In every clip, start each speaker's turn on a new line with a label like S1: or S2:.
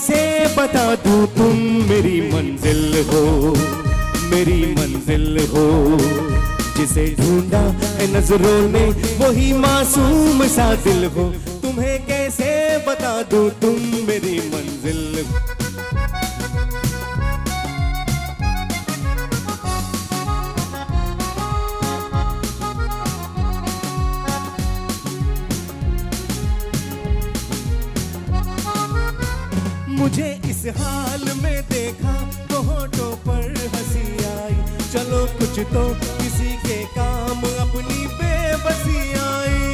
S1: कैसे बता दूं तुम मेरी मंजिल हो, मेरी मंजिल हो। जिसे ढूंढा है नजरों ने वही मासूम सा दिल हो। तुम्हें कैसे बता दूं तुम मेरी मंजिल हो। मुझे इस हाल में देखा तो होठों पर हंसी आई। चलो कुछ तो किसी के काम अपनी बेबसी आई।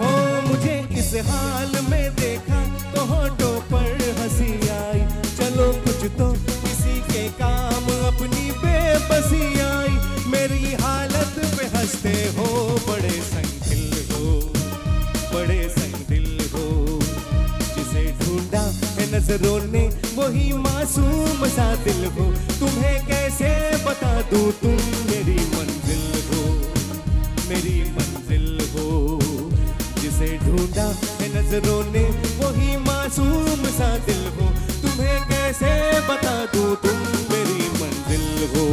S1: ओ मुझे इस हाल में देखा तो होठों पर हंसी आई। चलो कुछ तो किसी के काम अपनी बेबसी आई। मेरी हालत पे हंसते हो बड़े संगदिल हो, बड़े संगदिल हो। जिसे ढूंढा है नजरों ने वही मासूम सा दिल हो। तुम्हें कैसे बता दूं तुम मेरी मंजिल हो, मेरी मंजिल हो। जिसे ढूंढा है नजरों ने वही मासूम सा दिल हो। तुम्हें कैसे बता दूं तुम मेरी मंजिल हो,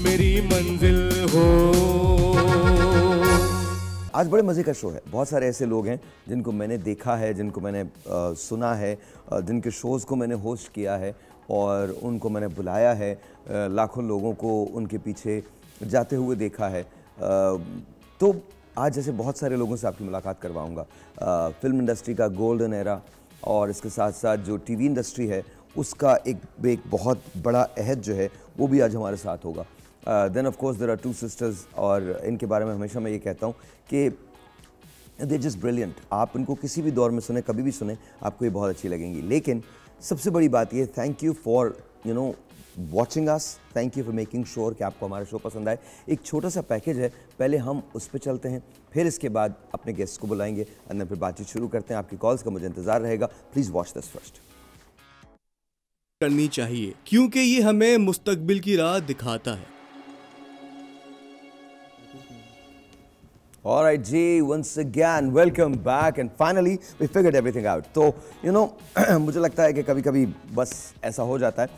S1: मेरी मंजिल हो।
S2: आज बड़े मज़े का शो है। बहुत सारे ऐसे लोग हैं जिनको मैंने देखा है, जिनको मैंने सुना है, जिनके शोज़ को मैंने होस्ट किया है और उनको मैंने बुलाया है। लाखों लोगों को उनके पीछे जाते हुए देखा है। तो आज जैसे बहुत सारे लोगों से आपकी मुलाकात करवाऊंगा। फिल्म इंडस्ट्री का गोल्डन एरा और इसके साथ साथ जो टीवी इंडस्ट्री है उसका एक बहुत बड़ा अहद जो है वो भी आज हमारे साथ होगा। Then of course there are two sisters और इनके बारे में हमेशा मैं ये कहता हूँ कि दे जस्ट ब्रिलियंट। आप इनको किसी भी दौर में सुने, कभी भी सुने, आपको ये बहुत अच्छी लगेंगी। लेकिन सबसे बड़ी बात ये, thank you for watching us, thank you for making sure कि आपको हमारा शो पसंद आए। एक छोटा सा पैकेज है, पहले हम उस पर चलते हैं, फिर इसके बाद अपने गेस्ट को बुलाएंगे और फिर बातचीत शुरू करते हैं। आपकी कॉल्स का मुझे इंतजार रहेगा। Please watch this first.
S3: करनी चाहिए क्योंकि ये हमें मुस्तकबिल की राह दिखाता है।
S2: All right, G, once again, welcome back and finally we figured everything out. तो मुझे लगता है कि कभी-कभी बस ऐसा हो जाता है।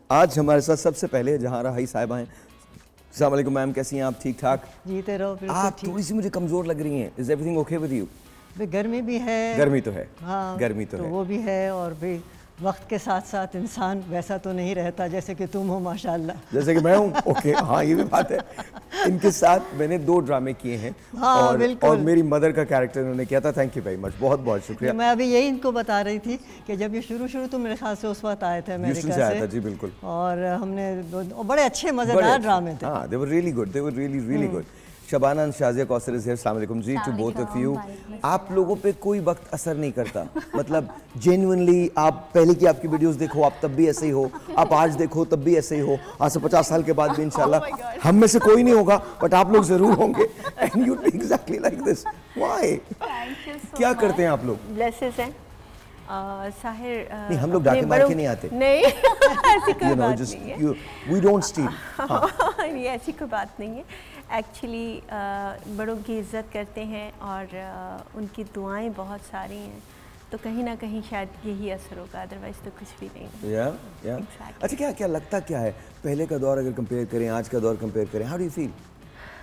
S2: आज हमारे साथ सबसे पहले जहारा हाई साहिबा हैं। अस्सलाम वालेकुम मैम, कैसी हैं आप? ठीक ठाक?
S4: जीते रहो। बिल्कुल
S2: आप थोड़ी सी मुझे कमजोर लग रही हैं। Is everything okay with you?
S4: गर्मी भी है।
S2: गर्मी तो है।
S4: हाँ,
S2: गर्मी तो है।
S4: वो भी है और भी वक्त के साथ साथ इंसान वैसा तो नहीं रहता जैसे कि तुम हो माशाल्लाह।
S2: जैसे कि मैं हूँ। ओके, हाँ ये भी बात है। इनके साथ मैंने 2 ड्रामे किए हैं।
S4: हाँ,
S2: और मेरी मदर का कैरेक्टर उन्होंने किया था। थैंक यू वेरी मच, बहुत बहुत शुक्रिया।
S4: मैं अभी यही इनको बता रही थी कि जब ये शुरू तो मेरे ख्याल से उस वक्त आए थे अमेरिका से
S2: आया था। जी बिल्कुल।
S4: और हमने बड़े अच्छे मज़ेदार ड्रामे थे।
S2: हाँ, they were really good, they were really good. Shabana and Shazia Kausar is here. अस्सलाम वालेकुम जी टू बोथ ऑफ यू। आप लोगों पे कोई वक्त असर नहीं करता, मतलब जेन्युइनली आप पहले की आपकी वीडियोस देखो, आप तब भी ऐसे ही हो, आप आज देखो तब भी ऐसे ही हो, आज से 50 साल के बाद भी इंशाल्लाह हम में से कोई नहीं होगा बट आप लोग जरूर होंगे। And you exactly like this. Why? क्या करते हैं आप लोग?
S5: ब्लेसेस हैं साहिर।
S2: नहीं, हम लोग डाके मार के नहीं आते।
S5: नहीं ऐसी कोई बात नहीं है।
S2: We don't steal.
S5: ये ऐसी कोई बात नहीं है। एक्चुअली बड़ों की इज़्ज़त करते हैं और उनकी दुआएं बहुत सारी हैं, तो कहीं ना कहीं शायद यही असर होगा, अदरवाइज तो कुछ भी नहीं।
S2: Exactly. अच्छा, क्या लगता क्या है पहले का दौर अगर कंपेयर करें, आज का दौर कंपेयर करें, how do you feel?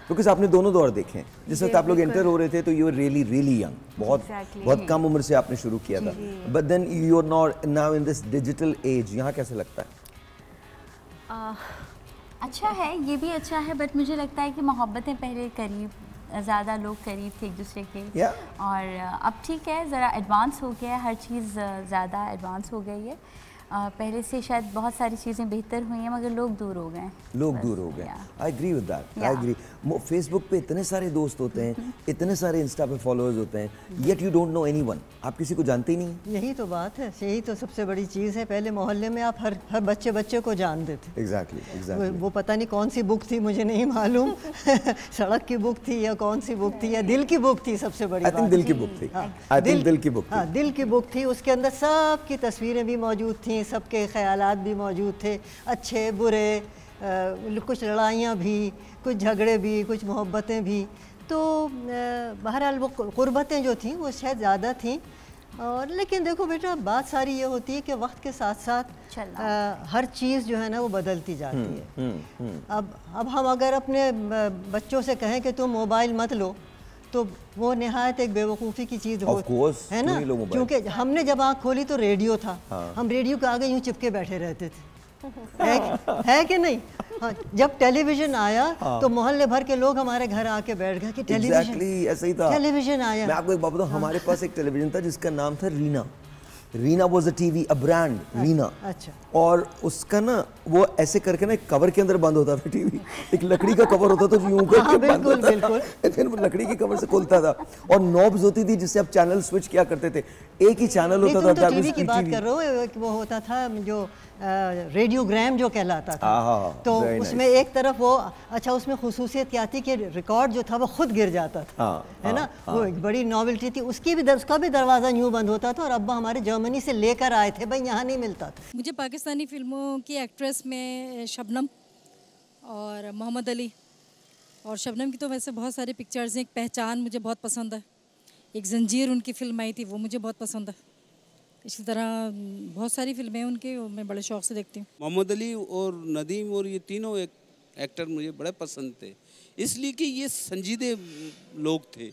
S2: Because आपने दोनों दौर देखे हैं। जिस वक्त आप लोग एंटर हो रहे थे तो यू आर रियली यंग, बहुत कम उम्र से आपने शुरू किया था, but then you are not now in this digital age. यहाँ कैसे लगता है?
S6: अच्छा है, ये भी अच्छा है, बट मुझे लगता है कि मोहब्बतें पहले करीब, ज़्यादा लोग करीब थे एक दूसरे के और अब ठीक है, ज़रा एडवांस हो गया है, हर चीज़ ज़्यादा एडवांस हो गई है। पहले से शायद बहुत सारी चीज़ें बेहतर हुई हैं मगर लोग दूर हो गए।
S2: लोग दूर हो गए। I agree with that, I agree. Facebook पे इतने सारे दोस्त होते हैं, इतने सारे इंस्टा पे फॉलोअर्स होते हैं, yet you don't know anyone. आप किसी को जानते ही नहीं।
S4: यही तो बात है, यही तो सबसे बड़ी चीज़ है। पहले मोहल्ले में आप हर बच्चे को जानते थे।
S2: एग्जैक्टली।
S4: वो पता नहीं कौन सी बुक थी, मुझे नहीं मालूम सड़क की बुक थी या कौन सी बुक थी या दिल की बुक थी। सबसे बड़ी बात
S2: दिल की बुक थी। दिल की बुक थी।
S4: हाँ, दिल की बुक थी। उसके अंदर सबकी तस्वीरें भी मौजूद थी, सबके ख्यालात भी मौजूद थे, अच्छे बुरे, कुछ लड़ाइयाँ भी, कुछ झगड़े भी, कुछ मोहब्बतें भी। तो बहरहाल वो क़ुर्बतें जो थीं वो शायद ज़्यादा थीं। और लेकिन देखो बेटा, बात सारी ये होती है कि वक्त के साथ साथ हर चीज़ जो है ना वो बदलती जाती है। अब हम अगर अपने बच्चों से कहें कि तुम मोबाइल मत लो, तो वो निहायत एक बेवकूफ़ी की चीज़ है ना, क्योंकि हमने जब आँख खोली तो रेडियो था। हम रेडियो के आगे यूँ चिपके बैठे रहते थे, है कि नहीं? हाँ, जब टेलीविज़न आया तो मोहल्ले भर के लोग हमारे घर आके बैठ गए कि टेलीविज़न
S2: ऐसा ही था।
S4: टेलीविज़न आया।
S2: मैं आपको एक बात बताऊं, हमारे पास एक टेलीविज़न था जिसका नाम था Reena. Reena was a TV, a brand, Reena.
S4: अच्छा।
S2: और उसका ना वो ऐसे करके ना कवर के अंदर बंद होता था टीवी। एक लकड़ी का कवर होता था जो यूं करके बंद होता था, फिर वो लकड़ी के कवर से खुलता था। और नॉब्स होती थी जिससे आप चैनल स्विच किया करते थे। एक ही चैनल होता था।
S4: तुम तो टीवी की बात कर रहे हो, वो होता था जो रेडियोग्राम जो कहलाता था। तो उसमें एक तरफ वो, अच्छा, उसमें खुसूसियत क्या थी कि रिकॉर्ड जो था वो खुद गिर जाता था, है ना। वो एक बड़ी नॉवेल्टी थी। उसका भी दरवाज़ा यूँ बंद होता था और अब्बा हमारे जर्मनी से लेकर आए थे, भाई यहाँ नहीं मिलता था।
S7: मुझे पाकिस्तानी फिल्मों की एक्ट्रेस में शबनम और मोहम्मद अली, और शबनम की तो वैसे बहुत सारी पिक्चर्स हैं। एक पहचान मुझे बहुत पसंद है, एक जंजीर उनकी फिल्म आई थी, वो मुझे बहुत पसंद है। इसी तरह बहुत सारी फिल्में हैं उनके, मैं बड़े शौक़ से देखती हूँ।
S8: मोहम्मद अली और नदीम और ये तीनों एक एक्टर मुझे बड़े पसंद थे, इसलिए कि ये संजीदे लोग थे।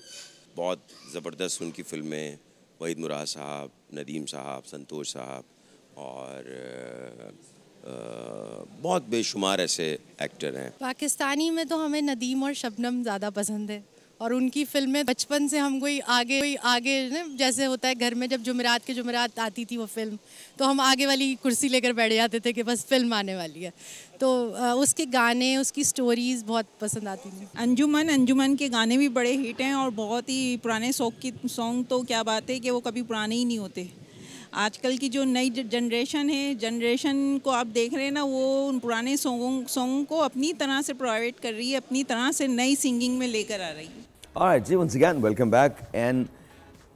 S9: बहुत ज़बरदस्त उनकी फिल्में, वहीद मुराद साहब, नदीम साहब, संतोष साहब, और बहुत बेशुमार ऐसे एक्टर हैं।
S10: पाकिस्तानी में तो हमें नदीम और शबनम ज़्यादा पसंद है, और उनकी फिल्में बचपन से हम कोई आगे ना, जैसे होता है घर में जब जुमेरात के जुमेरात आती थी वो फिल्म, तो हम आगे वाली कुर्सी लेकर बैठ जाते थे कि बस फिल्म आने वाली है। तो उसके गाने, उसकी स्टोरीज़ बहुत पसंद आती थी।
S11: अंजुमन के गाने भी बड़े हिट हैं, और बहुत ही पुराने सॉन्ग तो क्या बात है कि वो कभी पुराने ही नहीं होते। आजकल की जो नई जनरेशन को आप देख रहे हैं ना, वो उन पुराने सॉन्ग को अपनी तरह से प्रोवाइड कर रही है, अपनी तरह से नई सिंगिंग में लेकर आ रही है।
S2: Alright, ji, once again welcome back, and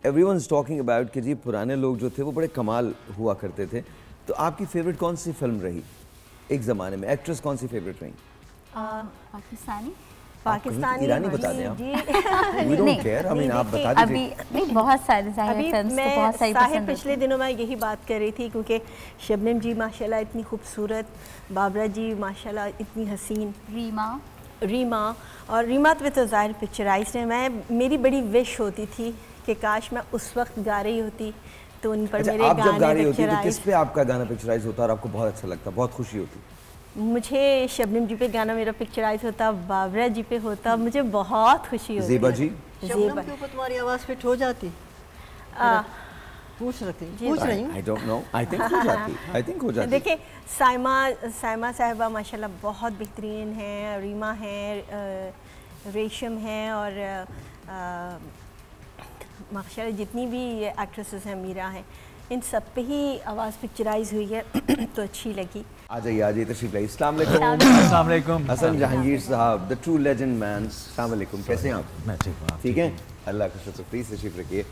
S2: everyone's talking about कि जी पुराने लोग जो थे वो बड़े कमाल हुआ करते थे। तो आपकी फेवरेट कौन सी फिल्म रही एक ज़माने में? एक्ट्रेस कौन सी फेवरेट रही?
S5: पाकिस्तानी
S2: ईरानी बता दें आप। We don't care, I mean आप बता दीजिए।
S6: अभी बहुत सारे फिल्म्स तो बहुत सारी पसंद।
S5: पिछले दिनों में यही बात कर रही थी, क्योंकि शबनम जी माशाल्लाह इतनी खूबसूरत, बाबरा जी माशाल्लाह इतनी हसीन, रीमा और रीमा तो ज़ाहिर पिक्चराइज है। मेरी बड़ी विश होती थी कि काश मैं उस वक्त गा रही होती तो उन पर मेरे
S2: आप जब गा रही होती
S5: गाने
S2: तो किस पे आपका गाना पिक्चराइज होता और आपको बहुत अच्छा लगता, बहुत खुशी होती?
S5: मुझे शबनम जी पे गाना मेरा पिक्चराइज होता, बाबरा जी पे होता, मुझे बहुत खुशी होती।
S2: ज़ेबा जी?
S4: शबनम के ऊपर तुम्हारी आवाज़ फिट हो जाती? पूछ रही हूँ।
S2: I don't know, I think हो जाती।
S5: देखिए साइमा साहिबा माशाल्लाह बहुत बेहतरीन हैं, रीमा हैं, रेशम हैं, और माशाल्लाह जितनी भी एक्ट्रेसेस हैं, मीरा हैं, इन सब पे ही आवाज़ पिक्चराइज हुई है तो अच्छी लगी।
S2: आ जाइए तशरीफ लाइए। अस्सलाम वालेकुम हसन जहांगीर साहब, द ट्रू लेजेंड मैन। अस्सलाम वालेकुम, कैसे हैं आप?
S12: मैं ठीक हूँ।
S2: ठीक है, अल्लाह का शुक्र। प्लीज़ तशरीफ रखिए।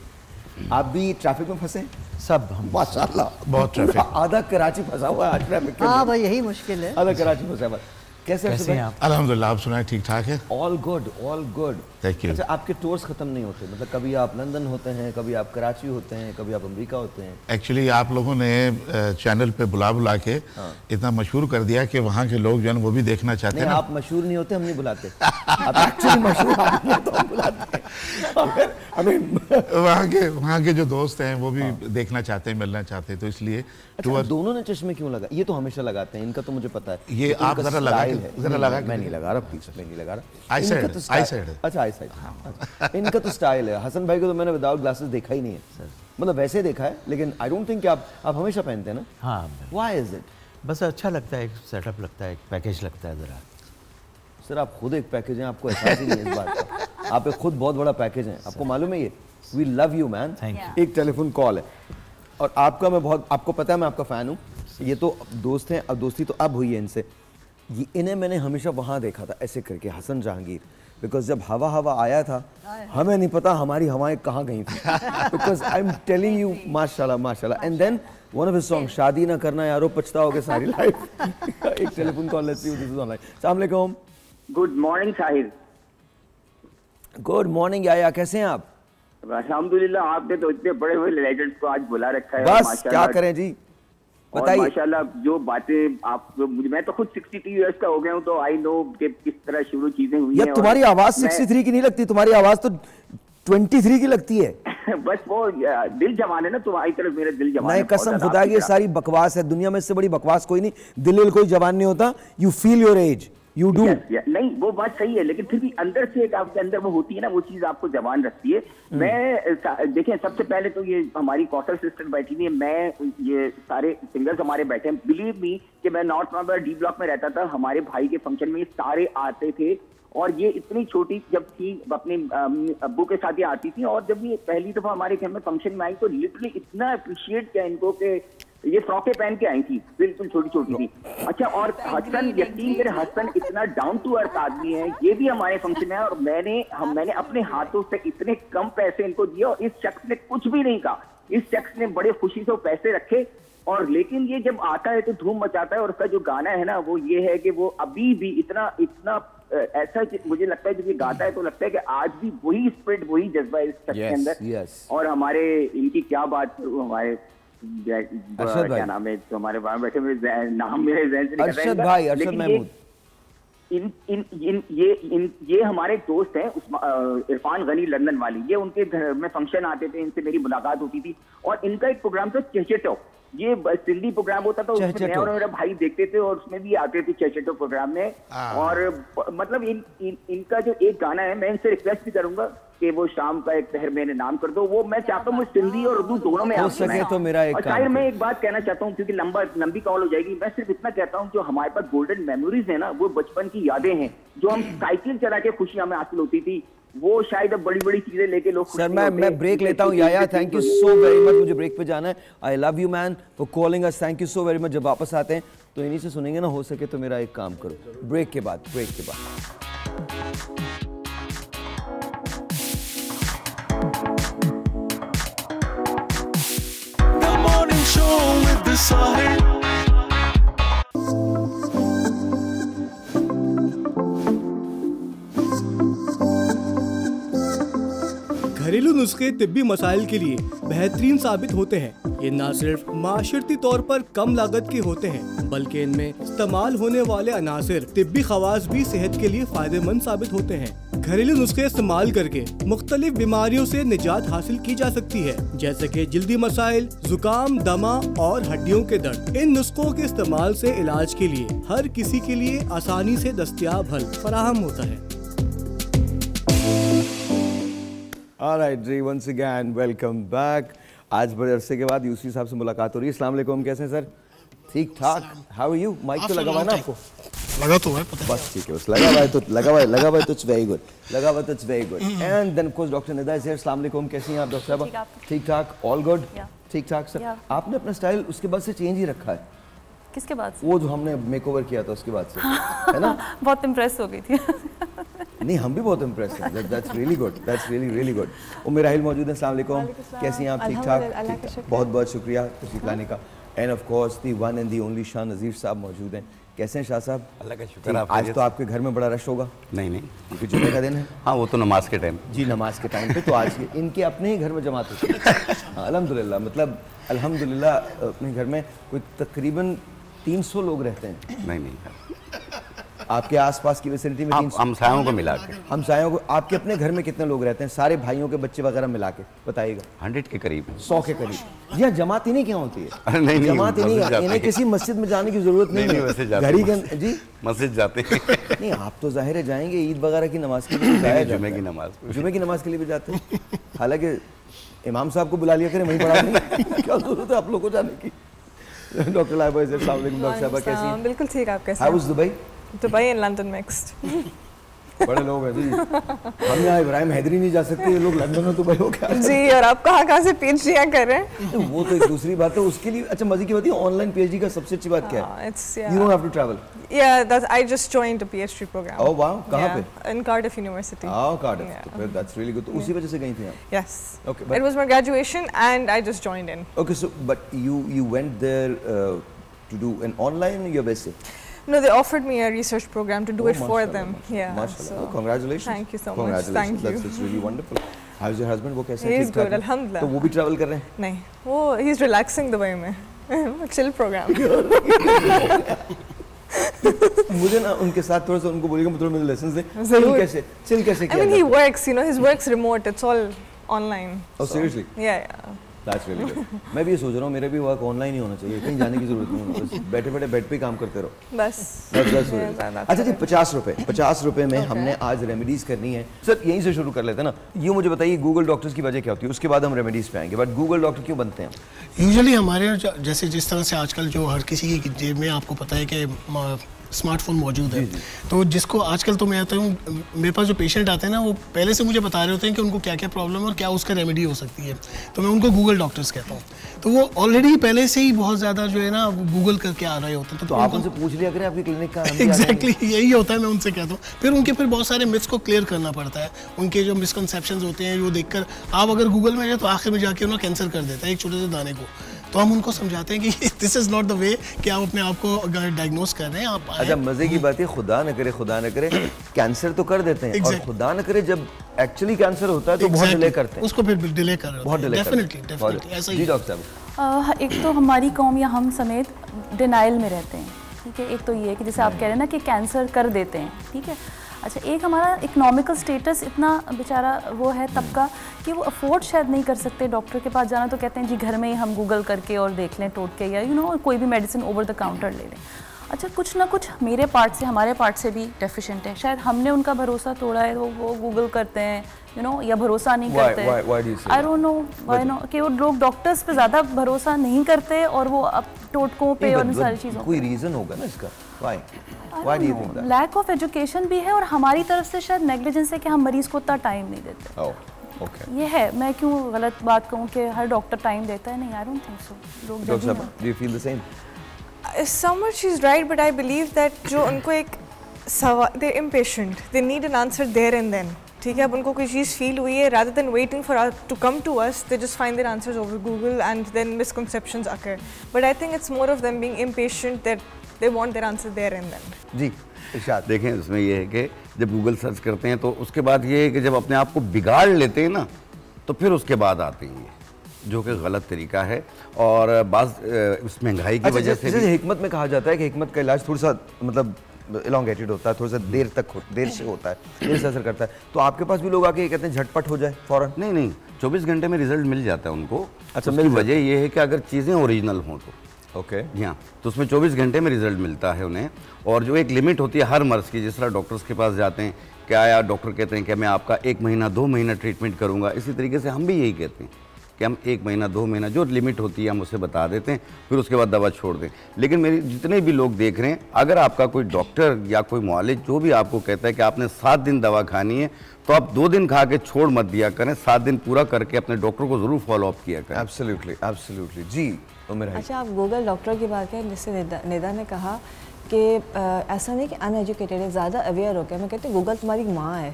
S2: आप भी ट्रैफिक में फंसे?
S12: सब
S2: माशाल्लाह,
S12: बहुत ट्रैफिक।
S2: आधा कराची फंसा हुआ है आज ट्रैफिक के।
S4: हाँ भाई, यही मुश्किल है।
S2: आधा कराची फंसा हुआ। कैसे हैं आप?
S12: अल्हम्दुलिल्लाह, आप सुनाए ठीक ठाक है?
S2: All good, all good.
S12: Thank you.
S2: अच्छा, आपके टूर्स खत्म नहीं होते? मतलब कभी आप लंदन होते हैं, कभी आप कराची होते हैं, कभी आप अमेरिका होते हैं?
S12: एक्चुअली आप लोगों ने चैनल पे बुला के इतना मशहूर कर दिया कि वहाँ के लोग जो है वो भी देखना चाहते हैं।
S2: आप मशहूर नहीं होते, हम नहीं बुलाते। आप एक्चुअली मशहूर तो हम बुलाते हैं।
S12: वहाँ के जो दोस्त हैं वो भी देखना चाहते हैं, मिलना चाहते हैं, तो इसलिए
S2: टूर। दोनों ने चश्मे क्यों लगा? ये तो हमेशा लगाते हैं, इनका तो मुझे पता है।
S12: ये आप जरा लगा,
S2: मैं नहीं लगा रहा, प्लीज, मैं नहीं लगा रहा।
S12: आई साइड।
S2: अच्छा, आई साइड। इनका तो स्टाइल है। हसन भाई को तो मैंने विदाउट ग्लासेस देखा ही नहीं है, मतलब वैसे देखा है, लेकिन आई डोंट थिंक आप हमेशा पहनते हैं ना?
S13: हाँ।
S2: Why is it?
S13: बस अच्छा लगता है, एक सेटअप लगता है, एक पैकेज लगता है ज़रा।
S2: सर आप खुद एक पैकेज हैं, आपको एहसास ही नहीं है इस बात का। आप एक खुद बहुत बड़ा पैकेज हैं, आपको मालूम है ये? We love you man. एक टेलीफोन कॉल है और आपका मैं बहुत, आपको पता है मैं आपका फ़ैन हूँ। ये तो दोस्त हैं, अब दोस्ती तो अब हुई है इनसे। इन्हें मैंने हमेशा वहाँ देखा था ऐसे करके, हसन जहांगीर, बिकॉज जब हवा आया था हमें नहीं पता हमारी हवाएं कहाँ गई थी। Because I am telling you, माशाल्लाह माशाल्लाह। And then one of his song, शादी ना करना यारो पछताओगे सारी लाइफ। एक telephone call, let's see this is online. अस्सलाम वालेकुम।
S14: Good morning Sahir.
S2: Good morning याया, कैसे हैं आप?
S14: अल्हम्दुलिल्लाह, आपने तो इतने बड़े बड़े लेजेंड्स को आज बुला रखा है।
S2: बस क्या करें जी, बताइए।
S14: माशाल्लाह जो बातें आप, मैं तो खुद 62 इयर्स का हो गया हूँ, तो आई नो कि किस तरह शुरू चीजें हुई हैं।
S2: तुम्हारी आवाज 63 की नहीं लगती, तुम्हारी आवाज तो 23 की लगती है।
S14: बस वो दिल जवान है ना, तुम्हारी तरफ मेरा दिल जवान है।
S2: कसम खुदा की, ये सारी बकवास है, दुनिया में इससे बड़ी बकवास कोई नहीं। दिल कोई जवान नहीं होता, you feel your age, you do.
S14: नहीं वो बात सही है, लेकिन फिर भी अंदर से एक आपके अंदर वो होती है ना, वो चीज आपको जवान रखती है। मैं देखें, सबसे पहले तो ये हमारी कौशल सिस्टर बैठी हुई है, मैं ये सारे सिंगर्स हमारे बैठे हैं। बिलीव मी कि मैं नॉर्थ नॉर्थ डी ब्लॉक में रहता था, हमारे भाई के फंक्शन में ये सारे आते थे, और ये इतनी छोटी जब थी अपने अब्बू के साथ ये आती थी, और जब ये पहली दफा हमारे घर में फंक्शन में आई तो लिटरली इतना अप्रिशिएट किया इनको कि ये फ्रॉकें पहन के आई थी, बिल्कुल छोटी छोटी थी। अच्छा, और हसन, यकीन मेरे हसन इतना डाउन टू अर्थ आदमी है, ये भी हमारे फंक्शन में है, और मैंने अपने हाथों से इतने कम पैसे इनको दिए, और इस शख्स ने कुछ भी नहीं कहा। इस शख्स ने बड़े खुशी से पैसे रखे, और लेकिन ये जब आता है तो धूम मचाता है। और उसका जो गाना है ना, वो ये है कि वो अभी भी इतना ऐसा मुझे लगता है, जब ये गाता है तो लगता है कि आज भी वही स्पिरिट, वही जज्बा इस शख्स के अंदर। और हमारे इनकी क्या बात, हमारे क्या नाम है, तो हमारे वहां बैठे हुए नाम मेरे ज़हन से निकल रहा है, लेकिन ये हमारे दोस्त हैं इरफान गनी लंदन वाली, ये उनके घर में फंक्शन आते थे, इनसे मेरी मुलाकात होती थी। और इनका एक प्रोग्राम था चेचेटो, ये सिंधी प्रोग्राम होता था, उसमें मैं और मेरा भाई देखते थे, और उसमें भी आते थे चेचेटो प्रोग्राम में। और मतलब इनका जो एक गाना है, मैं इनसे रिक्वेस्ट भी करूंगा कि वो शाम का एक पहर मेरे नाम कर दो, वो मैं चाहता हूँ सिंधी और उर्दू दोनों में
S2: हो सके तो मेरा एक
S14: शायद मैं एक बात कहना चाहता हूँ, क्योंकि लंबी कॉल हो जाएगी। मैं सिर्फ इतना कहता हूँ, जो हमारे पास गोल्डन मेमोरीज है ना, वो बचपन की यादें हैं, जो हम साइकिल चला के खुशियां हमें हासिल होती थी, वो शायद अब बड़ी बड़ी चीजें लेके लोग।
S2: सर मैं ब्रेक लेता हूँ याया, thank you so very much, मुझे ब्रेक पे जाना है। I love you man for calling us, thank you so very much. जब वापस आते हैं तो इन्हीं से सुनेंगे ना, हो सके तो मेरा एक काम करो, ब्रेक के बाद।
S15: The morning show with the Sahil.
S3: घरेलू नुस्खे तिब्बी मसाइल के लिए बेहतरीन साबित होते हैं। ये न सिर्फ माशरती तौर पर कम लागत के होते हैं, बल्कि इनमें इस्तेमाल होने वाले अनासिर तिब्बी खवास भी सेहत के लिए फायदेमंद साबित होते हैं। घरेलू नुस्खे इस्तेमाल करके मुख्तलिफ बीमारियों से निजात हासिल की जा सकती है, जैसे कि जल्दी मसाइल, जुकाम, दमा और हड्डियों के दर्द। इन नुस्खों के इस्तेमाल से इलाज के लिए हर किसी के लिए आसानी से दस्तयाब हल फराहम होता है।
S2: Alright जी, once again welcome back। आज बड़े अरसे के बाद यूसुफ साहब से मुलाकात हो रही है। अस्सलाम वालेकुम, कैसे हैं सर? ठीक ठाक, हाउ आर यू? माइक तो लगा हुआ है ना आपको?
S16: लगा तो है,
S2: बस ठीक है, बस लगा हुआ है तो इट्स वेरी गुड, लगा हुआ तो it's very good. And then of course doctor Nida is here. अस्सलाम वालेकुम, कैसी हैं आप डॉक्टर साहब? ठीक ठाक, ऑल गुड, ठीक ठाक सर। आपने अपना स्टाइल उसके बाद से चेंज ही रखा है।
S17: किसके बाद से?
S2: वो जो हमने मेकओवर किया था उसके बाद से, है ना?
S17: बहुत इम्प्रेस हो गई थी।
S2: नहीं, हम भी बहुत इम्प्रेस हैं। That's really good, that's really good. Umme Raheel मौजूद हैं। अस्सलाम वालेकुम, कैसी हैं आप? ठीक ठाक, बहुत बहुत शुक्रिया तशरीफ लाने का। And of course the one and the only Shah Nazir sahab मौजूद हैं। कैसे हैं शाह साहब?
S13: अल्लाह का शुक्र।
S2: आज तो आपके घर में बड़ा रश होगा?
S13: नहीं,
S2: क्योंकि जुमे का दिन है।
S13: हाँ, वो तो नमाज के टाइम।
S2: जी, नमाज के टाइम पे तो आज इनके अपने ही घर में जमात होती है। अल्हम्दुलिल्लाह, मतलब अल्हम्दुलिल्लाह अपने घर में कोई तकरीबन 300 लोग रहते हैं।
S13: नहीं,
S2: आपके आसपास की विसिनिटी में
S13: हमसायों को मिला के।
S2: हमसायों को, आपके अपने घर में कितने लोग रहते हैं सारे भाइयों के बच्चे वगैरह मिला के? बताइएगा।
S13: 100 के करीब,
S2: 100 के करीब। यहाँ जमात ही नहीं क्या होती है?
S13: नहीं,
S2: जमात ही नहीं, इन्हें किसी मस्जिद में जाने की जरूरत नहीं है। घड़ी के जी
S13: मस्जिद जाते
S2: नहीं, आप तो जाहिर है जाएंगे ईद वगैरह की नमाज के लिए,
S13: जुमे की नमाज
S2: के लिए भी जाते हैं। हालांकि इमाम साहब को बुला लिया करें, वहीं पढ़ा देंगे, क्या जरूरत है आप लोग को जाने की। डॉक्टर लाइबा, अस्सलाम वालेकुम डॉक्टर साहब, कैसी हैं?
S18: बिल्कुल ठीक, आप कैसे?
S2: How was Dubai?
S18: Dubai and London mixed.
S2: बड़े लोग हैं जी, हम यहाँ इब्राहिम हैदरी नहीं जा सकते, ये लोग लंदन में दुबई हो गया
S18: जी। और आप कहाँ से पीएचडी कर रहे हैं?
S2: वो तो एक दूसरी बात है, उसके लिए अच्छा मजे की बात है। ऑनलाइन पीएचडी का सबसे अच्छी बात क्या है? You don't have to travel.
S18: Yeah, that I just joined a PhD program.
S2: Oh wow, कहाँ पे?
S18: In Cardiff University.
S2: Oh, Cardiff. That's really good. तो उसी वजह से गई थी आप?
S18: Yes. Okay. It was my graduation and I just joined in.
S2: Okay, so but you went there to do an online या वैसे?
S18: No, they offered me a research program to do it for them. Yeah.
S2: Mashallah. Congratulations.
S18: Thank you so much.
S2: Congratulations.
S18: Thank you.
S2: That's really wonderful. How's your husband? वो कैसे हैं?
S18: He is good, alhamdulillah.
S2: तो वो भी travel कर रहे हैं?
S18: नहीं, वो he's relaxing Dubai में. Chill program.
S2: मुझे ना उनके साथ थोड़ा सा उनको बोलिएगा थोड़ा मेरे lessons दें. Chill कैसे
S18: I mean, he works. You know, his work's remote. It's all online.
S2: Oh, seriously?
S18: Yeah, yeah.
S2: That's really good. मैं भी ये सोच रहा हूँ मेरा भी वर्क ऑनलाइन ही होना चाहिए, कहीं जाने की जरूरत नहीं है, बस बैठे-बैठे बेड पे काम करते रहो.
S18: बस.
S2: अच्छा जी 50 रुपए में हमने आज रेमेडीज करनी है. सर यहीं से शुरू कर लेते हैं ना. ये मुझे बताइए गूगल डॉक्टर्स की वजह क्या होती है, उसके बाद हम रेमेडीज पे आएंगे. बट गूगल डॉक्टर क्यों बनते हैं?
S16: यूजुअली हमारे जैसे जिस तरह से आजकल जो हर किसी की जेब में आपको पता है कि स्मार्टफोन मौजूद है, तो जिसको आजकल तो मैं आता हूँ मेरे पास जो पेशेंट आते हैं ना वो पहले से मुझे बता रहे होते हैं कि उनको क्या क्या प्रॉब्लम है और क्या उसका रेमेडी हो सकती है, तो मैं उनको गूगल डॉक्टर्स कहता हूँ. तो वो ऑलरेडी पहले से ही बहुत ज़्यादा जो है ना गूगल करके आ रहे होते हैं.
S2: तो आप उनसे पूछ लिया करें आपकी क्लिनिक का.
S16: एग्जैक्टली यही होता है, मैं उनसे कहता हूँ. फिर उनके बहुत सारे मिथ्स को क्लियर करना पड़ता है. उनके जो मिसकंसेप्शंस होते हैं वो देखकर आप अगर गूगल में जाए तो आखिर में जाके उन्हें कैंसर कर देता है एक छोटे से दाने को. तो हम उनको समझाते हैं कि this is not the way कि आप अपने आप को डायग्नोस कर रहे हैं. आप
S2: अच्छा मजे की बात है, खुदा न करे कैंसर तो कर देते हैं और खुदा न करे जब एक्चुअली कैंसर होता है तो बहुत डिले करते हैं.
S16: उसको फिर डिले कर रहे हैं.
S2: बहुत डिले
S16: डेफिनेटली ऐसा ही.
S2: जी डॉक्टर साहब.
S17: एक तो हमारी कौम या हम समेत डिनाइल में रहते हैं, ठीक है. एक तो ये है कि जैसे आप कह रहे हैं ना कि कैंसर कर देते हैं, ठीक है. अच्छा, एक हमारा इकोनॉमिकल स्टेटस इतना बेचारा वो है तबका कि वो अफोर्ड शायद नहीं कर सकते डॉक्टर के पास जाना, तो कहते हैं जी घर में ही हम गूगल करके और देख लें टोट के, या कोई भी मेडिसिन ओवर द काउंटर ले लें. अच्छा, कुछ ना कुछ मेरे पार्ट से हमारे पार्ट से भी डेफिशिएंट है. शायद हमने उनका भरोसा तोड़ा है, वो गूगल करते हैं या भरोसा नहीं करते. I don't know why no कि वो लोग डॉक्टर्स पे ज़्यादा भरोसा नहीं करते और वो अब टोटकों पे और इन सारी चीज़ों.
S2: कोई रीज़न होगा ना इसका. Why do you think that?
S17: Lack of education भी है और हमारी तरफ से शायद नेग्लिजेंस है कि हम मरीज को उतना टाइम नहीं देते.
S2: Okay.
S17: ये है. मैं क्यों गलत बात कहूँ कि हर डॉक्टर टाइम देता है, नहीं. I don't think so. लोग
S2: डॉक्टर साहब, do you feel the same?
S18: Somewhat she's right, but I believe that जो उनको एक they're impatient. They need an answer there and then. ठीक है, अब उनको कोई चीज़ फील हुई है, rather than waiting for us to come to us, they just find their answers over Google and then misconceptions occur. But I think it's more of them being impatient that they want their answer there and then.
S2: जी
S19: इरशाद. देखें उसमें ये है कि जब Google search करते हैं तो उसके बाद ये है कि जब अपने आप को बिगाड़ लेते हैं ना तो फिर उसके बाद आते हैं, जो कि गलत तरीका है. और बाज़ उस महंगाई की वजह से
S2: जैसे हिकमत में कहा जाता है कि हिकमत का इलाज थोड़ा सा मतलब इलोंगेटेड होता है, थोड़ा सा देर से होता है, देर से असर करता है. तो आपके पास भी लोग आके कहते हैं झटपट हो जाए फौरन?
S19: नहीं, 24 घंटे में रिजल्ट मिल जाता है उनको. अच्छा, मेरी वजह ये है कि अगर चीज़ें ओरिजिनल हों तो
S2: ओके
S19: जी हाँ, तो उसमें 24 घंटे में रिजल्ट मिलता है उन्हें. और जो एक लिमिट होती है हर मर्ज़ की, जिस तरह डॉक्टर्स के पास जाते हैं क्या या डॉक्टर कहते हैं कि मैं आपका 1 महीना 2 महीना ट्रीटमेंट करूँगा, इसी तरीके से हम भी यही कहते हैं कि हम 1 महीना 2 महीना जो लिमिट होती है हम उसे बता देते हैं, फिर उसके बाद दवा छोड़ दें. लेकिन मेरे जितने भी लोग देख रहे हैं, अगर आपका कोई डॉक्टर या कोई मुआलिज जो भी आपको कहता है कि आपने 7 दिन दवा खानी है, तो आप 2 दिन खा के छोड़ मत दिया करें, 7 दिन पूरा करके अपने डॉक्टर को ज़रूर फॉलो अप किया करें.
S2: एब्सोल्युटली जी.
S20: अच्छा, आप गूगल डॉक्टर की बात करें, जिससे निदा ने कहा कि ऐसा नहीं कि अनएजुकेटेड है, ज़्यादा अवेयर हो गया. मैं कहती हूँ गूगल तुम्हारी माँ है.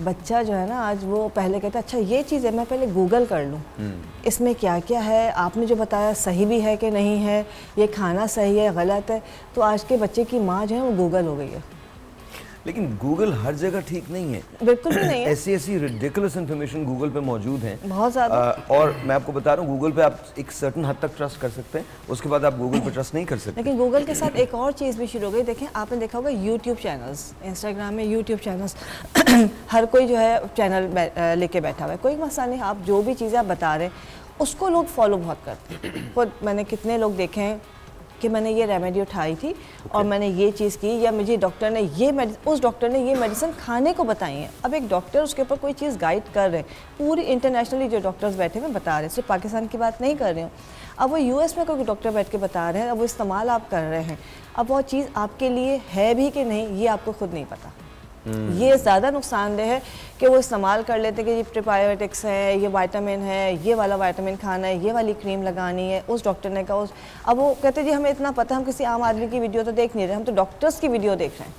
S20: बच्चा जो है ना आज वो पहले कहता है अच्छा ये चीज़ है, मैं पहले गूगल कर लूँ इसमें क्या क्या है, आपने जो बताया सही भी है कि नहीं है, ये खाना सही है गलत है. तो आज के बच्चे की माँ जो है वो गूगल हो गई है.
S2: लेकिन गूगल हर जगह ठीक नहीं है.
S20: बिल्कुल भी नहीं है.
S2: ऐसी रिडिकुलस इन्फॉर्मेशन गूगल पे मौजूद है
S20: बहुत ज़्यादा.
S2: और मैं आपको बता रहा हूँ गूगल पे आप एक सर्टेन हद तक ट्रस्ट कर सकते हैं, उसके बाद आप गूगल पे ट्रस्ट नहीं कर सकते.
S20: लेकिन गूगल के साथ एक और चीज़ भी शुरू हो गई. देखें, आपने देखा होगा यूट्यूब चैनल्स, इंस्टाग्राम में यूट्यूब चैनल्स हर कोई जो है चैनल लेके बैठा हुआ है. कोई मसला नहीं, आप जो भी चीज़ें आप बता रहे हैं उसको लोग फॉलो बहुत करते हैं. खुद मैंने कितने लोग देखे हैं कि मैंने ये रेमेडी उठाई थी और मैंने ये चीज़ की, या मुझे डॉक्टर ने उस डॉक्टर ने ये मेडिसिन खाने को बताई है. अब एक डॉक्टर उसके ऊपर कोई चीज़ गाइड कर रहे हैं, पूरी इंटरनेशनली जो डॉक्टर्स बैठे हुए बता रहे हैं, सिर्फ पाकिस्तान की बात नहीं कर रहे हूँ. अब वो यूएस में कोई डॉक्टर बैठ के बता रहे हैं, अब वो इस्तेमाल आप कर रहे हैं, अब वो चीज़ आपके लिए है भी कि नहीं ये आपको खुद नहीं पता. ये ज़्यादा नुकसानदेह है कि वो इस्तेमाल कर लेते कि ये प्रीबायोटिक्स है, ये विटामिन है, ये वाला विटामिन खाना है, ये वाली क्रीम लगानी है, उस डॉक्टर ने कहा अब वो कहते जी हमें इतना पता, हम किसी आम आदमी की वीडियो तो देख नहीं रहे, हम तो डॉक्टर्स की वीडियो देख रहे हैं.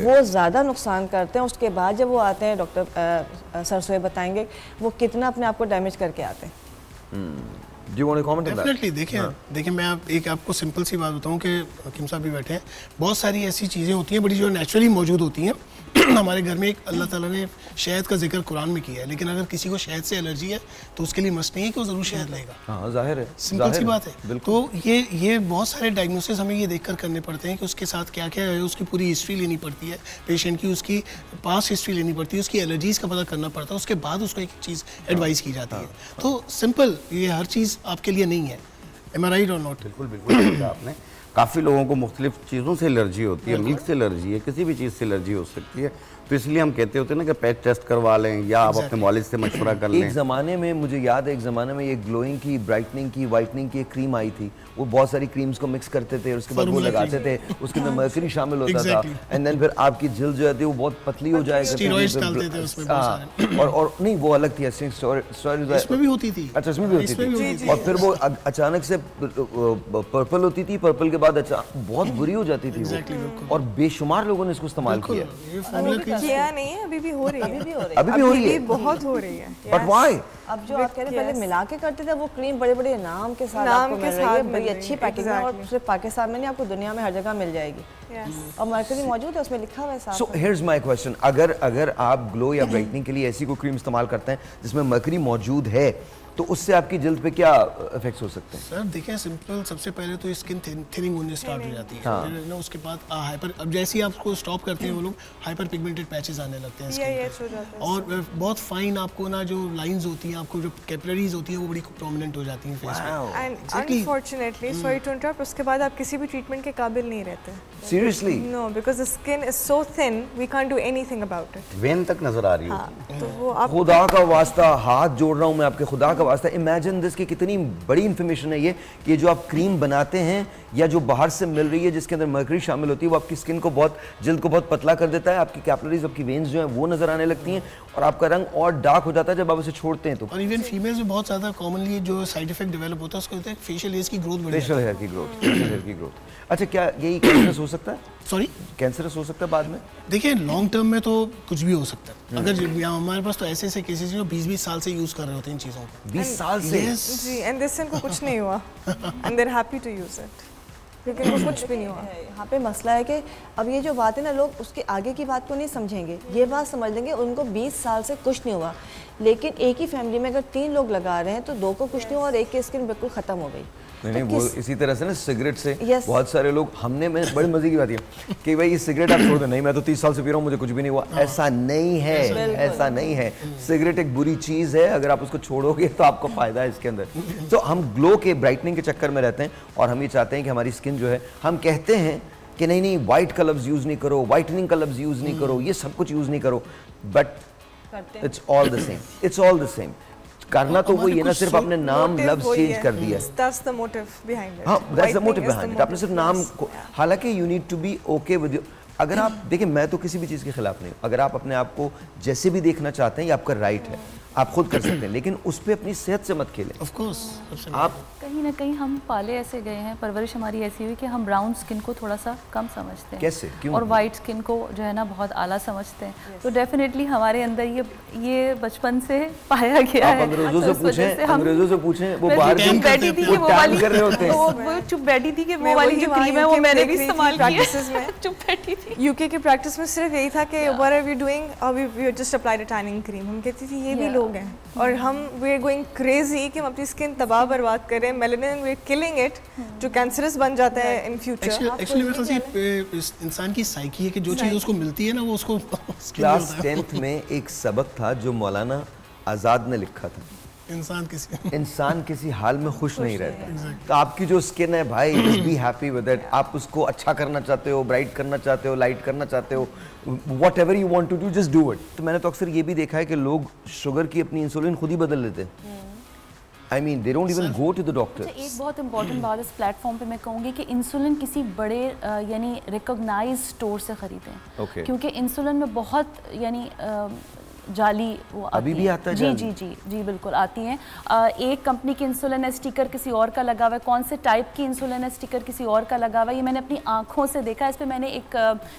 S20: वो ज़्यादा नुकसान करते हैं. उसके बाद जब वो आते हैं, डॉक्टर सरसोए बताएंगे वो कितना अपने आप को डैमेज करके आते हैं.
S2: Do you want to comment on that?
S16: Definitely, देखिए मैं आपको सिंपल सी बात बताऊं कि हकीम साहब भी बैठे हैं, बहुत सारी ऐसी चीज़ें होती हैं बड़ी जो नेचुरली मौजूद होती हैं। हमारे घर में एक अल्लाह ताला ने शहद का जिक्र कुरान में किया है, लेकिन अगर किसी को शहद से एलर्जी है तो उसके लिए मस्ट नहीं है कि वो ज़रूर शहद लेगा।
S2: हाँ, जाहिर है,
S16: सिंपल सी बात है। तो ये बहुत सारे डायग्नोसिस हमें ये देखकर करने पड़ते हैं कि उसके साथ क्या क्या है, उसकी पूरी हिस्ट्री लेनी पड़ती है पेशेंट की, उसकी पास्ट हिस्ट्री लेनी पड़ती है, उसकी एलर्जीज़ का पता करना पड़ता है, उसके बाद उसको एक चीज़ एडवाइस की जाती है। तो सिंपल, ये हर चीज़ आपके लिए नहीं है। Am I right or not?
S19: बिल्कुल आपने काफ़ी लोगों को मुख्तलिफ चीज़ों से एलर्जी होती है, मिल्क से एलर्जी है, किसी भी चीज़ से एलर्जी हो सकती है। तो इसलिए हम कहते होते हैं ना कि पैच टेस्ट करवा लें या आप अपने मॉलिज से मशवरा कर लें।
S2: एक ज़माने में मुझे याद है, एक ज़माने में ये ग्लोइंग की, ब्राइटनिंग की, वाइटनिंग की एक क्रीम आई थी, वो बहुत सारी क्रीम्स को मिक्स करते थे और उसके बाद वो लगाते थे, उसके अंदर मर्करी शामिल होता था, एंड देन फिर आपकी जल्द जो है वो बहुत पतली हो जाएगी। और नहीं, वो अलग थी,
S16: इसमें भी होती थी।
S2: अच्छा, इसमें भी होती थी, और फिर वो अचानक से पर्पल होती थी, पर्पल के बाद बहुत बुरी हो जाती थी और बेशुमार लोगों ने इसको इस्तेमाल किया।
S18: किया नहीं है, अभी भी हो रही है,
S2: अभी भी हो रही है,
S18: बहुत हो रही है।
S2: But why?
S20: अब जो आप कह रहे हैं पहले मिला के करते थे, वो क्रीम बड़े बड़े नाम के साथ आपको मिल रही है, बड़ी अच्छी पैकिंग है, और सिर्फ पाकिस्तान में नहीं, आपको दुनिया में हर जगह मिल जाएगी। और मर्करी मौजूद है, उसमें लिखा हुआ है साफ।
S2: सो हियर्स माय क्वेश्चन, अगर आप ग्लो या ब्राइटनिंग के लिए ऐसी कोई क्रीम इस्तेमाल करते हैं जिसमें मर्करी मौजूद है, तो उससे आपकी जल्द पे क्या इफेक्ट्स हो सकते हैं?
S16: सर देखिए, सिंपल, सबसे पहले तो स्किन थिनिंग होने स्टार्ट हो जाती है, फिर ना उसके बाद हाइपर, अब जैसे ही आपको स्टॉप करते हैं वो लोग हाइपर पिगमेंटेड पैचेस आने लगते हैं स्किन पे, और बहुत फाइन आपको ना जो लाइंस होती हैं, आपको जो कैपिलरीज होती हैं वो बड़ी प्रोमिनेंट हो जाती हैं फेस पे।
S18: And unfortunately, sorry to interrupt, उसके बाद आप किसी भी ट्रीटमेंट के काबिल नहीं रहते।
S2: Seriously?
S18: No, because the skin is so thin, we can't do anything about it.
S19: Vein तक नजर आ रही है।
S18: तो वो आप,
S2: खुदा का वास्ता हाथ जोड़ रहा हूँ मैं आपके, खुदा का वास्ता, इमेजिन दिस कि कितनी बड़ी इंफॉर्मेशन है ये, कि जो आप क्रीम बनाते हैं या जो बाहर से मिल रही है जिसके अंदर मर्करी शामिल होती है, वो आपकी स्किन को बहुत, जल्द को बहुत पतला कर देता है, आपकी कैपिलरीज, आपकी वेन्स जो हैं वो नजर आने लगती हैं, और आपका रंग और डार्क हो जाता है जब आप उसे छोड़ते हैं। तो
S16: और इवन फीमेल्स में बहुत ज़्यादा कॉमनली जो साइड इफेक्ट डेवलप होता है उसको होता है फेशियल हेयर्स की ग्रोथ,
S2: फेशियल हेयर की ग्रोथ, फेशियल हेयर की ग्रोथ। अच्छा, क्या यही कैंसरस हो सकता है?
S16: सॉरी,
S2: कैंसरस हो सकता है बाद में?
S16: देखिए, लॉन्ग टर्म में तो कुछ भी हो सकता है। अगर हमारे पास तो ऐसे केसेस जो 20-20 साल से यूज कर रहे होते हैं इन चीज़ों को।
S2: 20 साल से?
S18: जी, एंड दिस इनको कुछ नहीं हुआ, and they are happy to use it, लेकिन वो कुछ भी नहीं हुआ।
S20: यहाँ पे मसला है कि अब ये जो बात है ना, लोग उसके आगे की बात को नहीं समझेंगे, ये बात समझ लेंगे उनको 20 साल से कुछ नहीं हुआ, लेकिन एक ही फैमिली में अगर 3 लोग लगा रहे हैं तो 2 को कुछ नहीं हुआ और एक की स्किन बिल्कुल ख़त्म हो गई।
S2: नहीं, वो इसी तरह से ना सिगरेट से बहुत सारे लोग, हमने में बड़ी मजे की बात है कि भाई ये सिगरेट आप छोड़ दो, नहीं मैं तो 30 साल से पी रहा हूँ, मुझे कुछ भी नहीं हुआ। ऐसा नहीं है, ऐसा नहीं है। सिगरेट एक बुरी चीज़ है, अगर आप उसको छोड़ोगे तो आपको फ़ायदा है इसके अंदर। तो हम ग्लो के, ब्राइटनिंग के चक्कर में रहते हैं, और हम ये चाहते हैं कि हमारी स्किन जो है, हम कहते हैं कि नहीं वाइट का लफ्ज़ यूज़ नहीं करो, वाइटनिंग का लफ्ज़ यूज़ नहीं करो, ये सब कुछ यूज़ नहीं करो, but it's all the same, it's all the same. करना तो वही है ना, सिर्फ आपने नाम लफ्ज चेंज कर दिया।
S18: That's the motive behind it.
S2: हाँ, that's the motive behind it. आपने सिर्फ नाम को, हालांकि you need to be okay with your, अगर आप देखिए, मैं तो किसी भी चीज़ के खिलाफ नहीं हूँ, अगर आप अपने आप को जैसे भी देखना चाहते हैं ये आपका राइट है, आप खुद कर सकते हैं, लेकिन उस पर अपनी सेहत से मत खेलें।
S16: Of course,
S2: आप
S17: कहीं ना कहीं हम पाले ऐसे गए हैं, परवरिश हमारी ऐसी हुई कि हम ब्राउन स्किन को थोड़ा सा कम समझते हैं।
S2: कैसे? क्यों?
S17: और वाइट स्किन को जो है ना बहुत आला समझते हैं। तो डेफिनेटली हमारे अंदर ये बचपन से पाया गया है।
S2: अंग्रेजों से पूछें, वो बाहर
S17: चुप बैठी थी कि वो वाली
S2: कर रहे होते हैं,
S17: वो चुप बैठी थी कि वो वाली जो क्रीम है वो मैंने भी इस्तेमाल की है। चुप बैठी थी।
S18: यूके की प्रैक्टिस में सिर्फ यही था कि what are we doing, we just applied a tanning cream. हम कहती थी ये भी लोग हैं, और हम वी आर गोइंग क्रेजी कि हम अपनी स्किन तबाह बर्बाद करें, melanin we are killing it, जो कैंसरस बन जाता है इन फ्यूचर।
S16: एक्चुअली मेरे ख्याल से इंसान की साइकी है कि जो चीज़ उसको मिलती है ना वो उसको।
S2: क्लास 10th में एक सबक था जो मौलाना आज़ाद ने लिखा था, इंसान किसी हाल में खुश नहीं रहता। तो आपकी जो स्किन है भाई, just be happy with it. आप उसको अच्छा करना चाहते हो, ब्राइट करना चाहते हो, लाइट करना चाहते हो, whatever you want to do, just do it. तो मैंने तो अक्सर ये भी देखा है कि लोग शुगर की अपनी इंसुलिन खुद ही बदल लेते हैं। I mean, they don't even go to the doctor.
S17: एक बहुत इंपॉर्टेंट बात इस प्लेटफॉर्म पे मैं कहूँगी कि इंसुलिन किसी बड़े यानी रिकॉग्नाइज स्टोर से ख़रीदें, क्योंकि इंसुलिन में बहुत यानी जाली वो
S2: अभी भी आता है
S17: जी जी जी जी बिल्कुल आती हैं। एक कंपनी की इंसुलिन है स्टिकर किसी और का लगा हुआ है, कौन से टाइप की इंसुलिन है स्टिकर किसी और का लगा हुआ है, ये मैंने अपनी आंखों से देखा। इस पर मैंने एक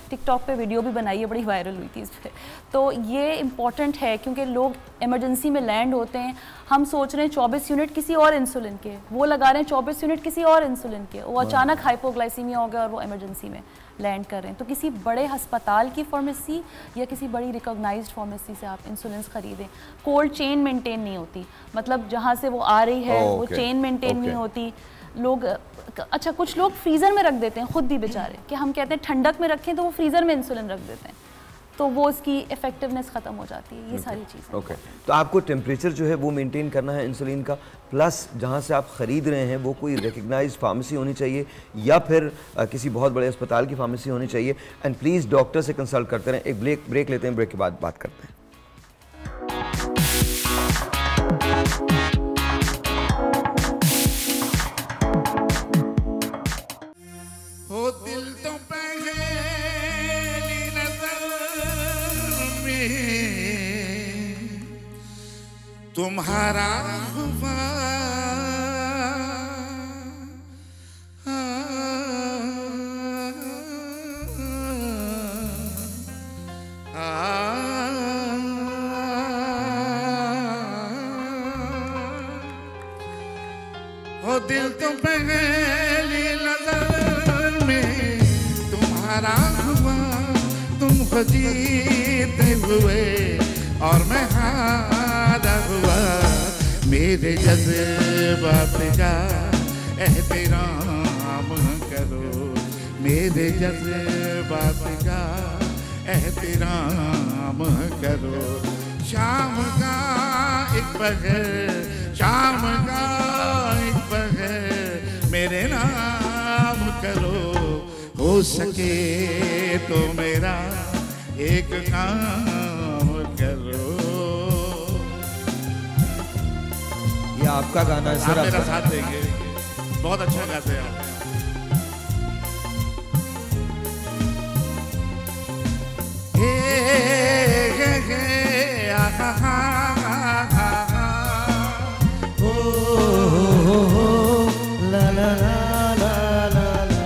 S17: टिकटॉक पे वीडियो भी बनाई है, बड़ी वायरल हुई थी इस पर। तो ये इम्पॉर्टेंट है क्योंकि लोग इमरजेंसी में लैंड होते हैं, हम सोच रहे हैं 24 यूनिट किसी और इंसुलिन के, वो लगा रहे हैं 24 यूनिट किसी और इंसुलिन के, वो अचानक हाइपोग्लाइसीमिया हो गया और वो इमरजेंसी में लैंड कर रहे हैं। तो किसी बड़े अस्पताल की फार्मेसी या किसी बड़ी रिकॉग्नाइज्ड फार्मेसी से आप इंसुलिन खरीदें। कोल्ड चेन मेंटेन नहीं होती, मतलब जहाँ से वो आ रही है वो चेन मेंटेन नहीं होती। लोग अच्छा कुछ लोग फ्रीज़र में रख देते हैं खुद भी बेचारे, कि हम कहते हैं ठंडक में रखें तो वो फ्रीज़र में इंसुलिन रख देते हैं, तो वो इसकी इफेक्टिवनेस ख़त्म हो जाती है। ये सारी चीज़ें
S2: ओके। तो आपको टेम्परेचर जो है वो मेंटेन करना है इंसुलिन का, प्लस जहाँ से आप ख़रीद रहे हैं वो कोई रिकग्नाइज्ड फार्मेसी होनी चाहिए या फिर किसी बहुत बड़े अस्पताल की फार्मेसी होनी चाहिए। एंड प्लीज़ डॉक्टर से कंसल्ट करते रहें। एक ब्रेक लेते हैं, ब्रेक के बाद बात करते हैं।
S12: तुम्हारा हुआ हो दिल तो पहली नजर में तुम्हारा हुआ, तुम खुद जीते हुए और मैं हारा हुआ। मेरे जज्बात का एहतराम करो, मेरे जज्बात का एहतराम करो। शाम का एक पहर, शाम का एक पहर मेरे नाम करो। हो सके तो मेरा एक काम करो।
S2: ये आपका गाना है सर,
S12: मेरा साथ देंगे, बहुत अच्छा गाते हैं आप।
S1: ला ला ला ला ला।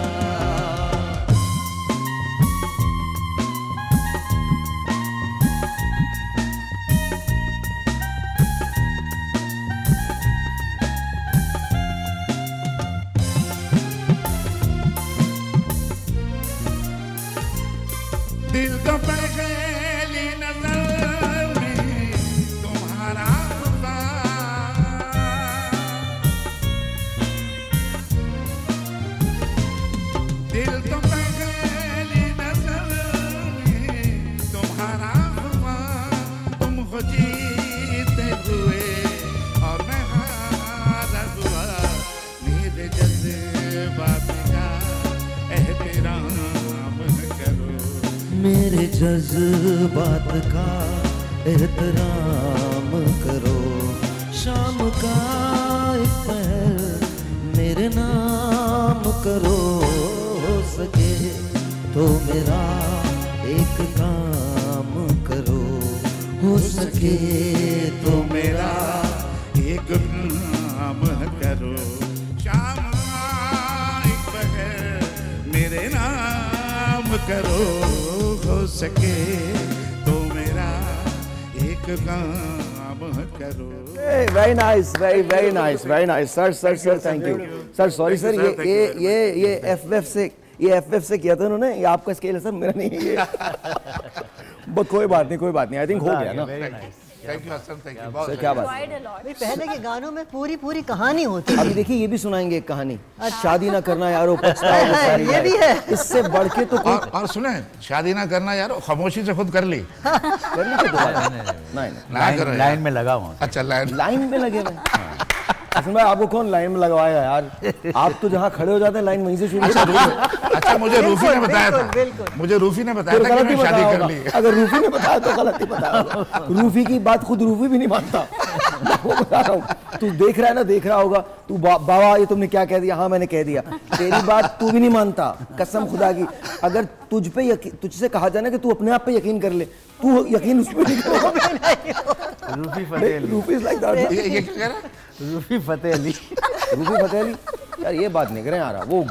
S12: दिल तो पहली नजर में तुम्हारा हुआ, दिल तो पहली नजर में तुम्हारा हुआ। तुम हो जीते हुए और मैं हारा हुआ। मेरे जज्बात का एहतराम करो,
S1: मेरे जज्बात का एहतराम करो। शाम का एक पहर मेरे नाम करो। हो सके तो मेरा एक काम करो, हो सके तो मेरा
S12: एक काम करो। शाम का एक पहर मेरे नाम करो। हो सके तो मेरा एक काम करो।
S2: Very nice, very nice, very nice sir. Sir thank you sir. Sorry sir, ये एफएफ से किया था उन्होंने, ये आपका स्केल है सर, मेरा नहीं है ये। बट कोई बात नहीं, आई थिंक हो गया ना।
S12: Thank you Hasan, thank you.
S2: Sir क्या बात
S4: है, पहले के गानों में पूरी कहानी होती है।
S2: अभी देखिए ये भी सुनाएंगे एक कहानी, शादी ना करना यारो पछताओगे।
S4: ये भी है,
S2: इससे बढ़ के तो
S12: और सुने, शादी ना करना यारो खामोशी से खुद कर ली।
S13: लाइन में लगा हुआ।
S12: अच्छा
S2: लाइन में लगे हुए। भाई आपको कौन लाइन में लगवाएगा यार, आप तो जहाँ खड़े हो जाते हैं लाइन वहीं से शुरू।
S12: अच्छा मुझे रूफी ने बताया था, मुझे रूफी ने बताया था कि मैं शादी कर ली।
S2: अगर रूफी ने बताया तो गलत ही बताया। रूफी की बात खुद रूफी भी नहीं मानता। वो बता रहा हूँ, तू देख रहा है ना, देख रहा होगा, तू बाबा ये तुमने क्या कह दिया? हाँ मैंने कह दिया। तेरी बात तू भी नहीं मानता, कसम खुदा की। अगर तुझसे कहा जाए ना कि तू अपने आप पे यकीन कर ले, तू यकीन उस पे नहीं करेगा।
S13: Rufi Fateh Ali,
S2: Rufi is like that.
S12: ये क्या कह रहा है?
S13: रूफी फतेह अली,
S2: रूफी फतेह अली यार ये बात नहीं करें यार, वो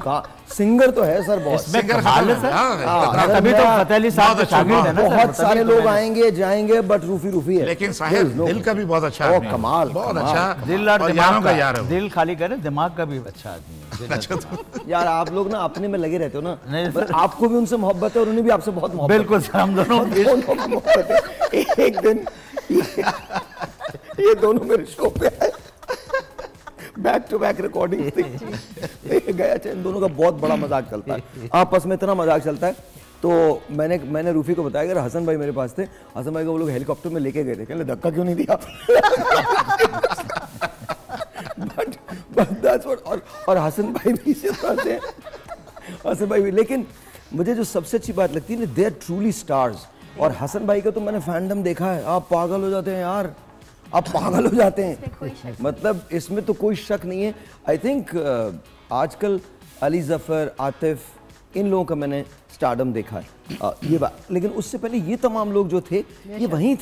S2: सिंगर तो है सर बहुत,
S13: तभी तो फतेह अली साहब के शागिर्द है ना।
S2: बहुत सारे लोग आएंगे जाएंगे बट रूफी है।
S12: लेकिन साहिब दिल का भी बहुत अच्छा आदमी है।
S2: कमाल,
S12: बहुत अच्छा
S13: दिल और दिमाग
S12: का यार है।
S13: दिल खाली करे, दिमाग का भी अच्छा आदमी है।
S2: यार आप लोग ना अपने में लगे रहते हो ना, आपको भी उनसे मोहब्बत है और उन्हें भी आपसे बहुत मोहब्बत।
S13: बिल्कुल सर, हम दोनों
S2: मोहब्बत है। एक दिन ये दोनों मेरे शो पे आए, बैक टू बैक रिकॉर्डिंग थी। गया इन दोनों का बहुत बड़ा मजाक चलता है आपस में, इतना मजाक चलता है। तो मैंने रूफी को बताया कि हसन भाई मेरे पास थे, हसन भाई को वो लोग हेलीकॉप्टर में लेके गए थे, कहने धक्का क्यों नहीं दिया? और हसन भाई भी इसी तरह से, हसन भाई भी। लेकिन मुझे जो सबसे अच्छी बात लगती है ना, दे आर ट्रूली स्टार्स। और हसन भाई का तो मैंने फैंडम देखा है, आप पागल हो जाते हैं यार, आप पागल हो जाते हैं। मतलब इसमें तो कोई शक नहीं है। आई थिंक आजकल अली जफ़र, आतिफ, इन लोगों का मैंने स्टारडम देखा है ये बात। लेकिन उससे पहले ये तमाम लोग जो थे ये वहीं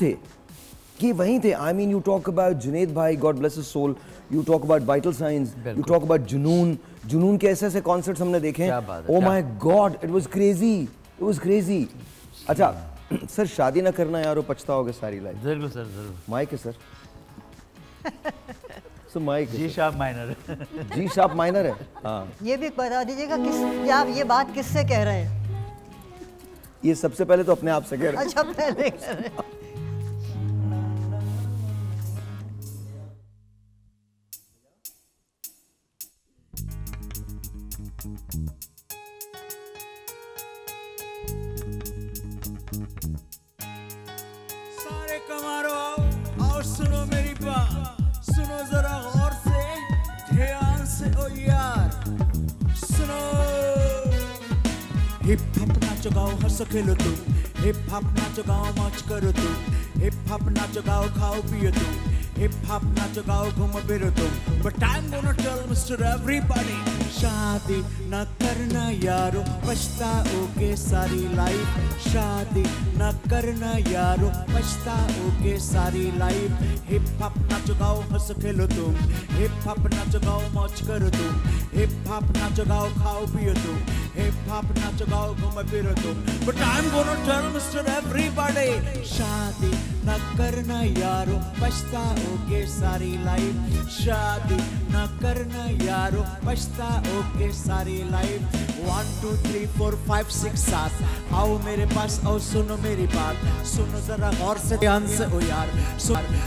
S2: थे, I mean you talk about Junaid भाई, God bless his soul, you talk about vital signs, you talk about Junoon के ऐसे कॉन्सर्ट्स हमने देखे हैं। Oh my God, it was crazy. अच्छा सर, शादी ना करना यार, वो पछताओगे सारी लाइफ।
S13: जरूर सर, जरूर।
S2: माइक है sir. So mic
S13: G sharp minor
S2: G sharp minor है। हाँ,
S4: ये भी बता दीजिएगा कि आप ये बात किससे कह रहे हैं?
S2: ये सबसे पहले तो अपने आप से कह रहे हैं।
S4: अच्छा, पहले कह रहे हैं।
S15: सारे कमारो आओ सुनो मेरी बात, सुनो जरा गौर से, ध्यान से ओ यार सुनो। हिप हॉप नाचो गाओ हंसो खेलो तुम, हिप हॉप नाचो गाओ मौज करो तुम, हिप हॉप नाचो गाओ खाओ पियो तुम, हिप हॉप नाचो गाओ घूमो फिरो तुम। But I'm gonna tell Mr. Everybody, शादी न करना यारो, पछताओगे सारी लाइफ। शादी न करना यारो, पछताओगे सारी लाइफ। हिप हॉप नाचो गाओ हंसो खेलो तुम, हिप हॉप नाचो गाओ मौज करो तुम, हिप हॉप नाचो गाओ खाओ पियो तुम, हिप हॉप नाचो गाओ घूमो फिरो तुम। But I'm gonna tell Mr. Everybody, शादी न करना यारो, पछताओगे सारी लाइफ। शादी न करना यारो, पछताओगे सारी लाइफ। 1 2 3 4 5 6 7 आओ मेरे पास, आओ सुनो मेरी बात, सुनो जरा गौर से ध्यान से ओ यार।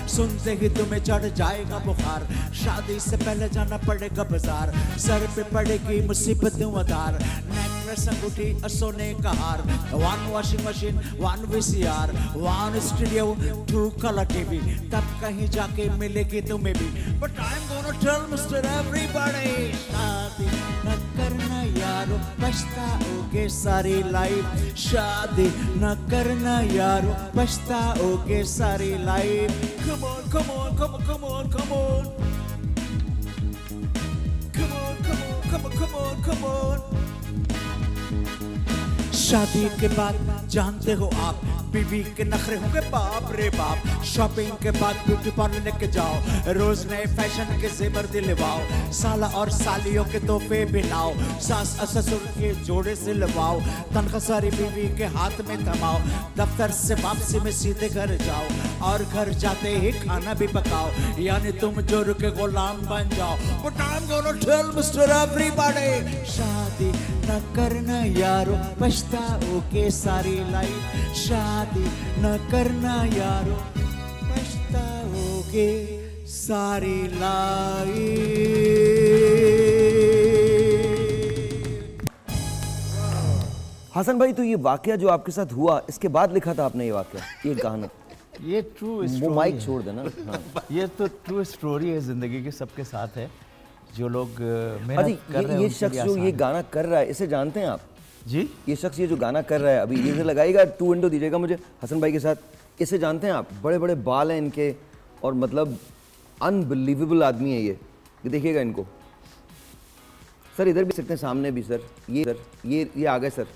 S15: सुनते ही तुम्हें चढ़ जाएगा बुखार, शादी से पहले जाना पड़ेगा बाजार, सर पे पड़ेगी मुसीबत उधार। नेकलेस अंगूठी और सोने का हार, 1 washing machine 1 VCR 1 studio 2 colour TV, तब कहीं जाके मिलेगी तुम्हें भी। But I'm gonna tell Mr. Everybody, शादी न करना यारो, पछताओगे सारी लाइफ। शादी न करना यारो, पछताओगे सारी life. Come on, come on, come on, come on, come on. Come on, come on, come on, come on, come on. शादी के बाद जानते हो आप, बीवी के नखरे होंगे बाप रे बाप। शॉपिंग के बाद ब्यूटी पार्लर लेके जाओ, रोज नए फैशन के जेवर दिलवाओ, साला और सालियों के तोहफे भी लाओ, सास ससुर के जोड़े से लवाओ, तनख्वाह सारी बीवी के हाथ में थमाओ, दफ्तर से वापसी में सीधे घर जाओ, और घर जाते ही खाना भी पकाओ, यानी तुम जोर के गुलाम बन जाओ। But I'm gonna tell Mr. Everybody, शादी न करना यारो, पछताओगे सारी लाइफ। शादी न करना यारो, पछताओगे सारी लाइफ।
S2: हसन भाई, तो ये वाकया जो आपके साथ हुआ, इसके बाद लिखा था आपने ये वाकया, ये गाना?
S13: ये ट्रू स्टोरी,
S2: वो माइक छोड़ देना। हाँ।
S13: ये तो ट्रू स्टोरी है, जिंदगी के सबके साथ है, जो लोग मेहनत कर रहे हैं।
S2: ये शख्स जो ये गाना कर रहा है, इसे जानते हैं आप?
S13: जी,
S2: ये शख्स ये जो गाना कर रहा है अभी, ये लगाइएगा 2 विंडो दीजिएगा मुझे हसन भाई के साथ। इसे जानते हैं आप? बड़े बड़े बाल हैं इनके, और मतलब अनबिलीवेबल आदमी है ये देखिएगा इनको। सर इधर भी सकते हैं, सामने भी सर, ये आ गए सर।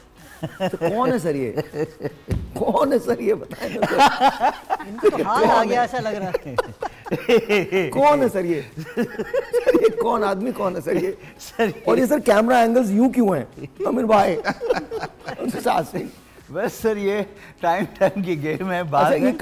S2: तो कौन है सर ये? कौन है सर ये बताएं ना सर।
S4: इनको तो हाल आ गया ऐसा लग रहा है।
S2: कौन है सर ये? सर ये कौन आदमी कौन है सर ये? और ये सर कैमरा एंगल्स यूं क्यों हैं? अमीर भाई
S13: बस सर ये टाइम की गेम है।
S2: अच्छा, ये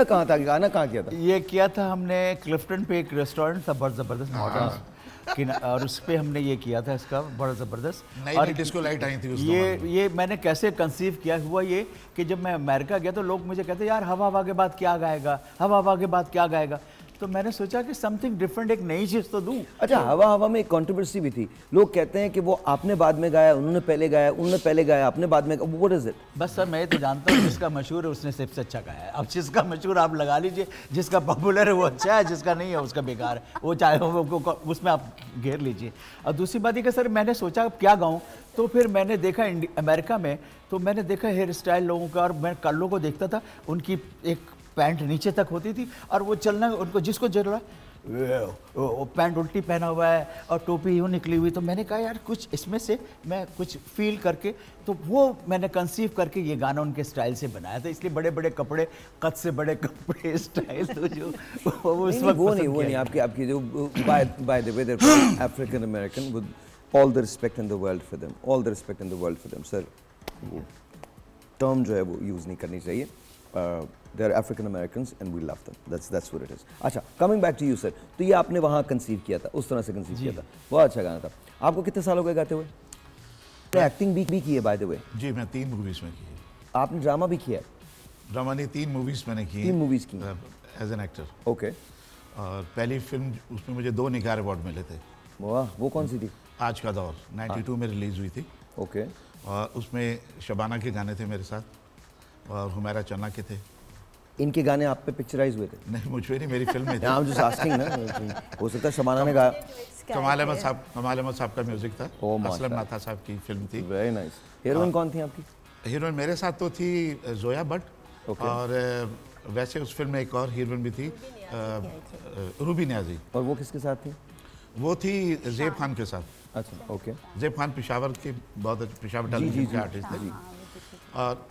S2: कहाँ था गाना कहाँ किया था?
S13: ये किया था हमने क्लिफ्टन पे, एक रेस्टोरेंट था बहुत ज़बरदस्त मॉडर्न, और उस पर हमने ये किया था इसका बड़ा ज़बरदस्त।
S12: और डिस्को लाइट आई थी उस
S13: ये मैंने कैसे कंसीव किया हुआ ये कि जब मैं अमेरिका गया तो लोग मुझे कहते यार हवा हवा के बाद क्या गाएगा, हवा हवा के बाद क्या गाएगा, तो मैंने सोचा कि समथिंग डिफरेंट, एक नई चीज़ तो दूं।
S2: अच्छा, हवा हवा में एक कंट्रोवर्सी भी थी, लोग कहते हैं कि वो आपने बाद में गाया, उन्होंने पहले गाया, उन्होंने पहले गाया, आपने बाद में, व्हाट इज इट?
S13: बस सर मैं तो जानता हूँ जिसका मशहूर है उसने सबसे अच्छा गाया है। अब जिसका मशहूर आप लगा लीजिए, जिसका पॉपुलर है वो अच्छा है, जिसका नहीं है उसका बेकार है, वो चाहे उसमें आप घेर लीजिए। और दूसरी बात ये कि सर मैंने सोचा क्या गाऊँ, तो फिर मैंने देखा अमेरिका में, तो मैंने देखा हेयर स्टाइल लोगों का, और मैं कल्लों को देखता था, उनकी एक पैंट नीचे तक होती थी और वो चलना, उनको जिसको जरूरत पैंट उल्टी पहना हुआ है और टोपी यूँ निकली हुई, तो मैंने कहा यार कुछ इसमें से मैं कुछ फील करके, तो वो मैंने कंसीव करके ये गाना उनके स्टाइल से बनाया था। इसलिए बड़े बड़े कपड़े, कद से बड़े कपड़े स्टाइल तो जो उस वक्त
S2: वो नहीं आपकी जो by the way they are African American with all the respect in the world for them, all the respect in the world for them. Sir वो टर्म जो है वो यूज़ नहीं करनी चाहिए। They are African Americans and we love them. That's what it is. अच्छा, coming back to you sir, तो ये आपने वहाँ कंसीव किया था, उस तरह से कंसीव किया था, बहुत अच्छा गाना था। आपको कितने साल हो गए गाते हुए? एक्टिंग भी की है बाय द वे?
S12: जी मैं 3 मूवीज में की है।
S2: आपने ड्रामा भी किया है?
S12: ड्रामा नहीं, 3 मूवीज मैंने की।
S2: 3 मूवीज की
S12: एज एन एक्टर।
S2: ओके।
S12: और पहली फिल्म उसमें मुझे 2 निगार अवार्ड मिले थे।
S2: वाह, वो कौन सी थी?
S12: आज का दौर 92 में रिलीज हुई थी।
S2: ओके।
S12: और उसमें शबाना के गाने थे मेरे साथ और हुमैरा चन्ना के थे।
S2: इनके गाने आप पे पिक्चराइज हुए थे?
S12: नहीं, मुझ पे नहीं, मेरी फिल्म में थे।
S2: I'm just asking ना, हो सकता है शबाना ने गाया।
S12: कमाल अहमद साहब का म्यूजिक था। असलम नाथा साहब की फिल्म थी।
S2: Very nice. हीरोइन कौन थी आपकी?
S12: हीरोइन मेरे साथ तो थी जोया भट्ट, और वैसे उस फिल्म में एक और हीरोइन भी थी रूबी नियाजी।
S2: और वो किसके साथ थी?
S12: वो थी ज़ेब खान के साथ।
S2: अच्छा, ओके।
S12: ज़ेब खान पेशावर के बहुत पेशावर टेलीविजन के आर्टिस्ट थे। और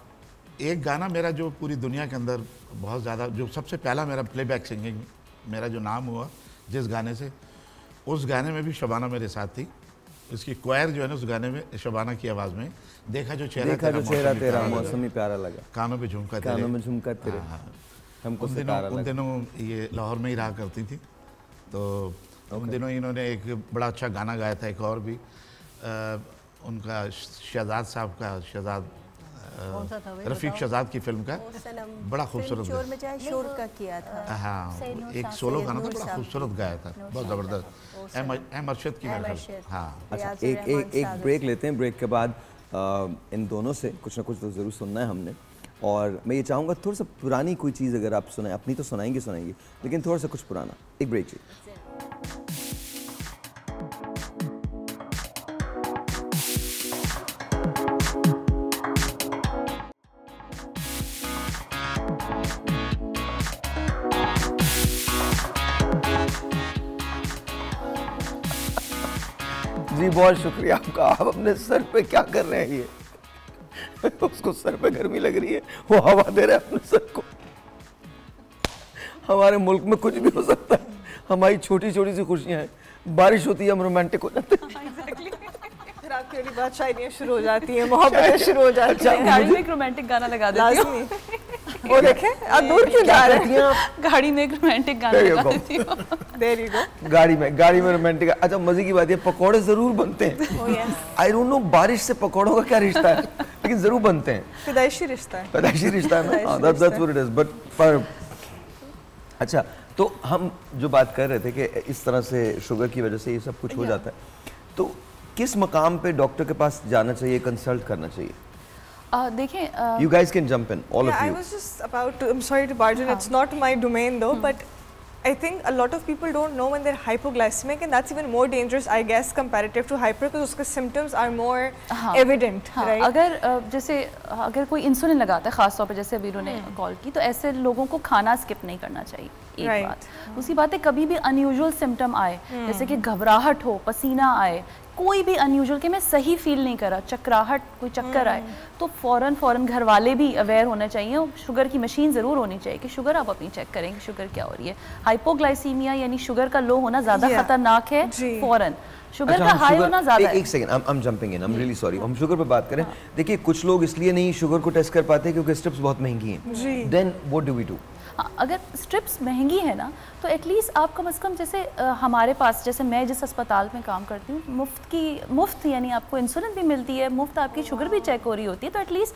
S12: एक गाना मेरा जो पूरी दुनिया के अंदर बहुत ज़्यादा, जो सबसे पहला मेरा प्लेबैक सिंगिंग मेरा जो नाम हुआ जिस गाने से, उस गाने में भी शबाना मेरे साथ थी। उसकी क्वायर जो है ना उस गाने में शबाना की आवाज़ में, देखा जो चेहरा तेरा
S2: मौसम ही प्यारा लगा,
S12: कानों में झुमका
S2: तेरे, हमको
S12: उन दिनों ये लाहौर में ही रहा करती थी, तो उन दिनों इन्होंने एक बड़ा अच्छा गाना गाया था, एक और भी उनका शहजाद साहब का, शहजाद रफीक शहजाद की फिल्म का, बड़ा खूबसूरत
S5: शोर का किया था।
S12: हाँ, एक सोलो गाना था, बड़ा खूबसूरत गाया था, बहुत ज़बरदस्त। एम अरशद की मेरे। हाँ,
S2: अच्छा, एक ब्रेक लेते हैं। ब्रेक के बाद इन दोनों से कुछ ना कुछ तो ज़रूर सुनना है हमने, और मैं ये चाहूँगा थोड़ा सा पुरानी कोई चीज़ अगर आप सुनाएं, अपनी तो सुनाएंगे, लेकिन थोड़ा सा कुछ पुराना। एक ब्रेक चाहिए। जी बहुत शुक्रिया आपका। आप अपने सर पे क्या कर रहे हैं? ये उसको सर पे गर्मी लग रही है, वो हवा दे रहा है अपने सर को। हमारे मुल्क में कुछ भी हो सकता है, हमारी छोटी छोटी सी खुशियां हैं, बारिश होती है हम रोमांटिक हो जाते हैं।
S20: फिर आपकी वाली बात शायरियाँ शुरू हो जाती हैं, मोहब्बतें शुरू हो जाती हैं।
S17: गाड़ी में एक रोमांटिक गाना लगा देती हूँ।
S20: वो देखें, आप दूर क्यों जा रहे हैं?
S17: गाड़ी में एक रोमांटिक गाना लगा देती हूँ।
S20: There you go।
S2: गाड़ी में रोमांटिक। अच्छा, मजे की बात है, पकौड़े जरूर बनते हैं। आई डोंट नो बारिश से पकौड़ों का क्या रिश्ता है, लेकिन जरूर बनते हैं।
S20: पैदाइशी रिश्ता है।
S2: पैदाइशी रिश्ता है ना, that's what it is। But अच्छा, तो हम जो बात कर रहे थे कि इस तरह से शुगर की वजह से ये सब कुछ हो जाता है, तो किस मकाम पे डॉक्टर के पास जाना चाहिए, कंसल्ट करना चाहिए?
S17: देखिए,
S2: you guys can jump in, all of you.
S20: I was just about to, I'm sorry to barge in, it's not my domain though, but I think a lot of people don't know when they're hypoglycemic, and that's even more dangerous, I guess, comparative to hyper, because उसके symptoms are more evident, right?
S17: अगर कोई insulin लगाता है, खास तौर पे जैसे अभी उन्होंने कॉल की, तो ऐसे लोगों को खाना स्किप नहीं करना चाहिए, एक बात। दूसरी बात है, कभी भी अनयूजुअल सिम्टम आए, जैसे कि घबराहट हो, पसीना आए, कोई भी अनयूजुअल कि मैं सही फील नहीं करा, चक्राहट, कोई चक्कर आए, तो फ़ौरन घर वाले भी अवेयर होने चाहिए। शुगर की मशीन ज़रूर होनी चाहिए कि शुगर आप अपनी चेक करें कि शुगर क्या हो रही है। हाइपोग्लाइसीमिया यानी शुगर का लो होना ज़्यादा खतरनाक है, फ़ौरन शुगर का हाई होना ज़्यादा है।
S2: एक second, I am jumping in, I am really sorry. हम शुगर पे बात करें, देखिए कुछ लोग इसलिए नहीं शुगर को टेस्ट कर पाते क्योंकि स्ट्रिप्स बहुत महंगी हैं। Then what do we do?
S17: अगर स्ट्रिप्स महंगी है ना तो एटलीस्ट आप कम से कम, जैसे हमारे पास, जैसे मैं जिस अस्पताल में काम करती हूँ, मुफ्त यानी आपको इंसुलिन भी मिलती है, मुफ्त आपकी शुगर भी चेक हो रही होती है, तो एटलीस्ट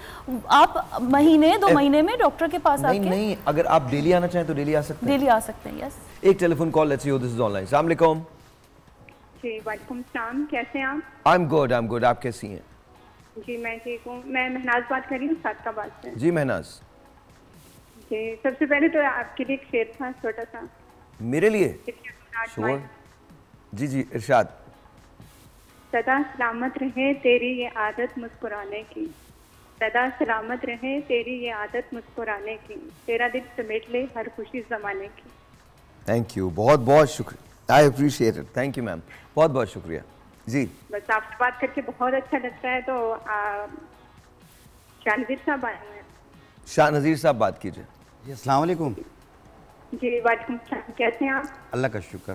S17: आप महीने 2 महीने में डॉक्टर के पास आके
S2: नहीं, अगर आप डेली आना चाहें तो डेली आ सकते हैं।
S17: डेली आ सकते हैं, यस।
S2: एक telephone call, let's C who this is online. अस्सलाम वालेकुम।
S21: जी वालेकुम सलाम, कैसे हैं आप?
S2: आई एम गुड, आप कैसी हैं?
S21: जी मैं ठीक हूँ। मैं महनाज बात कर रही हूँ सादकाबाद से।
S2: जी महनाज
S21: जी, सबसे पहले तो आपके लिए एक शेर था छोटा सा।
S2: मेरे लिए? श्योर। जी इरशाद।
S21: सदा सलामत रहे तेरी ये आदत मुस्कुराने की, सदा सलामत रहे तेरी ये आदत मुस्कुराने की, तेरा दिल समेट ले हर खुशी ज़माने की।
S2: थैंक यू, बहुत बहुत शुक्रिया, I appreciate it, thank you ma'am, बहुत बहुत शुक्रिया। जी
S21: बस आपसे बात करके बहुत अच्छा लगता है। तो शाह नज़ीर साहब आए हैं।
S2: शाह नज़ीर साहब बात कीजिए।
S19: जी अस्सलाम वालेकुम।
S21: जी वालेकुम सलाम, कैसे हैं आप?
S19: अल्लाह का शुक्र।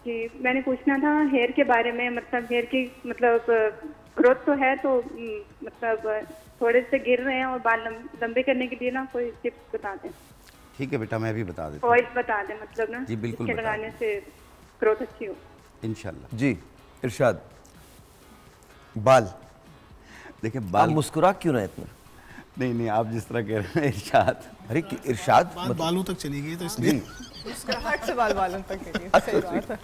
S21: जी मैंने पूछना था हेयर के बारे में, मतलब हेयर की मतलब ग्रोथ तो है, तो मतलब थोड़े से गिर रहे हैं और बाल लंबे करने के लिए ना कोई टिप्स बता दें।
S19: ठीक है बेटा, मैं भी बता देता हूँ।
S21: ऑयल बता दें, मतलब ना
S19: जी बिल्कुल
S21: लगाने से ग्रोथ अच्छी हो
S19: इंशाल्लाह।
S2: जी इरशाद। बाल
S19: देखिए, बाल
S2: मुस्कुरा क्यों रहे इतना?
S19: नहीं, आप जिस तरह कह रहे हैं इरशाद,
S2: अरे इरशाद
S16: बालों तक चली गई तो इसलिए
S20: मुस्कुराहट से बालों तक सही बात है।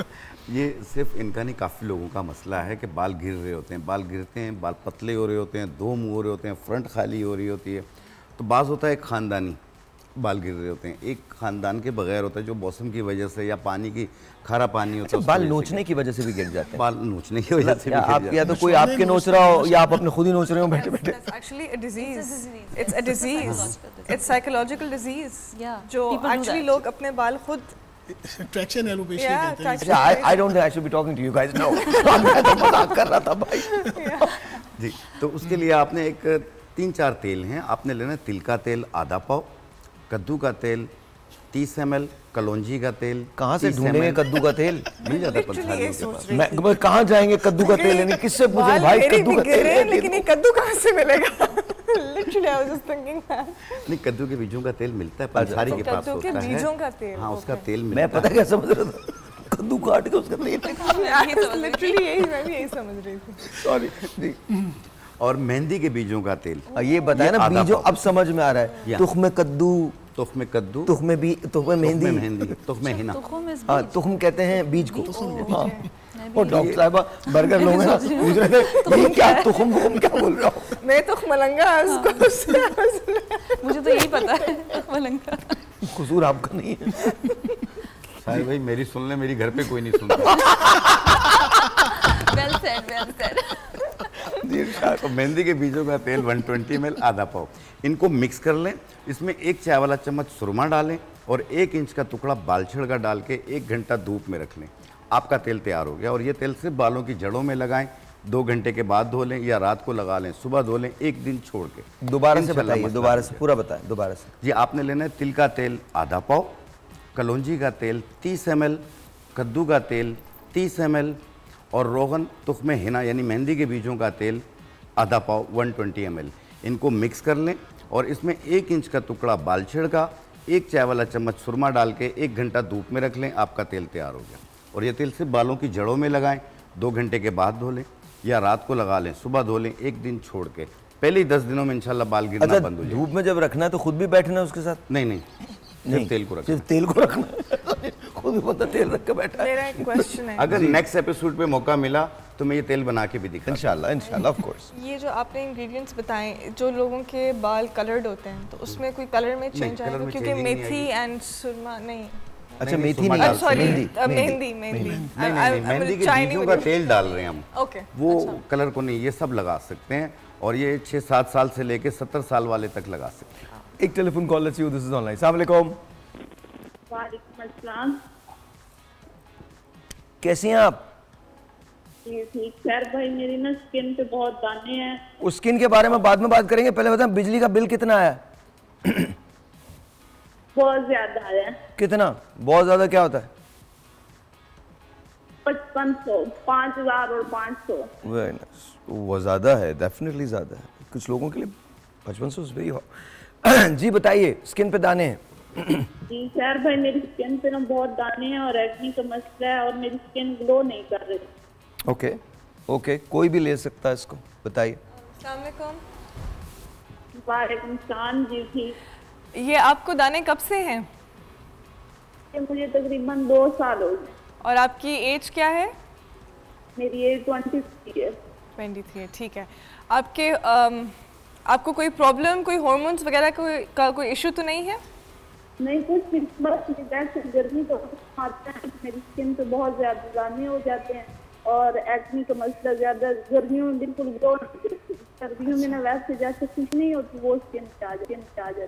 S19: ये सिर्फ इनका नहीं, काफ़ी लोगों का मसला है कि बाल गिर रहे होते हैं, बाल गिरते हैं, बाल पतले हो रहे होते हैं, दो मुँह हो रहे होते हैं, फ्रंट खाली हो रही होती है। तो बाज़ होता है ख़ानदानी बाल गिर रहे होते हैं, एक ख़ानदान के बगैर होता है जो मौसम की वजह से या पानी की खारा पानी होता है।
S2: बाल नोचने की वजह से भी गिर जाते हैं।
S19: बाल नोचने की वजह से भी
S2: आप या तो कोई आपके नोच रहा हो या आप अपने खुद ही नोच रहे हो बैठे बैठे।
S18: Actually a disease. It's a disease. It's psychological disease. जो actually लोग अपने बाल खुद
S16: ट्रैक्शन एलोपेशिया कहते हैं।
S2: अच्छा, I don't think I should be talking to you guys now. मैं तो मजाक कर रहा था भाई।
S19: जी, तो उसके लिए आपने एक 3-4 तेल हैं, आपने लेना तिल का तेल आधा पाव, कद्दू का तेल 30 ml, कलौंजी का तेल।
S2: कहाँ से ढूंढेंगे कद्दू का तेल?
S19: मिल जाता है पंसारियों के पास।
S2: मैं कहाँ जाएंगे कद्दू का तेल लेने? किससे पूछे भाई कद्दू का तेल?
S18: लेकिन ये कद्दू कहाँ से मिलेगा? Literally I was just thinking that.
S19: नहीं, कद्दू के बीजों का तेल मिलता है, पंसारी के पास होता है।
S18: कद्दू के बीजों का तेल।
S19: हाँ, उसका तेल मिलता
S2: है। मैं पता क्या समझ रहा था, कद्दू काट के उसका तेल।
S18: Literally मैं भी यही समझ रही थी।
S19: सॉरी जी। और मेहंदी के बीजों का तेल।
S2: ये बताया ना, बीजों अब समझ में आ रहा है। तुख्म कद्दू,
S19: तुख्म कद्दू,
S2: तुख्म मेहंदी,
S19: तुख्म हिना।
S2: हाँ, तुख्म कहते हैं बीज को। और डॉक्टर साहबा बर्गर लोग ना पूछ रहे थे ये क्या तुख्म क्या बोल रहा हूँ
S18: मैं? तुख्मलंगा
S17: मुझे तो यही पता है, तुख्मलंगा।
S2: कसूर आपका नहीं है
S19: साहिर भाई, मेरी सुन ले, मेरी घर पे कोई नहीं सुनता।
S17: Well said.
S19: तो मेहंदी के बीजों का तेल 120 ml आधा पाव, इनको मिक्स कर लें। इसमें 1 चाय वाला चम्मच सुरमा डालें और 1 इंच का टुकड़ा बालछड़ का डाल के 1 घंटा धूप में रख लें। आपका तेल तैयार हो गया। और ये तेल सिर्फ बालों की जड़ों में लगाएं, 2 घंटे के बाद धो लें या रात को लगा लें, सुबह धो लें, 1 दिन छोड़ के।
S2: दोबारा से बताइए, दोबारा से पूरा बताएं दोबारा से।
S19: जी, आपने लेना है तिल का तेल आधा पाव, कलौंजी का तेल 30 ml, कद्दू का तेल 30 ml और रोगन तुख्म हिना यानी मेहंदी के बीजों का तेल आधा पाव 120 ml। इनको मिक्स कर लें और इसमें 1 इंच का टुकड़ा बालछड़ का, 1 चाय वाला चम्मच सुरमा डाल के 1 घंटा धूप में रख लें। आपका तेल तैयार हो गया। और ये तेल सिर्फ बालों की जड़ों में लगाएं, 2 घंटे के बाद धो लें या रात को लगा लें, सुबह धो लें, 1 दिन छोड़ के। पहले ही 10 दिनों में इंशाल्लाह बाल गिरना बंद हो जाएगा।
S2: धूप में जब रखना है तो खुद भी बैठना है उसके साथ?
S19: नहीं, सिर्फ तेल को रखना।
S2: सिर्फ तेल को रखना खुद भी बंदा तेल रख के बैठा है।
S18: मेरा एक क्वेश्चन है,
S19: अगर नेक्स्ट एपिसोड पे मौका मिला तो मैं ये तेल बना के भी दिखा
S2: इंशाल्लाह ऑफ कोर्स।
S18: ये जो आपने इंग्रेडिएंट्स बताएं, जो लोगों के बाल कलर्ड होते हैं तो उसमें कोई कलर में चेंज आएगा? क्योंकि मेथी एंड सुरमा नहीं।
S2: अच्छा, मेथी नहीं,
S18: सॉरी
S19: मेहंदी के बीजों का तेल डाल रहे हैं हम।
S18: ओके,
S19: वो कलर को नहीं, ये सब लगा सकते हैं और ये 6-7 साल से लेके 70 साल वाले तक लगा सकते हैं।
S2: एक telephone call let's C who this is online. अस्सलाम वालेकुम।
S21: वालेकुम अस्सलाम।
S2: कैसी हैं आप?
S21: ठीक सर भाई, मेरी ना स्किन पे बहुत दाने हैं।
S2: उस स्किन के बारे में बाद में बात करेंगे, पहले बताएं बिजली का बिल कितना आया?
S21: बहुत ज्यादा आया।
S2: कितना? बहुत ज्यादा क्या होता है?
S21: 5500, 5000 और 500।
S2: वेरी नाइस, वो ज्यादा है, डेफिनेटली ज्यादा है कुछ लोगों के लिए। 5500 इज वेरी हॉट। जी बताइए, स्किन पे दाने हैं?
S21: जी सर भाई, मेरी स्किन पे ना बहुत दाने हैं और एक्ने का मसला है और मेरी स्किन ग्लो नहीं कर रही।
S2: ओके ओके, कोई भी ले सकता है इसको, बताइए।
S21: वालेकुम सलाम। जी ठीक।
S18: ये आपको दाने कब से हैं?
S21: मुझे तकरीबन 2 साल हो गए।
S18: और आपकी एज क्या है?
S21: मेरी एज 23 है।
S18: 23 है, ठीक है। आपको कोई प्रॉब्लम, कोई हार्मोन्स वगैरह का कोई इशू तो नहीं है?
S21: नहीं, कुछ बस गर्मी तो आता है, मेरी स्किन पे बहुत ज्यादा दाने हो जाते हैं और एक्ने का मसला ज्यादा। गर्मियों में बिल्कुल ग्लो नहीं करती, सर्दियों में ना वैसे जैसे कुछ नहीं होती, वो स्किन पे आ जाती।